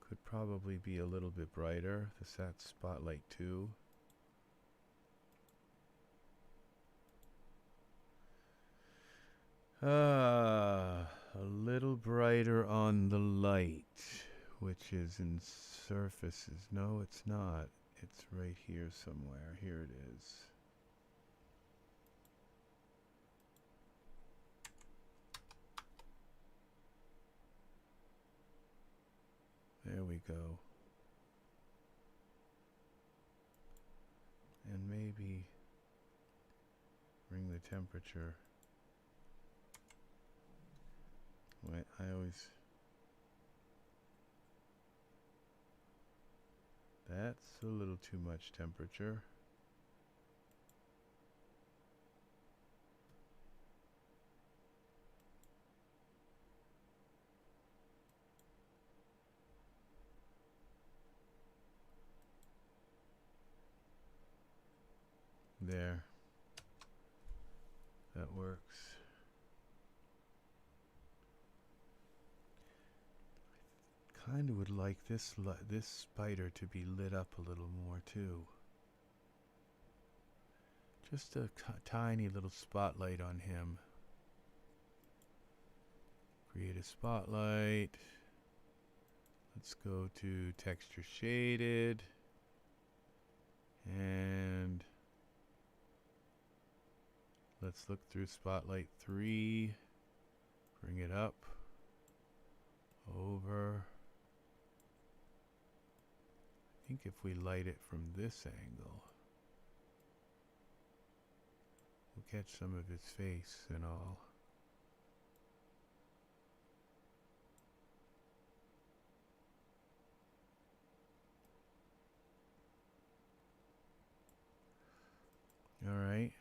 could probably be a little bit brighter. The sat spotlight too. A little brighter on the light. which is in surfaces. No, it's not. It's right here somewhere. Here it is. There we go. And maybe bring the temperature. Wait, I always... That's a little too much temperature. There. That works. Kind of would like this spider to be lit up a little more too. Just a tiny little spotlight on him. Create a spotlight. Let's go to texture shaded. And let's look through spotlight 3. Bring it up. Over. I think if we light it from this angle, we'll catch some of his face and all. All right.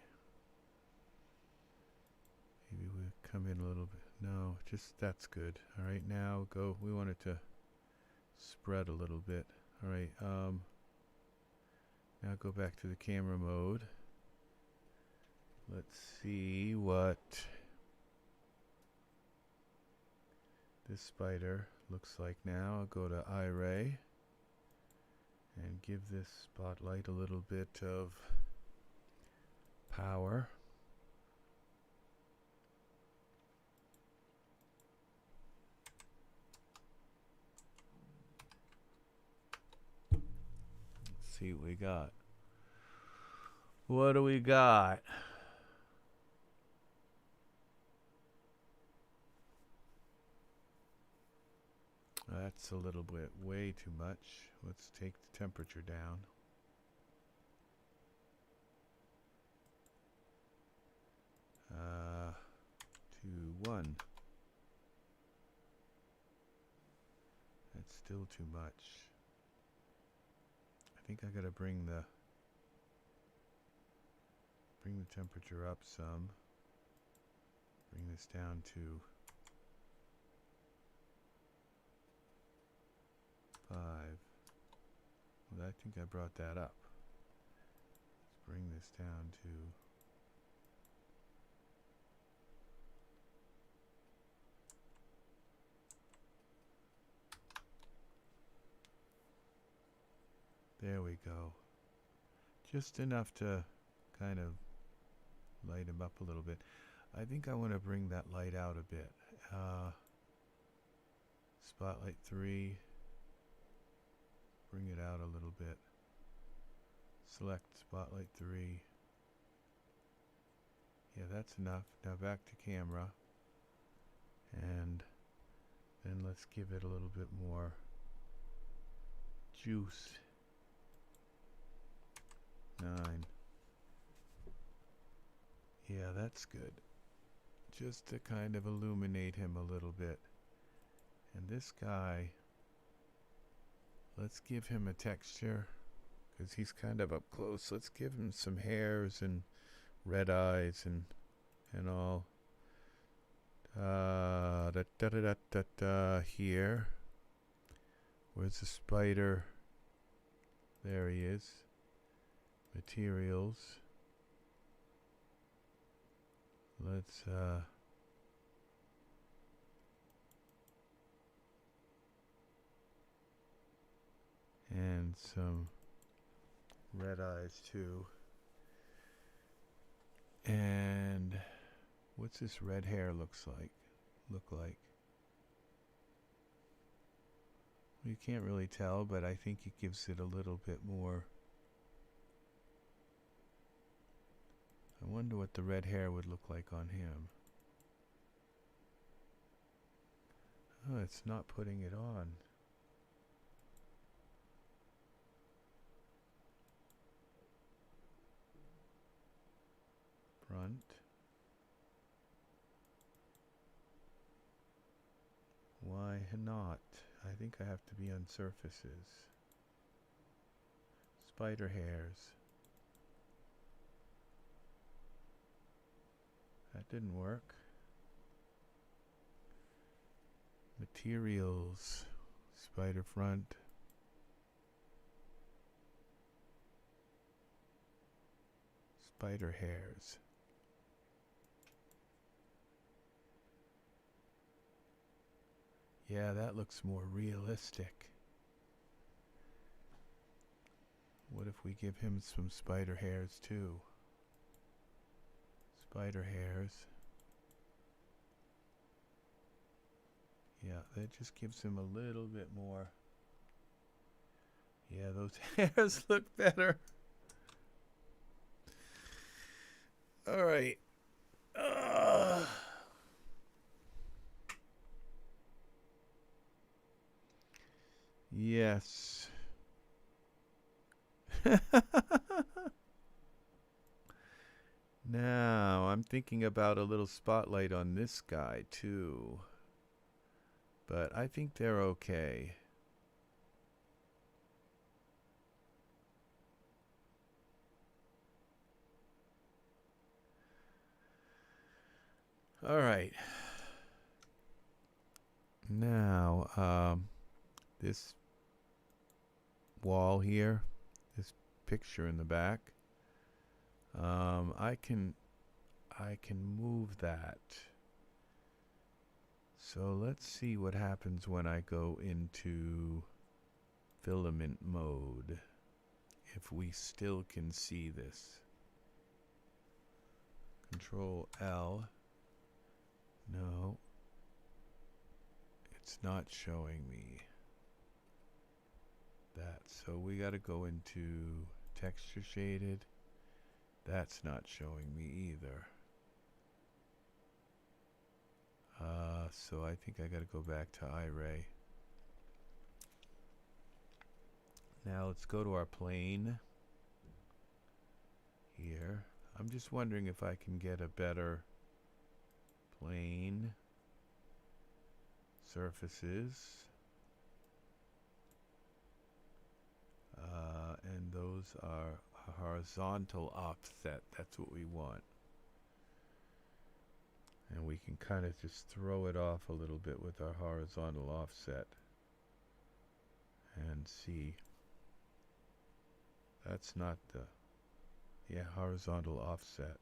Maybe we'll come in a little bit. No, just that's good. All right, now go. We want it to spread a little bit. All right. Now go back to the camera mode. Let's see what this spider looks like now. I'll go to Iray and give this spotlight a little bit of power. Let's see what we got. What do we got? That's a little bit way too much. Let's take the temperature down. To 1. That's still too much. I think I gotta bring the temperature up some. Bring this down to 5. Well, I think I brought that up. Let's bring this down to 5. There we go. Just enough to kind of light him up a little bit. I think I want to bring that light out a bit. Spotlight 3. Bring it out a little bit. Select spotlight 3. Yeah, that's enough. Now back to camera. And then let's give it a little bit more juice. 9. Yeah, that's good. Just to kind of illuminate him a little bit. And this guy, let's give him a texture because he's kind of up close. Let's give him some hairs and red eyes and all. Here. Where's the spider? There he is. Materials. Let's and some red eyes too. And what's this red hair look like? You can't really tell, but I think it gives it a little bit more. I wonder what the red hair would look like on him. Oh, it's not putting it on. Front. Why not? I think I have to be on surfaces. Spider hairs. That didn't work. Materials. Spider front. Spider hairs. Yeah, that looks more realistic. What if we give him some spider hairs too? Spider hairs. Yeah, that just gives him a little bit more. Yeah, those hairs look better. All right. Yes. Now, I'm thinking about a little spotlight on this guy too. But I think they're okay. All right. Now, this wall here, this picture in the back, I can move that. So let's see what happens when I go into filament mode, if we still can see this. Control L. No, it's not showing me that. So we got to go into texture shaded. That's not showing me either. So I think I got to go back to Iray. Now let's go to our plane here. I'm just wondering if I can get a better plane. Surfaces. And those are a horizontal offset. That's what we want. And we can kind of just throw it off a little bit with our horizontal offset. And see. That's not the... Yeah, horizontal offset.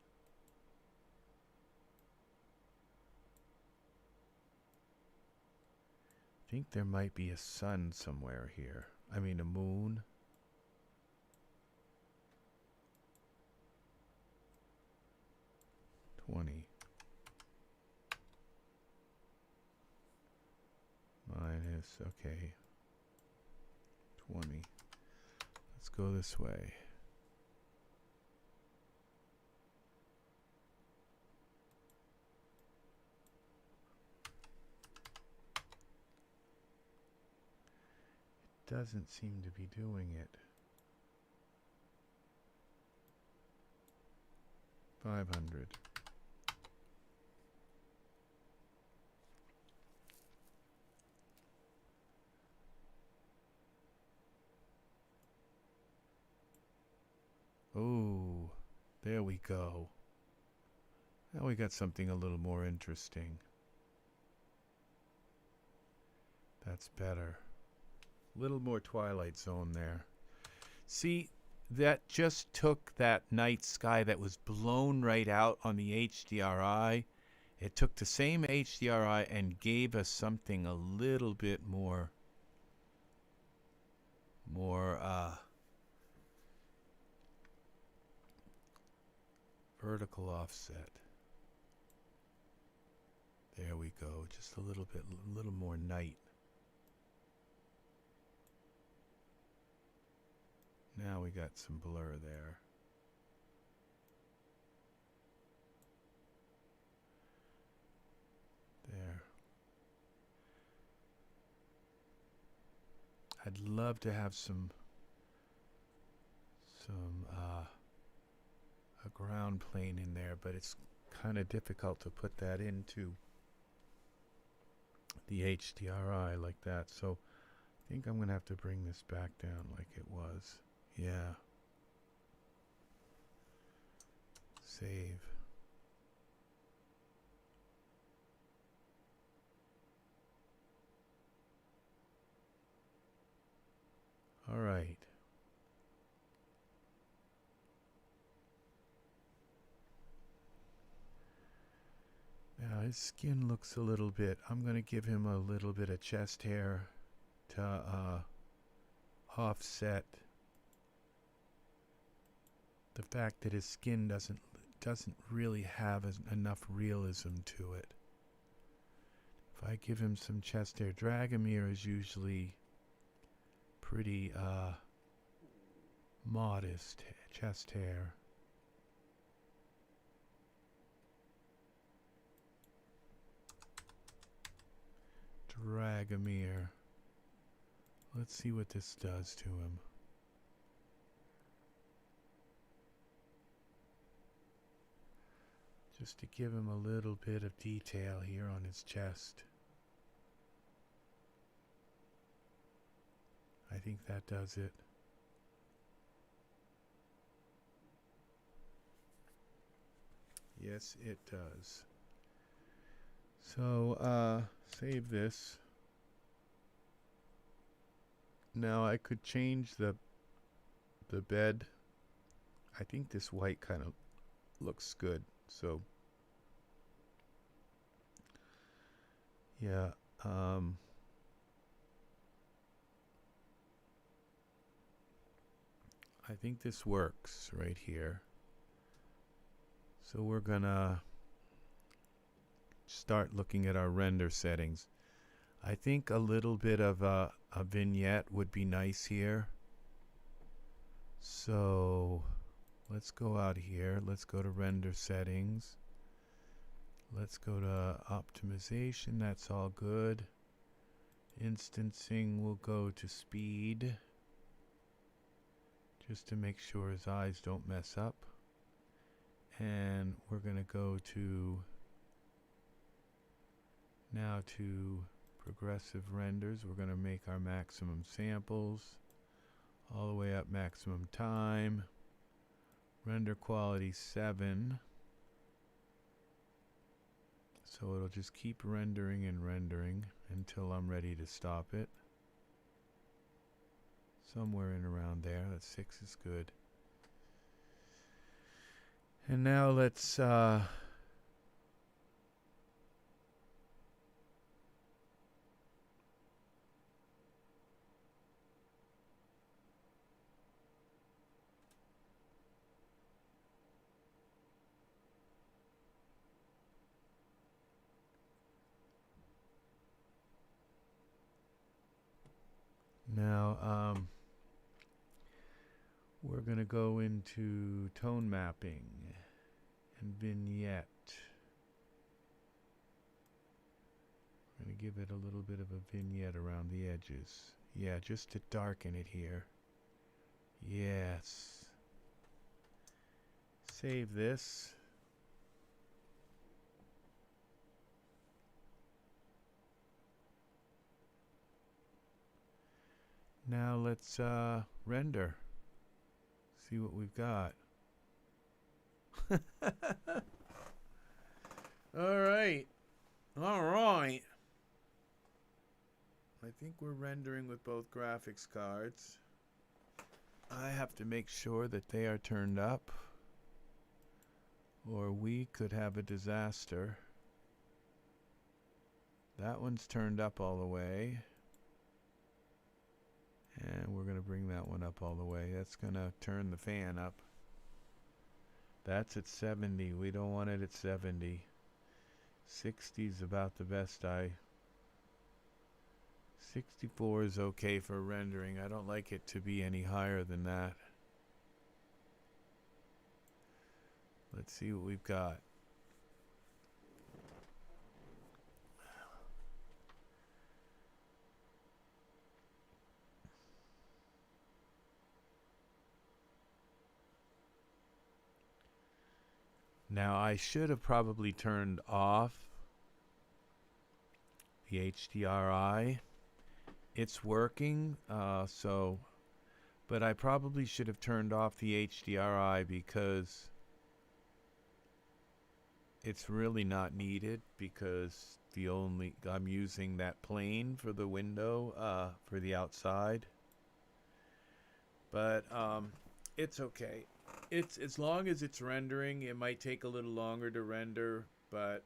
I think there might be a sun somewhere here. I mean a moon. Minus, okay. 20. Let's go this way. It doesn't seem to be doing it. 500. Oh, there we go. Now we got something a little more interesting. That's better. A little more Twilight Zone there. See, that just took that night sky that was blown right out on the HDRI. It took the same HDRI and gave us something a little bit more vertical offset. There we go. Just a little bit, a little more night. Now we got some blur there. There. I'd love to have a ground plane in there, but it's kind of difficult to put that into the HDRI like that. So I think I'm going to have to bring this back down like it was. Yeah. Save. All right. Now his skin looks a little bit, I'm going to give him a little bit of chest hair to offset the fact that his skin doesn't really have enough realism to it. If I give him some chest hair, Dragomir is usually pretty modest chest hair. Dragomir. Let's see what this does to him. Just to give him a little bit of detail here on his chest. I think that does it. Yes, it does. So, save this. Now I could change the bed. I think this white kind of looks good. So, yeah, I think this works right here. So we're gonna start looking at our render settings. I think a little bit of a vignette would be nice here. So let's go out here. Let's go to render settings. Let's go to optimization. That's all good. Instancing, we'll go to speed, just to make sure his eyes don't mess up. And we're going to go to now to progressive renders. We're going to make our maximum samples all the way up, maximum time, render quality 7. So it'll just keep rendering and rendering until I'm ready to stop it. Somewhere in around there. That 6 is good. And now let's we're going to go into tone mapping and vignette. We're going to give it a little bit of a vignette around the edges. Yeah, just to darken it here. Yes. Save this. Now let's render. See what we've got. All right. All right. I think we're rendering with both graphics cards. I have to make sure that they are turned up, or we could have a disaster. That one's turned up all the way. And we're going to bring that one up all the way. That's going to turn the fan up. That's at 70. We don't want it at 70. 60 is about the best 64 is okay for rendering. I don't like it to be any higher than that. Let's see what we've got. Now I should have probably turned off the HDRI. It's working, but I probably should have turned off the HDRI because it's really not needed, because I'm using that plane for the window, for the outside. But it's okay. It's as long as it's rendering. It might take a little longer to render, but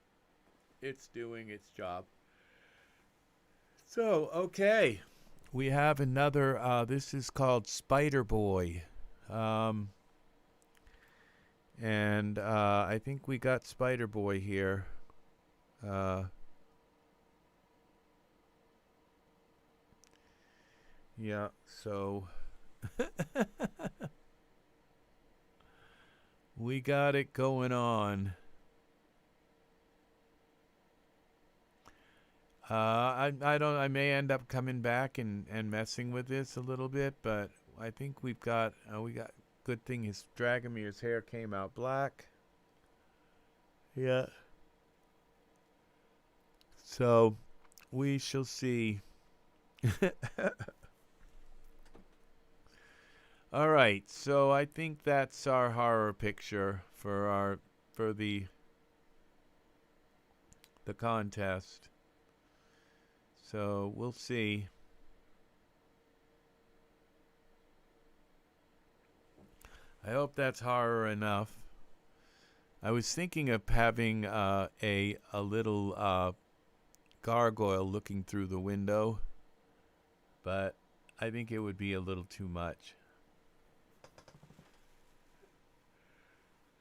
it's doing its job. So, okay. We have another, this is called Spider Boy. And I think we got Spider Boy here. Yeah, so we got it going on. I may end up coming back and messing with this a little bit, but I think we got good thing his Dragomir's hair came out black. Yeah. So we shall see. All right, so I think that's our horror picture for the contest. So we'll see. I hope that's horror enough. I was thinking of having a little gargoyle looking through the window, but I think it would be a little too much.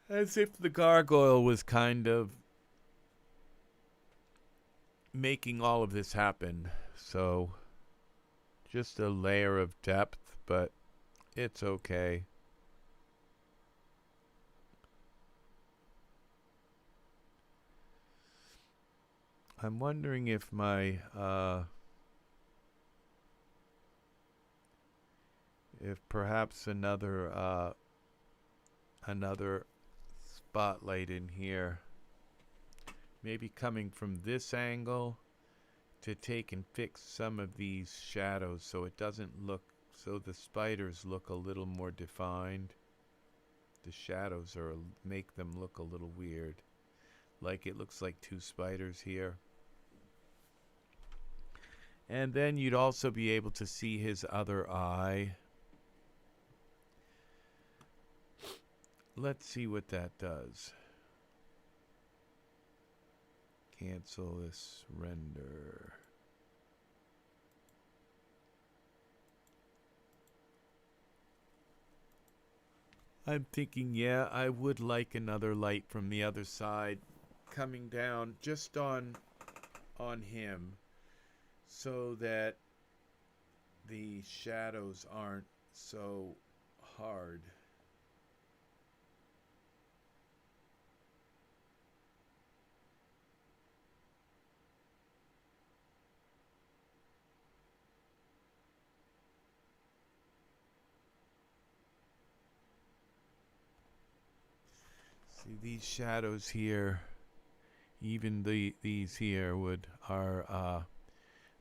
As if the gargoyle was kind of making all of this happen. So just a layer of depth, but it's okay. I'm wondering if my if perhaps another spotlight in here, maybe coming from this angle, to take and fix some of these shadows so it doesn't look, so the spiders look a little more defined. The shadows make them look a little weird, like it looks like two spiders here. And then you'd also be able to see his other eye. Let's see what that does. Cancel this render. I'm thinking, yeah, I would like another light from the other side coming down just on him, so that the shadows aren't so hard. See, these shadows here, even these here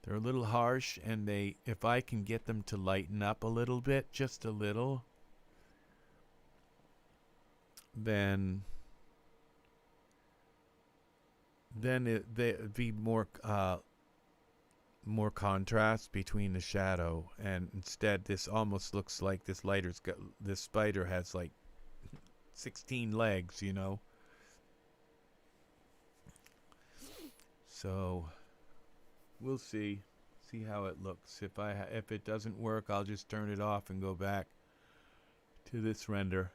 they're a little harsh, and if I can get them to lighten up a little bit, just a little, then there'd be more contrast between the shadow, and instead this almost looks like this spider has like 16 legs, you know. So we'll see how it looks. If it doesn't work, I'll just turn it off and go back to this render.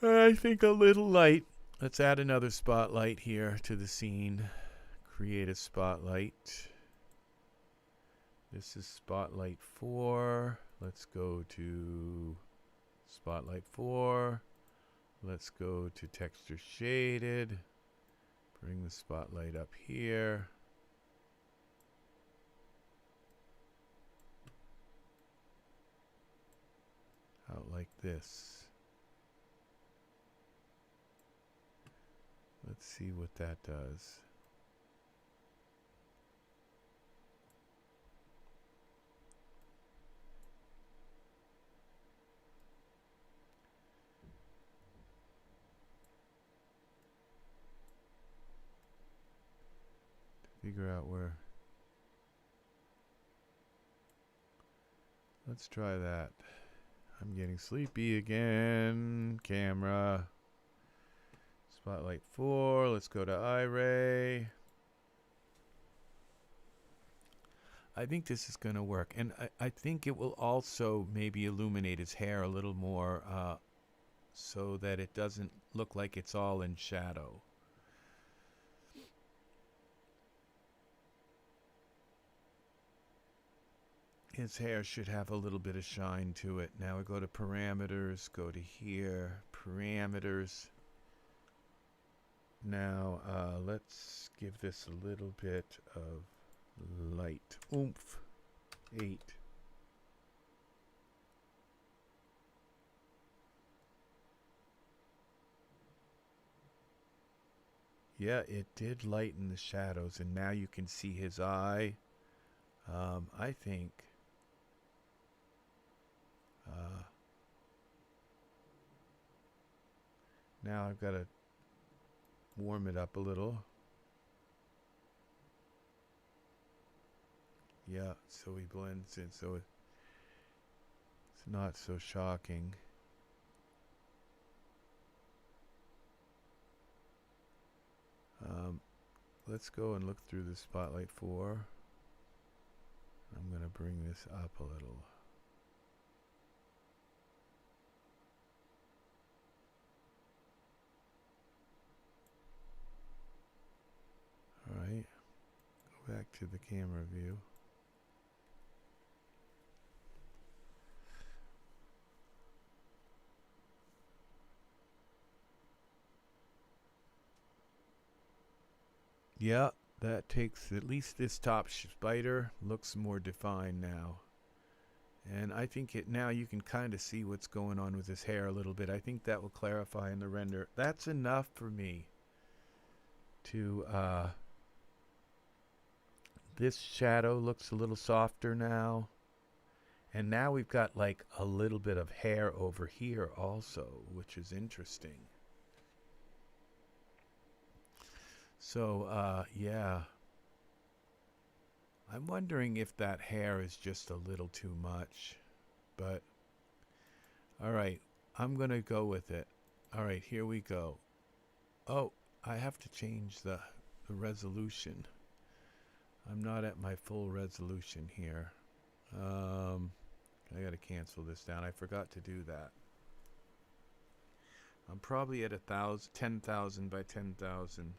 I think a little light. Let's add another spotlight here to the scene. Create a spotlight. This is spotlight 4. Let's go to spotlight 4. Let's go to texture shaded. Bring the spotlight up here. Out like this. Let's see what that does. Figure out where. Let's try that. I'm getting sleepy again. Camera. Spotlight 4. Let's go to Iray. I think this is going to work. And I think it will also maybe illuminate his hair a little more so that it doesn't look like it's all in shadow. His hair should have a little bit of shine to it. Now we go to parameters, go to here, parameters. Now let's give this a little bit of light. Oomph. 8. Yeah, it did lighten the shadows, and now you can see his eye. I think now I've got to warm it up a little. Yeah, so he blends in, so it's not so shocking. Let's go and look through the Spotlight 4. I'm going to bring this up a little. Alright, go back to the camera view. Yeah, that takes, at least this top spider looks more defined now. And I think now you can kind of see what's going on with his hair a little bit. I think that will clarify in the render. That's enough for me to, this shadow looks a little softer now. And now we've got like a little bit of hair over here also, which is interesting. So, yeah. I'm wondering if that hair is just a little too much. But, alright, I'm going to go with it. Alright, here we go. Oh, I have to change the resolution. I'm not at my full resolution here. I got to cancel this down. I forgot to do that. I'm probably at 10,000 by 10,000.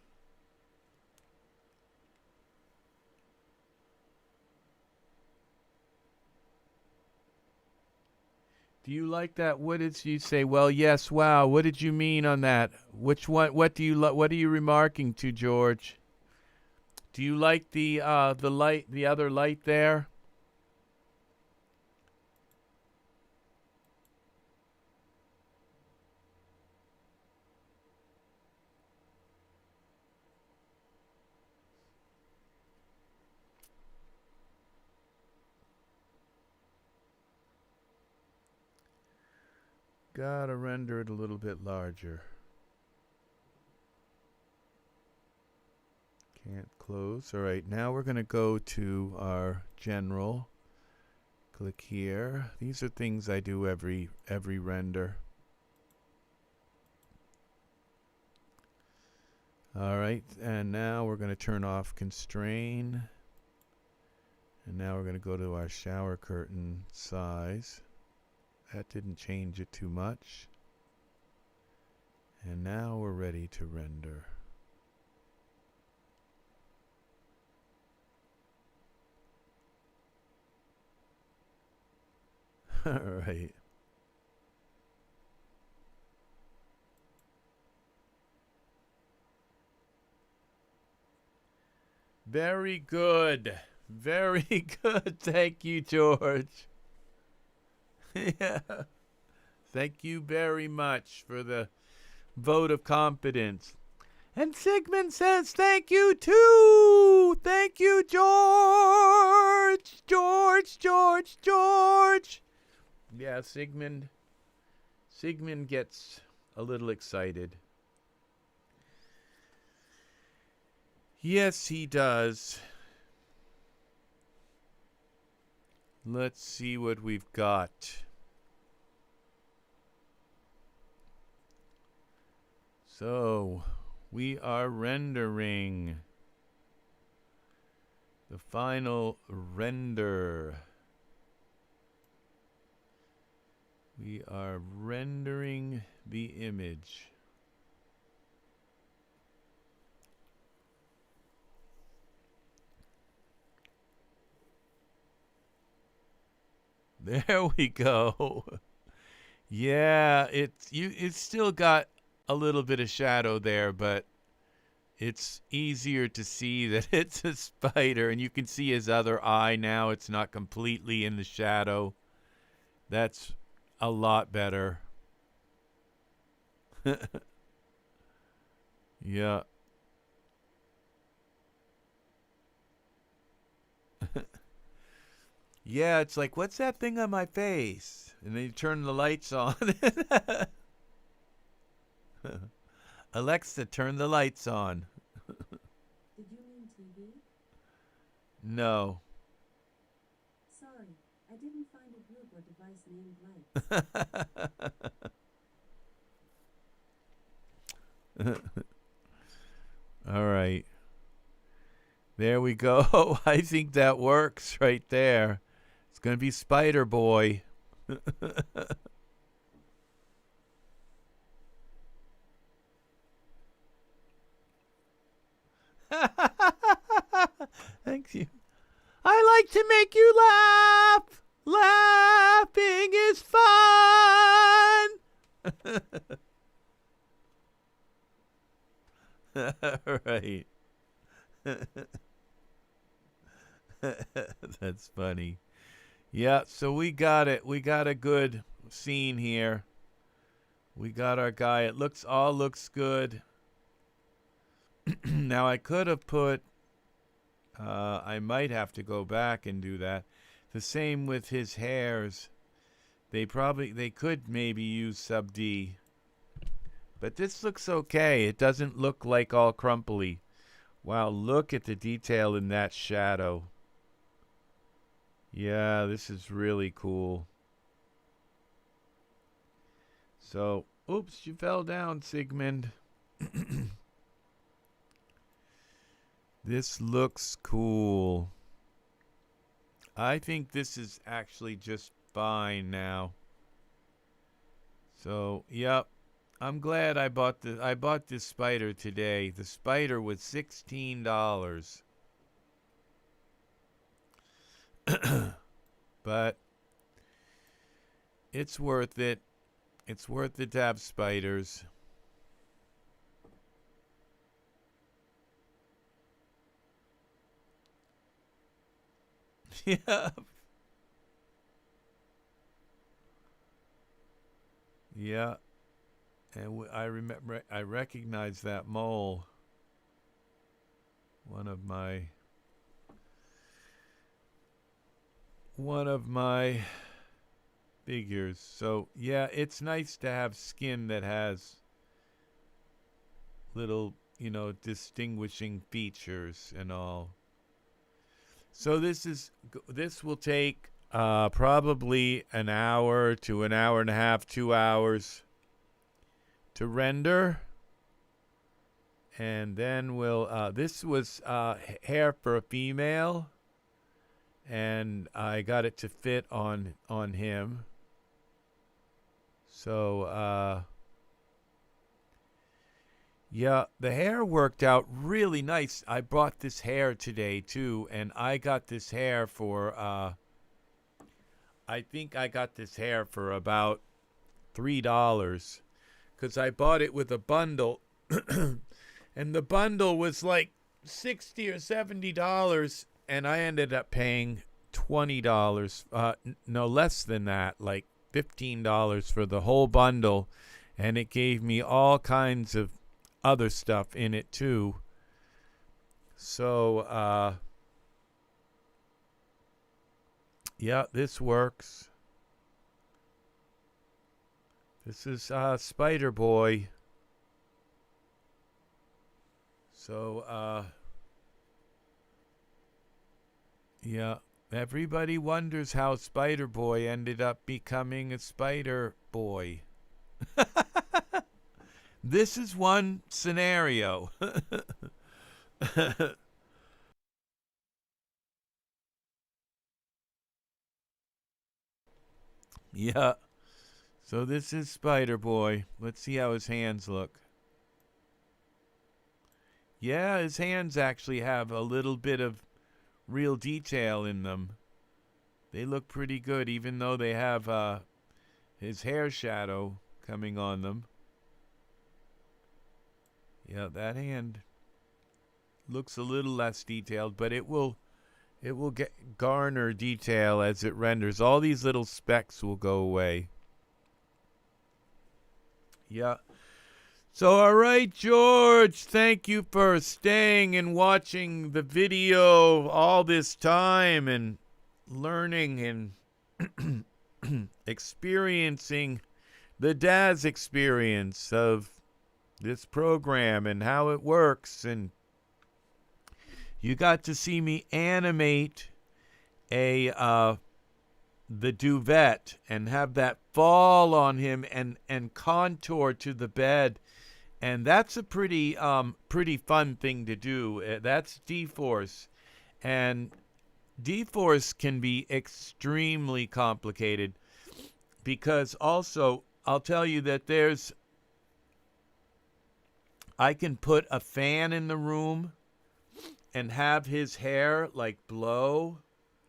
Do you like that? What did you say? Well, yes. Wow. What did you mean on that? Which one? What do you what are you remarking to, George? Do you like the light, the other light there? Gotta render it a little bit larger. Can't close. All right, now we're gonna go to our general. Click here. These are things I do every render. All right, and now we're gonna turn off constrain. And now we're gonna go to our shower curtain size. That didn't change it too much. And now we're ready to render. All right. Very good. Very good. Thank you, George. Yeah. Thank you very much for the vote of confidence. And Sigmund says thank you too. Thank you, George. George. Yeah, Sigmund gets a little excited. Yes, he does. Let's see what we've got. So, we are rendering the final render. We are rendering the image. There we go. Yeah, it's still got a little bit of shadow there, but it's easier to see that it's a spider, and you can see his other eye now. It's not completely in the shadow. That's a lot better. Yeah. Yeah, it's like, what's that thing on my face? And then you turn the lights on. Alexa, turn the lights on. Did you mean TV? No. Sorry, I didn't find a group or device named Light. All right. There we go. I think that works right there. It's going to be Spider Boy. Thank you. I like to make you laugh. Laughing is fun. All right. That's funny. Yeah, so we got it. We got a good scene here. We got our guy. It all looks good. Now I could have put I might have to go back and do that. The same with his hairs. They could maybe use sub D. But this looks okay. It doesn't look like all crumply. Wow, look at the detail in that shadow. Yeah, this is really cool. So, oops, you fell down, Sigmund. This looks cool. I think this is actually just fine now. So, yep. I'm glad I bought this spider today. The spider was $16. But it's worth it. It's worth it to have spiders. Yeah. Yeah. And I remember, I recognize that mole. One of my figures. So, yeah, it's nice to have skin that has little, distinguishing features and all. So this will take probably an hour to an hour and a half, 2 hours to render. And then this was hair for a female, and I got it to fit on him. So yeah, the hair worked out really nice. I bought this hair today too, and I got this hair for I think I got this hair for about $3 because I bought it with a bundle. And the bundle was like $60 or $70, and I ended up paying $20. No, less than that, like $15 for the whole bundle, and it gave me all kinds of other stuff in it too. So, yeah, this works. This is Spider Boy. So, yeah, everybody wonders how Spider Boy ended up becoming a Spider Boy. This is one scenario. Yeah. So this is Spider Boy. Let's see how his hands look. Yeah, his hands actually have a little bit of real detail in them. They look pretty good, even though they have his hair shadow coming on them. Yeah, that hand looks a little less detailed, but it will garner detail as it renders. All these little specks will go away. Yeah. So, all right, George, thank you for staying and watching the video all this time and learning and experiencing the Daz experience of this program and how it works. And you got to see me animate the duvet and have that fall on him and contour to the bed. And that's a pretty fun thing to do. That's dForce. And dForce can be extremely complicated because also I'll tell you that I can put a fan in the room and have his hair like blow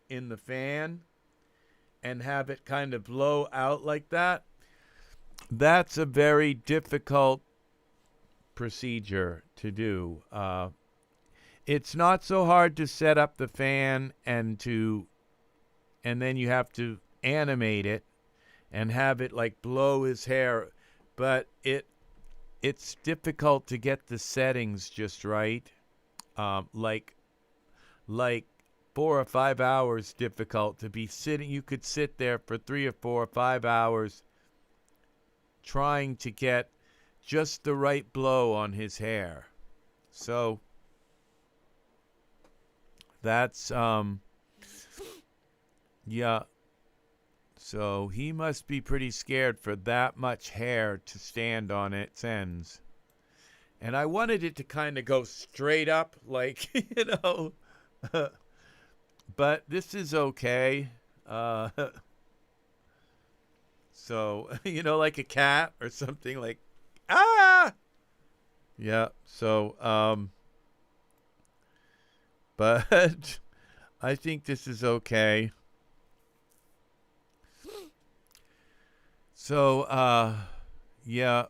in the fan and have it kind of blow out like that. That's a very difficult procedure to do. It's not so hard to set up the fan and then you have to animate it and have it like blow his hair, but it's difficult to get the settings just right. Like 4 or 5 hours difficult to be sitting. You could sit there for 3 or 4 or 5 hours trying to get just the right blow on his hair. So that's yeah. So he must be pretty scared for that much hair to stand on its ends. And I wanted it to kind of go straight up, like, but this is okay. So, like a cat or something, like, ah! Yeah, so, but I think this is okay. So, yeah.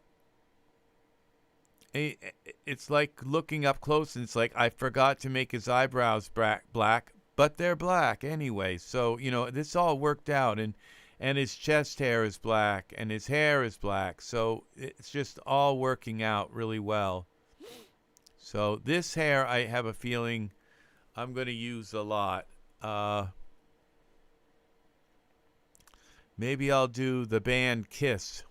It's like looking up close and it's like I forgot to make his eyebrows black, but they're black anyway. So, this all worked out, and his chest hair is black and his hair is black. So it's just all working out really well. So this hair, I have a feeling I'm going to use a lot. Maybe I'll do the band Kiss.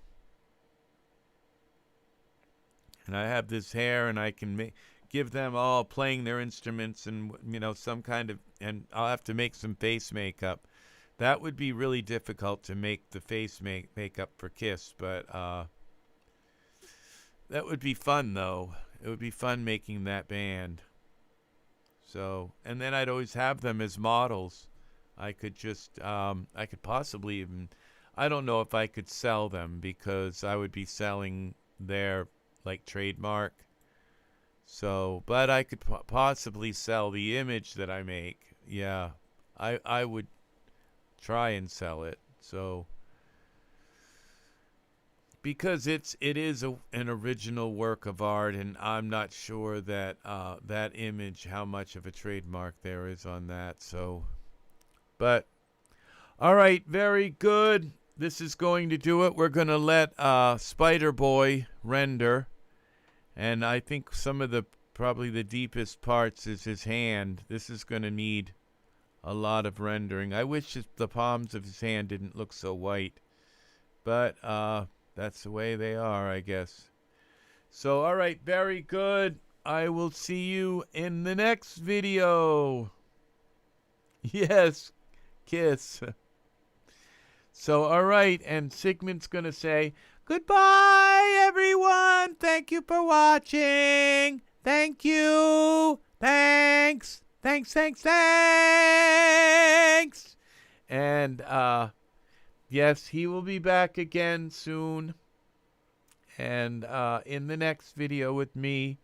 And I have this hair, and I can give them all playing their instruments and, some kind of, and I'll have to make some face makeup. That would be really difficult to make the face makeup for Kiss, but that would be fun, though. It would be fun making that band. So, and then I'd always have them as models. I could just, I could possibly even, I don't know if I could sell them because I would be selling their like trademark. So, but I could possibly sell the image that I make. Yeah, I would try and sell it. So, because it is an original work of art, and I'm not sure that that image, how much of a trademark there is on that. So, but all right, very good. This is going to do it. We're going to let Spider Boy render, and I think some of the probably the deepest parts is his hand. This is going to need a lot of rendering. I wish the palms of his hand didn't look so white, but that's the way they are, I guess. So, all right, very good. I will see you in the next video. Yes, kiss. So, all right, and Sigmund's going to say, goodbye, everyone. Thank you for watching. Thank you. Thanks. Thanks. And, yes, he will be back again soon, and in the next video with me.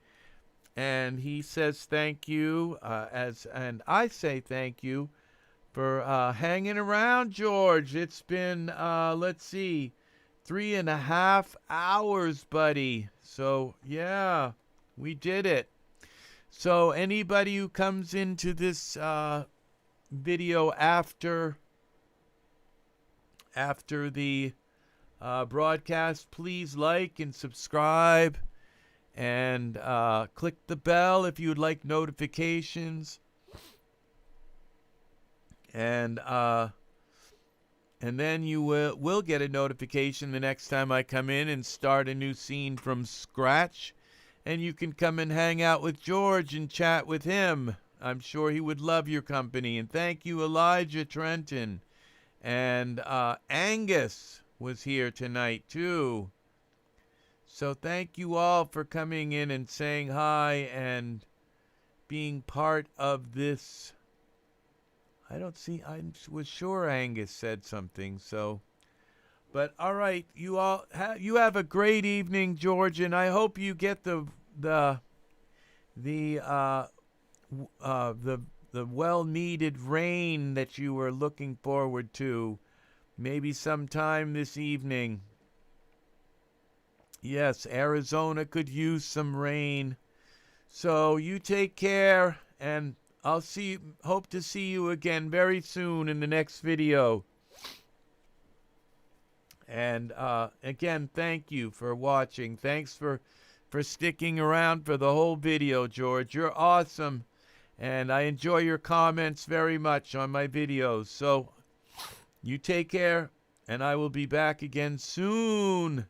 And he says thank you, and I say thank you for hanging around, George. It's been, let's see, 3.5 hours, buddy. So, yeah, we did it. So, anybody who comes into this video after the broadcast, please like and subscribe, and click the bell if you would like notifications, and then you will get a notification the next time I come in and start a new scene from scratch, and you can come and hang out with George and chat with him. I'm sure he would love your company. And thank you, Elijah Trenton. And Angus was here tonight, too. So thank you all for coming in and saying hi and being part of this. I was sure Angus said something, so. But all right, you all you have a great evening, George, and I hope you get the well-needed rain that you were looking forward to, maybe sometime this evening. Yes, Arizona could use some rain. So you take care, and hope to see you again very soon in the next video. And again, thank you for watching. Thanks for sticking around for the whole video, George. You're awesome. And I enjoy your comments very much on my videos. So you take care, and I will be back again soon.